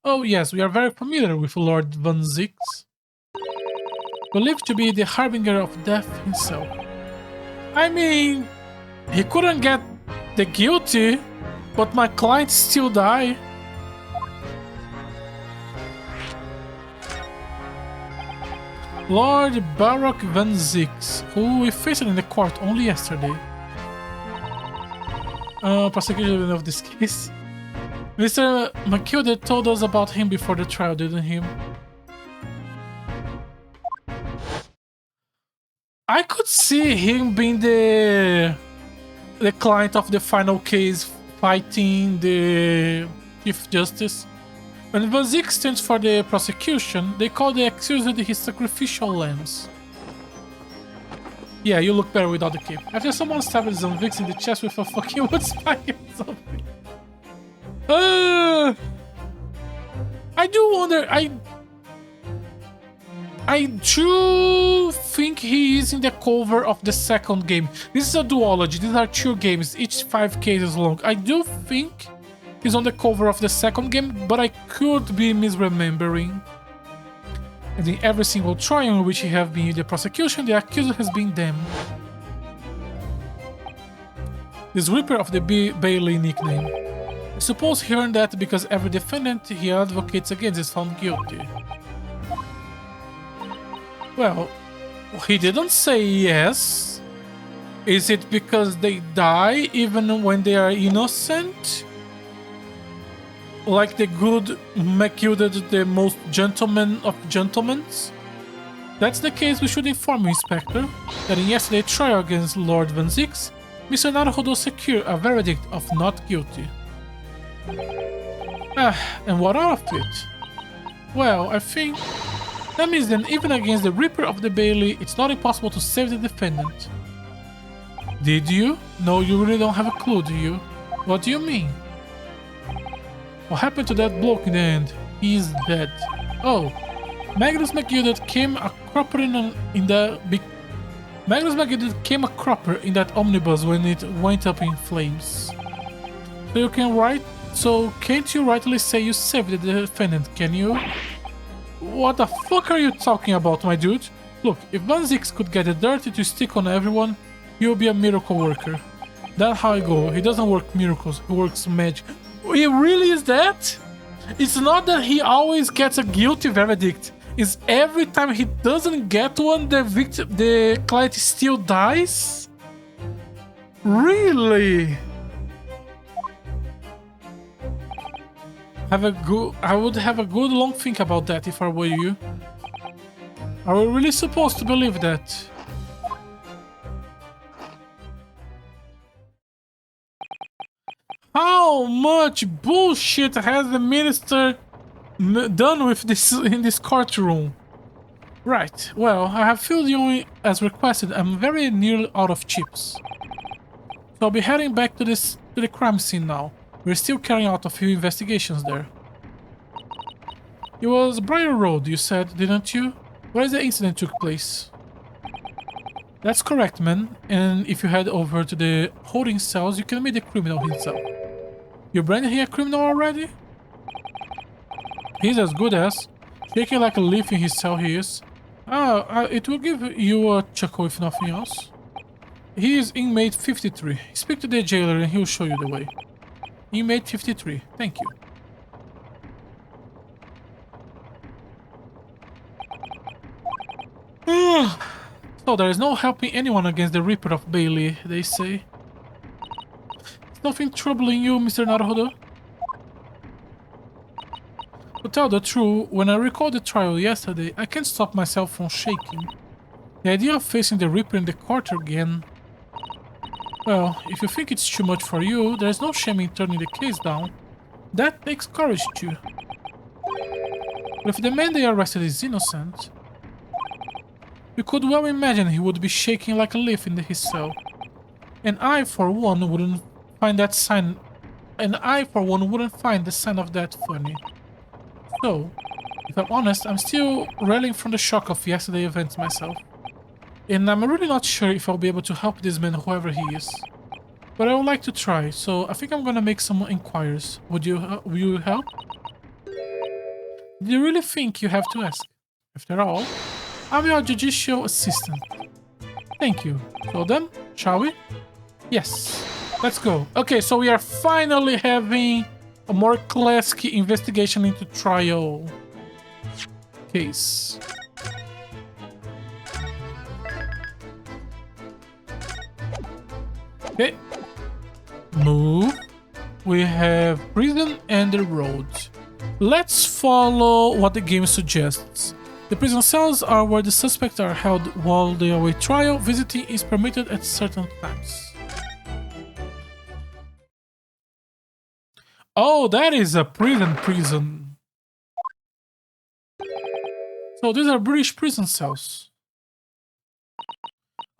Oh yes, we are very familiar with Lord Van Zix. Believed to be the harbinger of death himself. I mean, he couldn't get the guilty, but my client still died. Lord Baroque Van Zix, who we faced in the court only yesterday. Prosecution of this case. Mr. McKilder told us about him before the trial, didn't he? I could see him being the client of the final case fighting the Chief Justice. When Van Zix stands for the prosecution, they call the accused his sacrificial lambs. Yeah, you look better without the cape. After someone stabbed Van Zix in the chest with a fucking wood spike or something. I do wonder, I do think he is in the cover of the second game. This is a duology, these are 2 games, each 5 cases long. I do think he's on the cover of the second game, but I could be misremembering. And in every single trial in which he have been in the prosecution, the accuser has been them. This Reaper of the Bailey nickname. I suppose he earned that because every defendant he advocates against is found guilty. Well, he didn't say yes. Is it because they die even when they are innocent? Like the good McKilder, the most gentleman of gentlemen? That's the case, we should inform you, Inspector, that in yesterday's trial against Lord Van Zix, Mr. Naruhodo secured a verdict of not guilty. And what of it? Well, I think that means that even against the Reaper of the Bailey, it's not impossible to save the defendant. Did you? No, you really don't have a clue, do you? What do you mean? What happened to that bloke in the end? He's dead. Oh, Magnus McGilded came a cropper Magnus McGilded came a cropper in that omnibus when it went up in flames. So can't you rightly say you saved the defendant, can you? What the fuck are you talking about, my dude? Look, if Van Zix could get the dirty to stick on everyone, he'll be a miracle worker. That's how I go. He doesn't work miracles, he works magic. He really is that? It's not that he always gets a guilty verdict. It's every time he doesn't get one, the client still dies? Really? I would have a good long think about that if I were you. Are we really supposed to believe that? How much bullshit has the minister done with this in this courtroom? Right, well, I have filled you as requested. I'm very nearly out of chips. So I'll be heading back to the crime scene now. We're still carrying out a few investigations there. It was Briar Road, you said, didn't you? Where the incident took place? That's correct, man. And if you head over to the holding cells, you can meet the criminal himself. You branded him a criminal already? He's as good as. Shaking like a leaf in his cell he is. It will give you a chuckle if nothing else. He is inmate 53. Speak to the jailer and he'll show you the way. Inmate 53. Thank you. So there is no helping anyone against the Reaper of Bailey, they say. Is nothing troubling you, Mr. Naruhodo? To tell the truth, when I recalled the trial yesterday, I can't stop myself from shaking. The idea of facing the Reaper in the court again... Well, if you think it's too much for you, there's no shame in turning the case down. That takes courage too. But if the man they arrested is innocent, you could well imagine he would be shaking like a leaf in his cell. And I, for one, wouldn't find the sign of that funny. So, if I'm honest, I'm still reeling from the shock of yesterday's events myself. And I'm really not sure if I'll be able to help this man, whoever he is. But I would like to try, so I think I'm gonna make some inquiries. Will you help? Do you really think you have to ask? After all, I'm your judicial assistant. Thank you. So then, shall we? Yes. Let's go. Okay, so we are finally having a more classic investigation into trial case. Okay. Move. We have prison and the road. Let's follow what the game suggests. The prison cells are where the suspects are held while they await trial. Visiting is permitted at certain times. Oh, that is a prison. So these are British prison cells.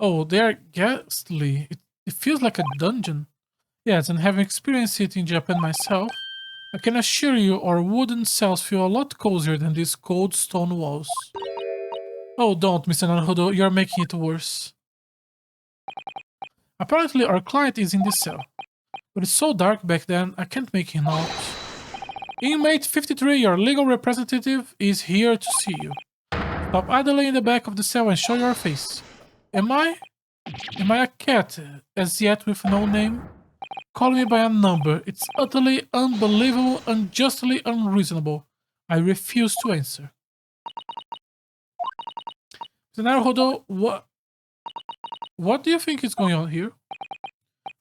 Oh, they're ghastly. It feels like a dungeon. Yes, and having experienced it in Japan myself, I can assure you our wooden cells feel a lot cozier than these cold stone walls. Oh, don't, Mr. Naruhodo, you're making it worse. Apparently our client is in this cell, but it's so dark back then I can't make him out. Inmate 53, your legal representative, is here to see you. Stop idly in the back of the cell and show your face. Am I a cat, as yet with no name? Call me by a number. It's utterly unbelievable, unjustly unreasonable. I refuse to answer. Naruhodo, what do you think is going on here?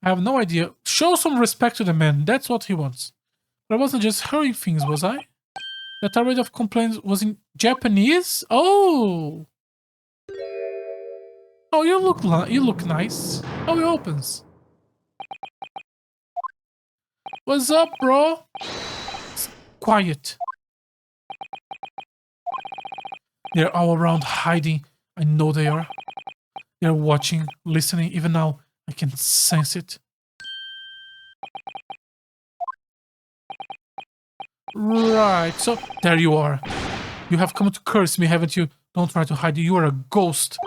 I have no idea. Show some respect to the man. That's what he wants. But I wasn't just hurrying things, was I? That array of complaints was in Japanese? Oh! Oh, you look nice. Oh, it opens. What's up, bro? Quiet. They're all around hiding. I know they are. They're watching, listening. Even now, I can sense it. Right, so there you are. You have come to curse me, haven't you? Don't try to hide. You are a ghost.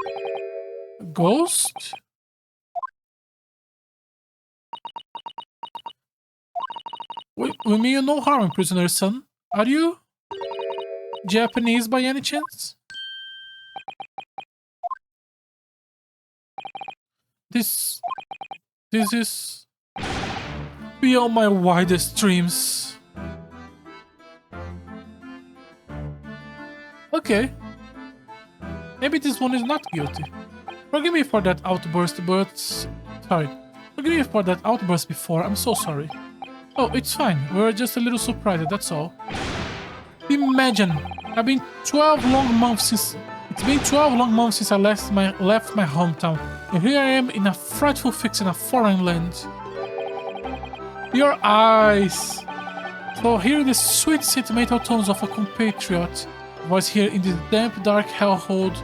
A ghost? We mean you no harm, prisoner son. Are you Japanese by any chance? This is beyond my wildest dreams. Okay. Maybe this one is not guilty. Forgive me for that outburst, but... Sorry. Forgive me for that outburst before. I'm so sorry. Oh, it's fine. We were just a little surprised, that's all. Imagine, it's been 12 long months since I left my hometown, and here I am in a frightful fix in a foreign land. Your eyes! So hearing the sweet sentimental tones of a compatriot voice here in this damp, dark hellhole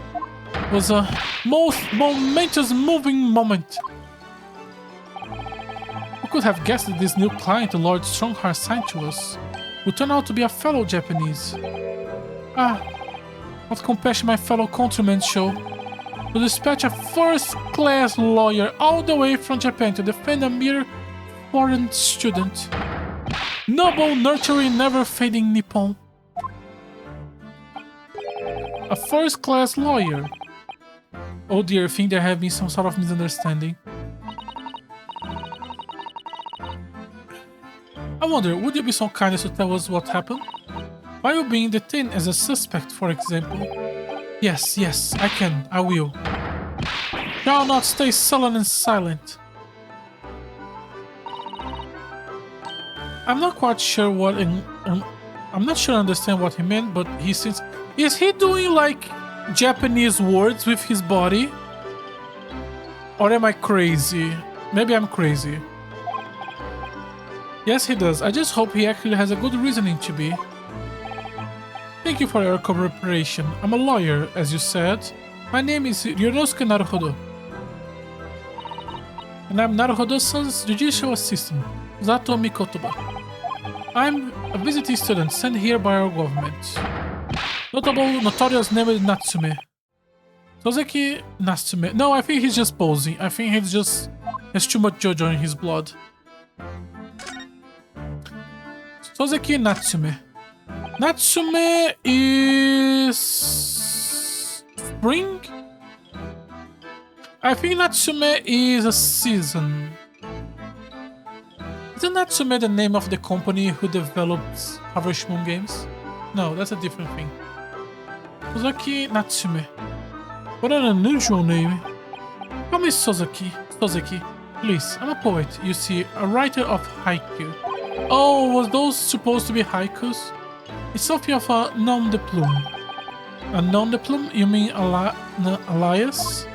was a most momentous, moving moment. Who could have guessed that this new client Lord Strongheart signed to us would turn out to be a fellow Japanese? Ah, what compassion my fellow countrymen show to dispatch a first-class lawyer all the way from Japan to defend a mere foreign student. Noble, nurturing, never-fading Nippon. A first-class lawyer. Oh dear, I think there have been some sort of misunderstanding. I wonder, would you be so kind as to tell us what happened? Why you being detained as a suspect, for example? Yes, I can. I will. Shall not stay sullen and silent. I'm not quite sure what I'm not sure I understand what he meant, but he seems... Is he doing like Japanese words with his body? Or am I crazy? Maybe I'm crazy. Yes, he does. I just hope he actually has a good reasoning to be. Thank you for your cooperation. I'm a lawyer, as you said. My name is Ryunosuke Naruhodo. And I'm Naruhodo-san's judicial assistant, Zatomi Kotoba. I'm a visiting student sent here by our government. Notorious named Natsume. Soseki Natsume. No, I think he's just posing. I think he's just has too much JoJo in his blood. Soseki Natsume. Natsume is... spring? I think Natsume is a season. Isn't Natsume the name of the company who develops Harvest Moon games? No, that's a different thing. Soseki Natsume. What an unusual name. Call me Soseki. Please, I'm a poet, you see, a writer of haiku. Oh, was those supposed to be haikus? It's something of a nom de plume. A nom de plume? You mean alias?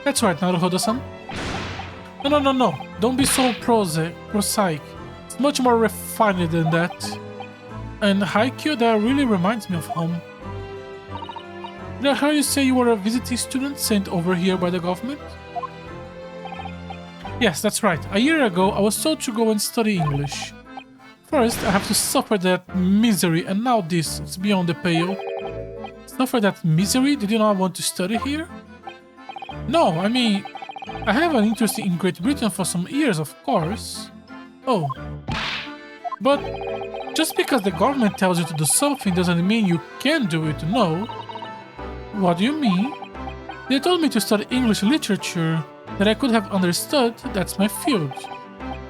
That's right, Naruhodo-san. No. Don't be so prosaic. It's much more refined than that. And haiku, that really reminds me of home. Did I hear you say you were a visiting student sent over here by the government? Yes, that's right. A year ago, I was told to go and study English. First, I have to suffer that misery, and now this. It's beyond the pale. Suffer that misery? Did you not want to study here? No, I mean, I have an interest in Great Britain for some years, of course. Oh. But just because the government tells you to do something doesn't mean you can do it, no. What do you mean? They told me to study English literature, that I could have understood, that's my field.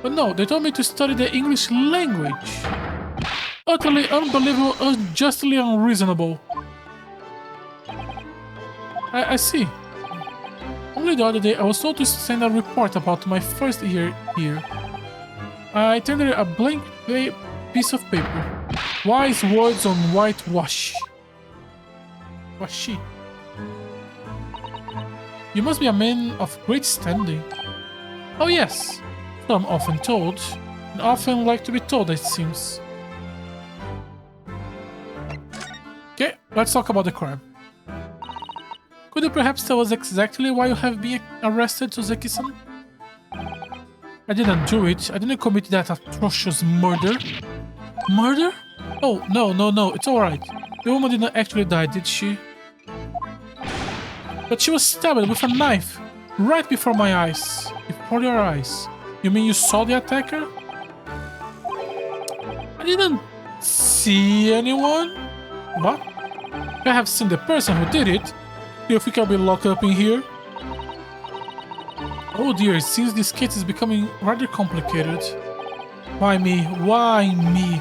But no, they told me to study the English language. Utterly unbelievable, unjustly unreasonable. I see. Only the other day I was told to send a report about my first year here. I tendered a blank piece of paper. Wise words on whitewash. Washi. You must be a man of great standing. Oh yes, so I'm often told, and often like to be told, it seems. Okay, let's talk about the crime. Could you perhaps tell us exactly why you have been arrested, Soseki-san? I didn't do it. I didn't commit that atrocious murder. Murder? Oh, no, it's alright. The woman didn't actually die, did she? But she was stabbed with a knife, right before my eyes. Before your eyes. You mean you saw the attacker? I didn't see anyone. What? I have seen the person who did it. Do you think I'll be locked up in here? Oh dear, it seems this case is becoming rather complicated. Why me? Why me?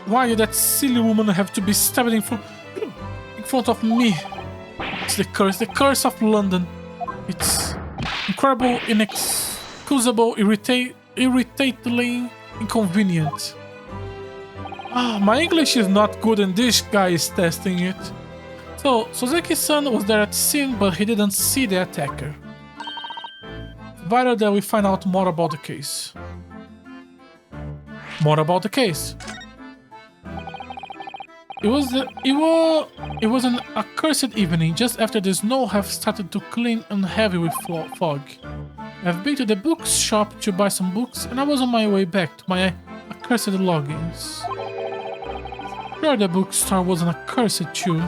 Why did that silly woman have to be stabbed in front of me? It's the curse of London. It's incredible, inexcusable, irritatingly inconvenient. My English is not good and this guy is testing it. So, Soseki-san was there at the scene, but he didn't see the attacker. Vital that we find out more about the case. More about the case. It was an accursed evening just after the snow have started to clean and heavy with fog. I've been to the bookshop to buy some books and I was on my way back to my accursed lodgings. Sure, the bookstore was an accursed too.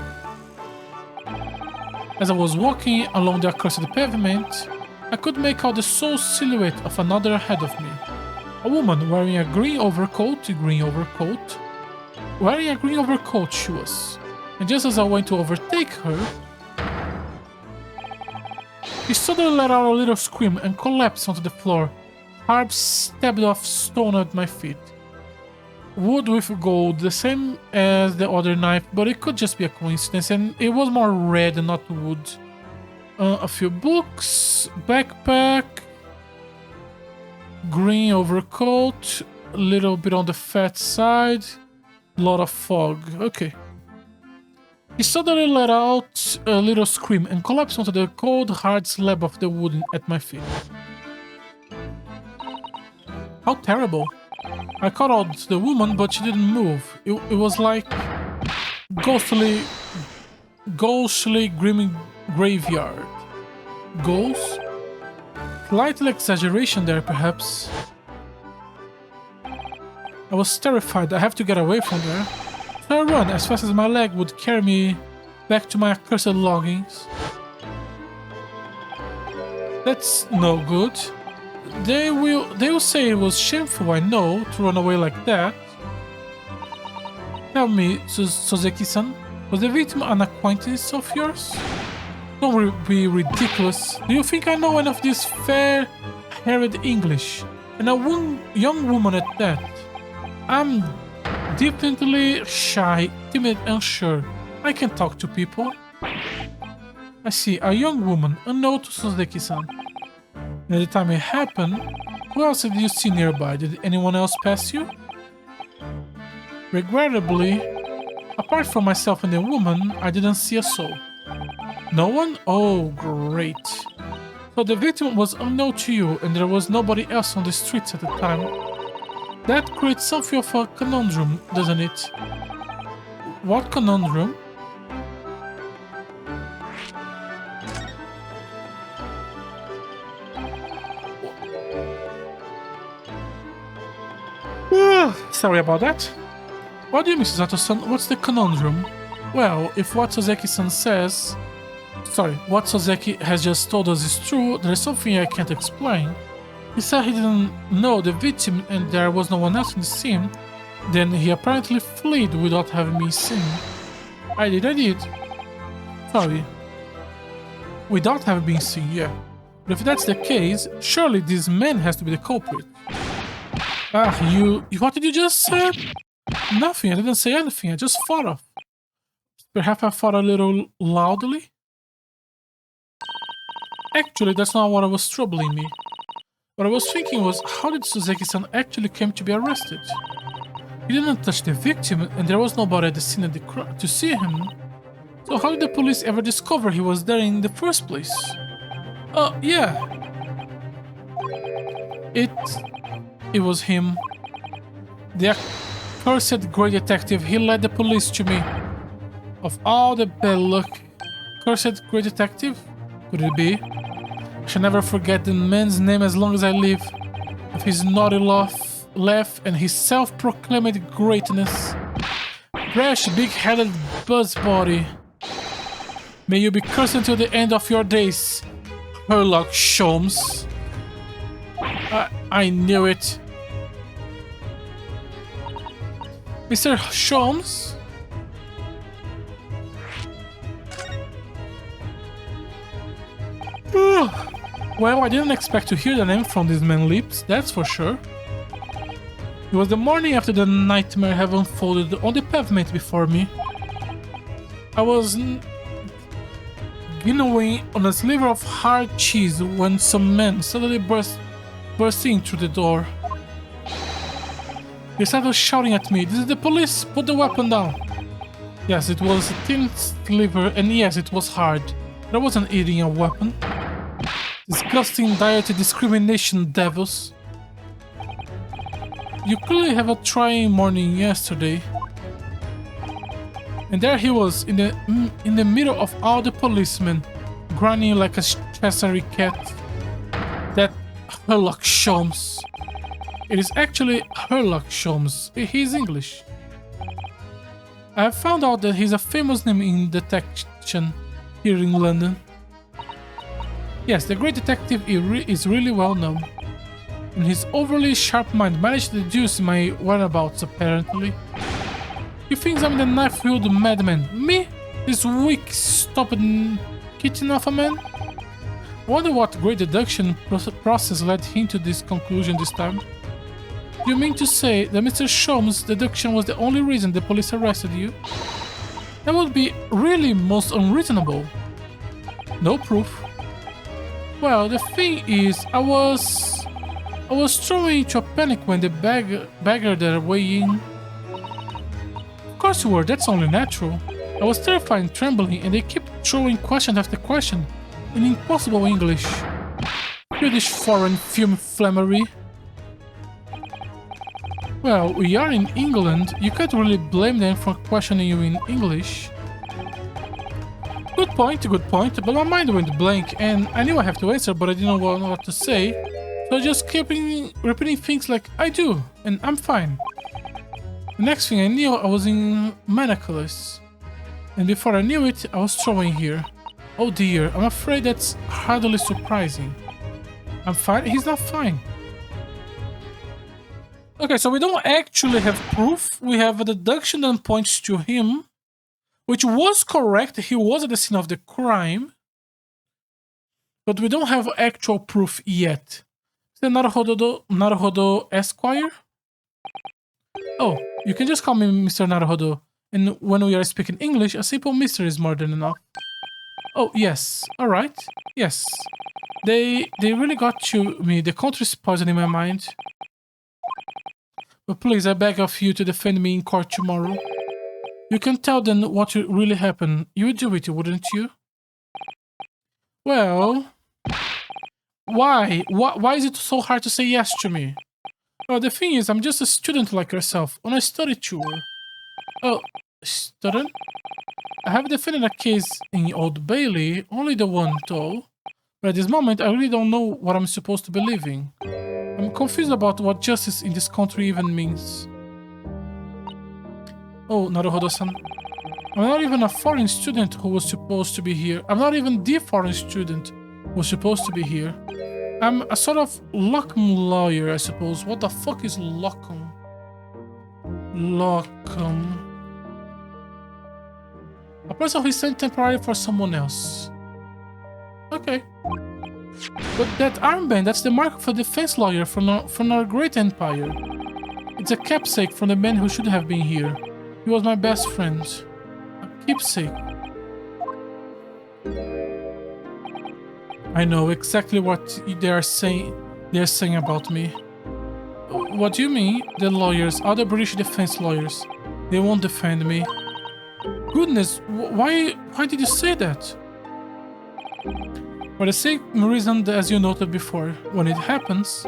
As I was walking along the accursed pavement, I could make out the sole silhouette of another ahead of me. A woman wearing a green overcoat she was. And just as I went to overtake her, she suddenly let out a little scream and collapsed onto the floor, harp stabbed off stone at my feet. Wood with gold, the same as the other knife, but it could just be a coincidence, and it was more red and not wood. A few books, backpack, green overcoat, a little bit on the fat side, a lot of fog. Okay. He suddenly let out a little scream and collapsed onto the cold, hard slab of the wood at my feet. How terrible. I called out the woman, but she didn't move. It was like ghostly grim graveyard. Ghosts? Slight exaggeration there, perhaps. I was terrified. I have to get away from there. So I ran as fast as my leg would carry me back to my accursed longings. That's no good. They will say it was shameful, I know, to run away like that. Tell me, Soseki-san, was the victim an acquaintance of yours? Don't be ridiculous. Do you think I know enough of this fair-haired English? And a young woman at that. I'm definitely shy, timid, unsure. I can talk to people. I see, a young woman, unknown to Soseki-san. And at the time it happened, who else did you see nearby? Did anyone else pass you? Regrettably, apart from myself and the woman, I didn't see a soul. No one? Oh, great. So the victim was unknown to you and there was nobody else on the streets at the time. That creates something of a conundrum, doesn't it? What conundrum? Sorry about that. What do you mean, Sato-san? What's the conundrum? Well, if what Soseki-san says... Sorry, what Soseki has just told us is true, there is something I can't explain. He said he didn't know the victim and there was no one else in the scene. Then he apparently fled without having me seen. I did. Sorry. Without having been seen, yeah. But if that's the case, surely this man has to be the culprit. What did you just say? Nothing, I didn't say anything, I just thought of. Perhaps I thought a little loudly? Actually, that's not what was troubling me. What I was thinking was, how did Soseki-san actually came to be arrested? He didn't touch the victim, and there was nobody at the scene of the crime to see him. So how did the police ever discover he was there in the first place? Yeah. It was him. The cursed great detective, he led the police to me. Of all the bad luck. Cursed great detective? Could it be? I shall never forget the man's name as long as I live. With his naughty laugh and his self-proclaimed greatness. Brash, big-headed buzzbody. May you be cursed until the end of your days, Sherlock Sholmes. I knew it. Mr. Sholmes? Well, I didn't expect to hear the name from this man's lips, that's for sure. It was the morning after the nightmare had unfolded on the pavement before me. I was gnawing on a sliver of hard cheese when some men suddenly burst in through the door. They started shouting at me, "This is the police! Put the weapon down!" Yes, it was a thin sliver, and yes, it was hard. But I wasn't eating a weapon. Disgusting diet discrimination devils. You clearly have a trying morning yesterday. And there he was, in the middle of all the policemen, grunting like a Cheshire cat. That Sherlock Sholmes. It is actually Sherlock Sholmes. He's English. I have found out that he's a famous name in detection here in London. Yes, the great detective is really well known. And his overly sharp mind managed to deduce my whereabouts, apparently. He thinks I'm the knife-wielding madman. Me? This weak, stupid kitten of a man? I wonder what great deduction process led him to this conclusion this time. You mean to say that Mr. Sholmes' deduction was the only reason the police arrested you? That would be really most unreasonable. No proof. Well, the thing is, I was thrown into a panic when the beggar their way in. Of course you were, that's only natural. I was terrified and trembling, and they kept throwing question after question in impossible English. British foreign film flammery. Well, we are in England, you can't really blame them for questioning you in English. Good point, but my mind went blank and I knew I have to answer, but I didn't know what to say. So I just kept repeating things like, I do, and I'm fine. The next thing I knew, I was in Manacles. And before I knew it, I was thrown here. Oh dear, I'm afraid that's hardly surprising. I'm fine, he's not fine. Okay, so we don't actually have proof. We have a deduction that points to him, which was correct. He was at the scene of the crime. But we don't have actual proof yet. Is that Naruhodo Esquire? Oh, you can just call me Mr. Naruhodo. And when we are speaking English, a simple Mr. is more than enough. Oh, yes. Alright. Yes. They really got to me. The country's poisoning my mind. But please, I beg of you to defend me in court tomorrow. You can tell them what really happened. You would do it, wouldn't you? Well... Why? Why is it so hard to say yes to me? Well, the thing is, I'm just a student like yourself, on a study tour. Oh, student? I have defended a case in Old Bailey, only the one though. But at this moment, I really don't know what I'm supposed to believe in. I'm confused about what justice in this country even means. Oh, Naruhodo-san. I'm not even a foreign student who was supposed to be here. I'm not even the foreign student who was supposed to be here. I'm a sort of locum lawyer, I suppose. What the fuck is locum? Locum. A person who is sent temporarily for someone else. Okay. But that armband, that's the mark of a defense lawyer from our great empire. It's a keepsake from the man who should have been here. He was my best friend. A keepsake. I know exactly what they are saying about me. What do you mean? The lawyers, other British defense lawyers. They won't defend me. Goodness, why did you say that? For the same reason as you noted before, when it happens,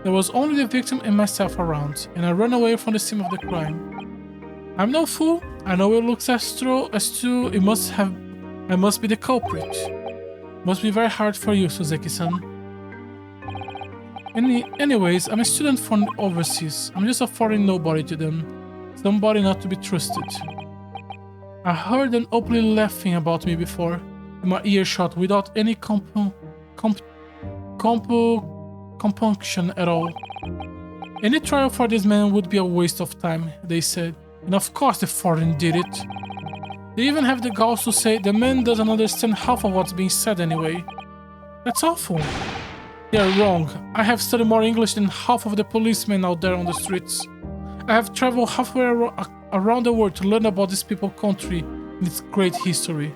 there was only the victim and myself around, and I ran away from the scene of the crime. I'm no fool. I know it looks as true I must be the culprit. Must be very hard for you, Suzeki-san. Anyways, I'm a student from overseas. I'm just a foreign nobody to them. Somebody not to be trusted. I heard them openly laughing about me before, in my earshot, without any compunction at all. Any trial for this man would be a waste of time, they said. And of course the foreign did it. They even have the gall to say the man doesn't understand half of what's being said anyway. That's awful. They are wrong. I have studied more English than half of the policemen out there on the streets. I have traveled halfway around the world to learn about this people's country and its great history.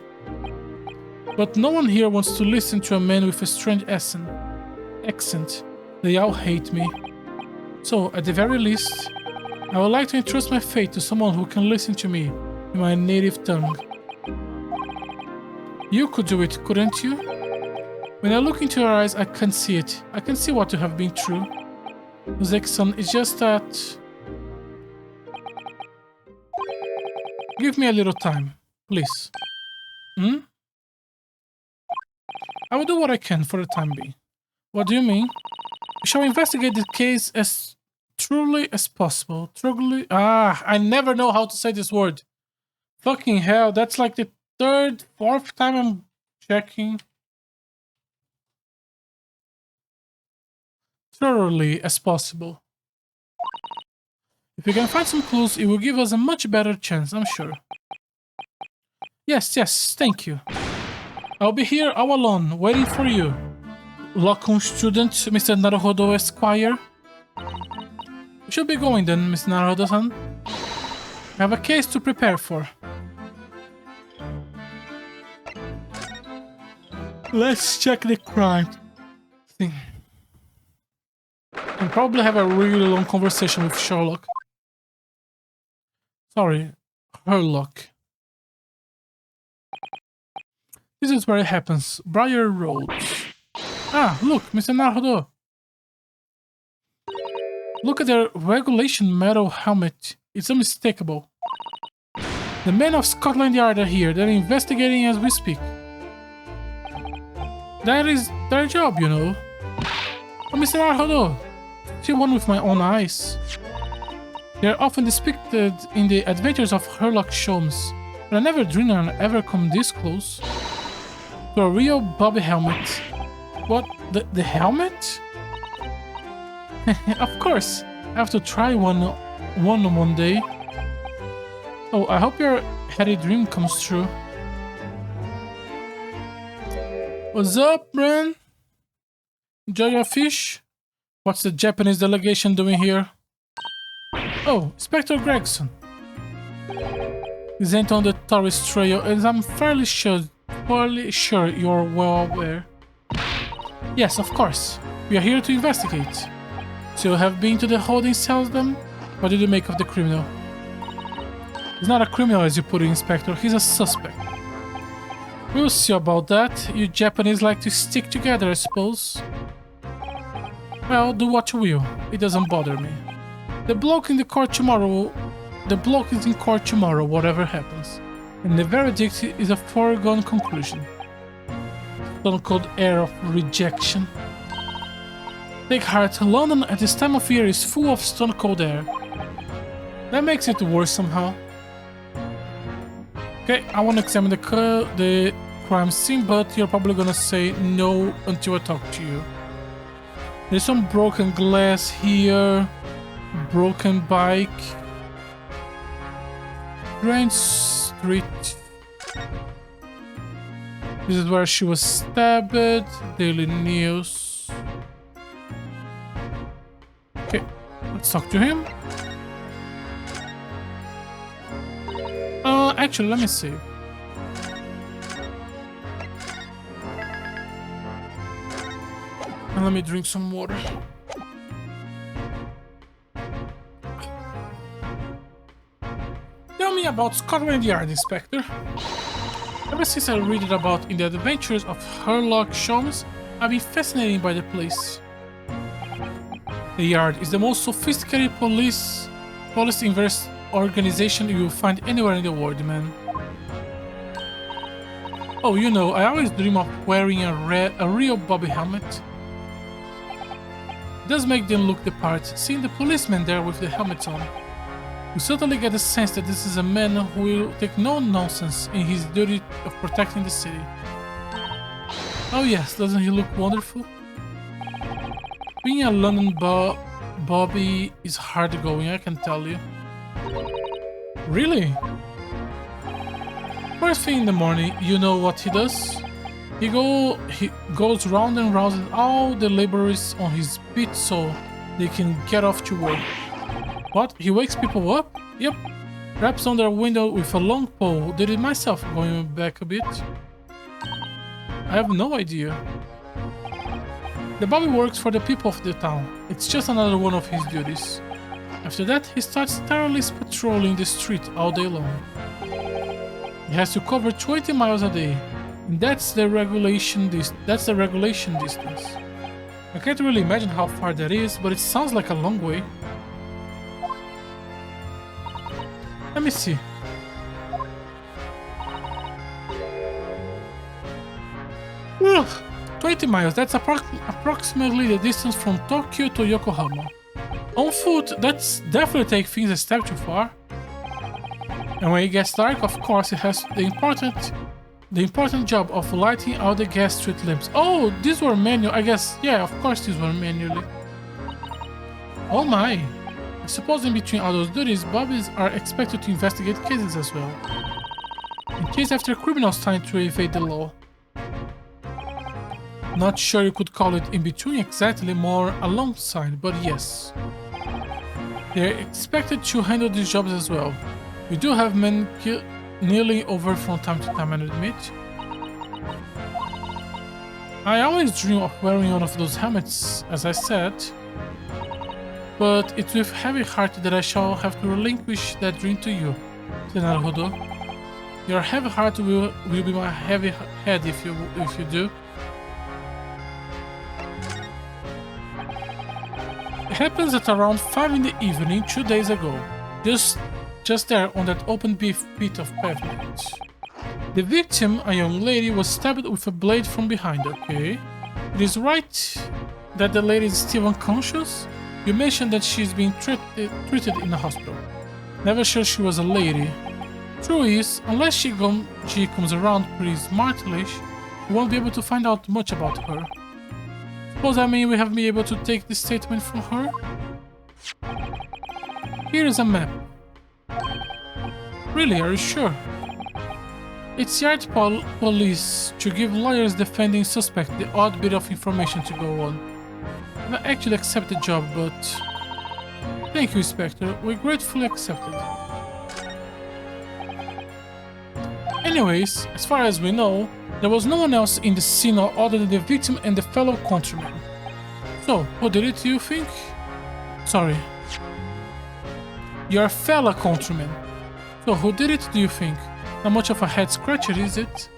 But no one here wants to listen to a man with a strange accent. They all hate me. So, at the very least, I would like to entrust my fate to someone who can listen to me in my native tongue. You could do it, couldn't you? When I look into your eyes, I can see it. I can see what you have been through. Suzeki-san, it's just that... Give me a little time, please. I will do what I can for the time being. What do you mean? We shall investigate the case as truly as possible. Truly... I never know how to say this word. Fucking hell, that's like the third, fourth time I'm checking. Thoroughly as possible. If we can find some clues, it will give us a much better chance, I'm sure. Yes, thank you. I'll be here all alone, waiting for you. Locum student, Mr. Naruhodo Esquire. We should be going then, Mr. Naruhodo-san. I have a case to prepare for. Let's check the crime. interesting. And probably have a really long conversation with Sherlock. Sorry, Herlock. This is where it happens. Briar Road. Ah, look, Mr. Nardo. Look at their regulation metal helmet. It's unmistakable. The men of Scotland Yard are here. They're investigating as we speak. That is their job, you know. Oh, Mr. Nardo. See one with my own eyes. They are often depicted in the adventures of Sherlock Holmes, but I never dreamed I'd ever come this close to a real Bobby helmet. What? The helmet? Of course, I have to try one day. Oh, I hope your heady dream comes true. What's up, Bren? Enjoy your fish? What's the Japanese delegation doing here? Oh, Inspector Gregson. He's ain't on the tourist trail, and I'm fairly sure you're well aware. Yes, of course. We are here to investigate. So you have been to the holding cells then? What did you make of the criminal? He's not a criminal as you put it, Inspector. He's a suspect. We'll see about that. You Japanese like to stick together, I suppose. Well, do what you will. It doesn't bother me. The bloke is in court tomorrow, whatever happens. And the verdict is a foregone conclusion. Stone cold air of rejection. Take heart, London at this time of year is full of stone cold air. That makes it worse somehow. Okay, I want to examine the crime scene, but you're probably gonna say no until I talk to you. There's some broken glass here, broken bike, Grand Street. This is where she was stabbed. Daily News. Okay, let's talk to him. Actually, let me see. And let me drink some water. Tell me about Scotland Yard, Inspector. Ever since I read it about in the adventures of Sherlock Holmes, I've been fascinated by the place. The Yard is the most sophisticated police organization you will find anywhere in the world, man. Oh, you know, I always dream of wearing a real Bobby helmet. It does make them look the part, seeing the policeman there with the helmet on. You certainly get the sense that this is a man who will take no nonsense in his duty of protecting the city. Oh yes, doesn't he look wonderful? Being a London Bobby is hard going, I can tell you. Really? First thing in the morning, you know what he does? He goes round and round all the laborers on his beat so they can get off to work. What? He wakes people up? Yep. Raps on their window with a long pole. Did it myself, going back a bit. I have no idea. The Bobby works for the people of the town. It's just another one of his duties. After that, he starts tirelessly patrolling the street all day long. He has to cover 20 miles a day, and that's the regulation distance. I can't really imagine how far that is, but it sounds like a long way. Let me see. Ugh, 20 miles, that's approximately the distance from Tokyo to Yokohama. On foot, that's definitely take things a step too far. And when it gets dark, of course, it has the important job of lighting all the gas street lamps. Oh, these were manual, I guess. Yeah, of course these were manually. Oh my. I suppose in between all those duties, Bobbies are expected to investigate cases as well. In case after criminals trying to evade the law. Not sure you could call it in between exactly, more alongside, but yes. They're expected to handle these jobs as well. We do have men kneeling over from time to time, I admit. I always dream of wearing one of those helmets, as I said. But it's with heavy heart that I shall have to relinquish that dream to you, said Naruhodo. Your heavy heart will be my heavy head if you do. It happens at around 5 in the evening 2 days ago, just there on that open bit of pavement. The victim, a young lady, was stabbed with a blade from behind, okay? It is right that the lady is still unconscious? You mentioned that she's being treated in the hospital. Never sure she was a lady. True is, unless she comes around pretty smartly, we won't be able to find out much about her. Suppose I mean we have been able to take this statement from her? Here is a map. Really, are you sure? It's yard police to give lawyers defending suspect the odd bit of information to go on. I actually accept the job, but... Thank you, Inspector. We gratefully accepted. Anyways, as far as we know, there was no one else in the scene other than the victim and the fellow countryman. So, who did it, do you think? Sorry. Your fellow countryman. So, who did it, do you think? Not much of a head scratcher, is it?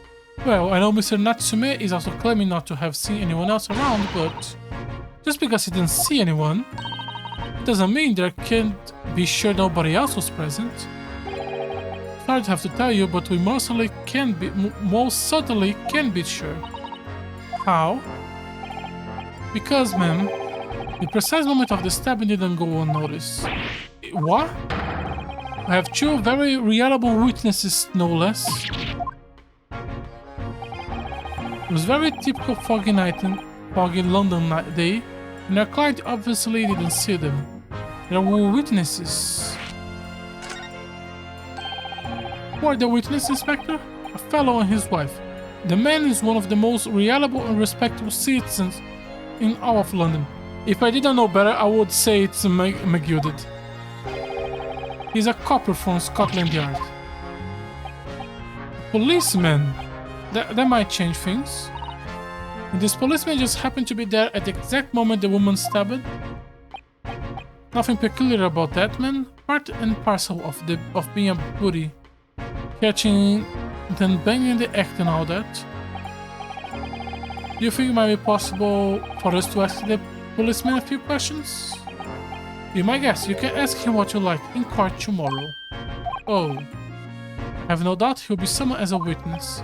Well, I know Mr. Natsume is also claiming not to have seen anyone else around, but... Just because he didn't see anyone, it doesn't mean there can't be sure nobody else was present. Sorry to have to tell you, but we most certainly can be sure. How? Because, ma'am, the precise moment of the stabbing didn't go unnoticed. What? I have 2 very reliable witnesses, no less. It was very typical foggy London day, and our client obviously didn't see them. There were witnesses. Who are the witnesses, Inspector? A fellow and his wife. The man is one of the most reliable and respectable citizens in all of London. If I didn't know better, I would say it's McGilded. He's a copper from Scotland Yard. Policeman? That might change things. And this policeman just happened to be there at the exact moment the woman stabbed? Nothing peculiar about that man. Part and parcel of being a booty. Catching, then banging the act and all that. Do you think it might be possible for us to ask the policeman a few questions? Be my guest, you can ask him what you like in court tomorrow. Oh. I have no doubt he'll be summoned as a witness.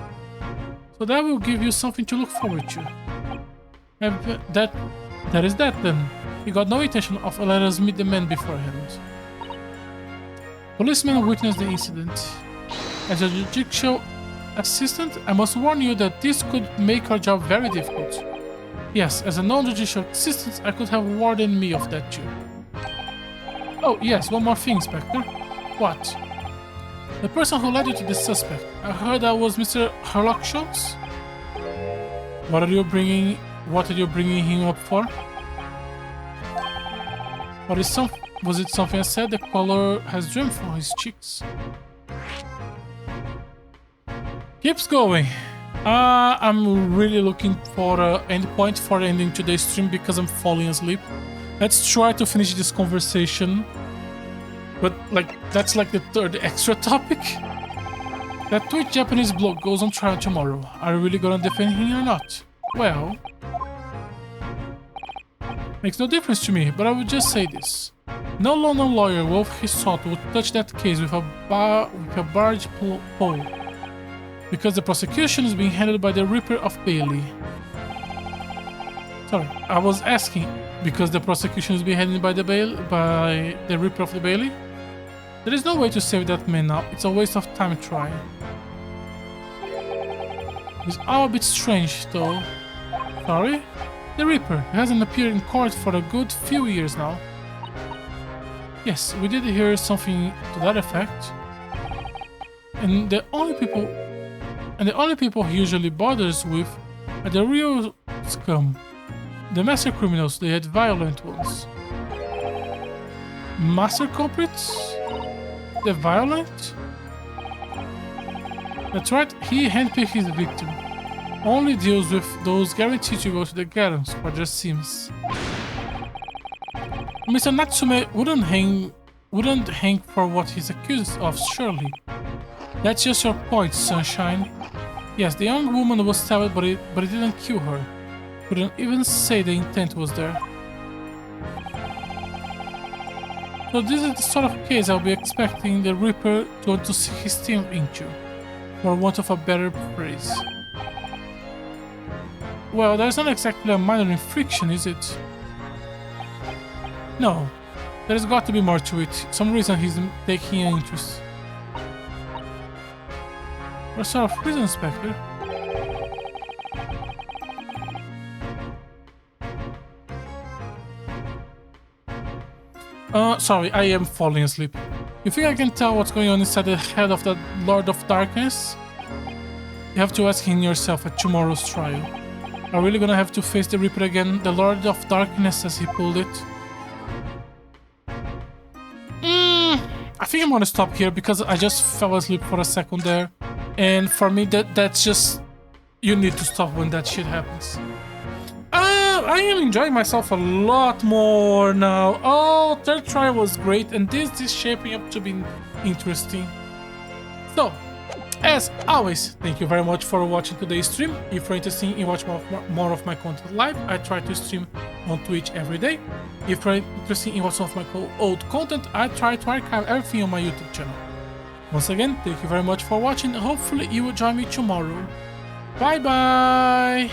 So that will give you something to look forward to. That is that then. He got no intention of letting us meet the man beforehand. Policeman witnessed the incident. As a judicial assistant, I must warn you that this could make our job very difficult. Yes, as a non-judicial assistant, I could have warned me of that too. Oh, yes, one more thing, Inspector. What? The person who led you to the suspect. I heard that was Mr. Sherlock Holmes? What are you bringing him up for? Was it something I said? The color has dripped from his cheeks. Keeps going. I'm really looking for an endpoint for ending today's stream because I'm falling asleep. Let's try to finish this conversation. But that's like the third extra topic. That Twitch Japanese blog goes on trial tomorrow. Are you really gonna defend him or not? Well, makes no difference to me, but I would just say this. No London lawyer worth his salt would touch that case with a barge pole. Because the prosecution is being handled by the Ripper of Bailey. Sorry, I was asking, because the prosecution is being handled by the Ripper of the Bailey? There is no way to save that man now. It's a waste of time trying. It's all a bit strange, though. Sorry? The Ripper hasn't appeared in court for a good few years now. Yes, we did hear something to that effect. And the only people he usually bothers with are the real scum. The master criminals, they had violent ones. Master culprits? The violent? That's right, he handpicked his victim. only deals with those guaranteed to go to the gardens for their sims. Mr. Natsume wouldn't hang for what he's accused of, surely. That's just your point, Sunshine. Yes, the young woman was stabbed, but it didn't kill her. Couldn't even say the intent was there. So this is the sort of case I'll be expecting the Reaper to want to see his team into, for want of a better phrase. Well, there's not exactly a minor infraction, is it? No, there's got to be more to it. Some reason he's taking an interest. What sort of reason, Spectre? Sorry, I am falling asleep. You think I can tell what's going on inside the head of the Lord of Darkness? You have to ask him yourself at tomorrow's trial. Are we really gonna have to face the Reaper again? The Lord of Darkness, as he pulled it? I think I'm gonna stop here because I just fell asleep for a second there. And for me, that's just... You need to stop when that shit happens. I am enjoying myself a lot more now. Oh, third trial was great, and this is shaping up to be interesting. So, as always, thank you very much for watching today's stream. If you're interested in watching more of my content live, I try to stream on Twitch every day. If you're interested in watching some of my old content, I try to archive everything on my YouTube channel. Once again, thank you very much for watching, and hopefully you will join me tomorrow. Bye bye!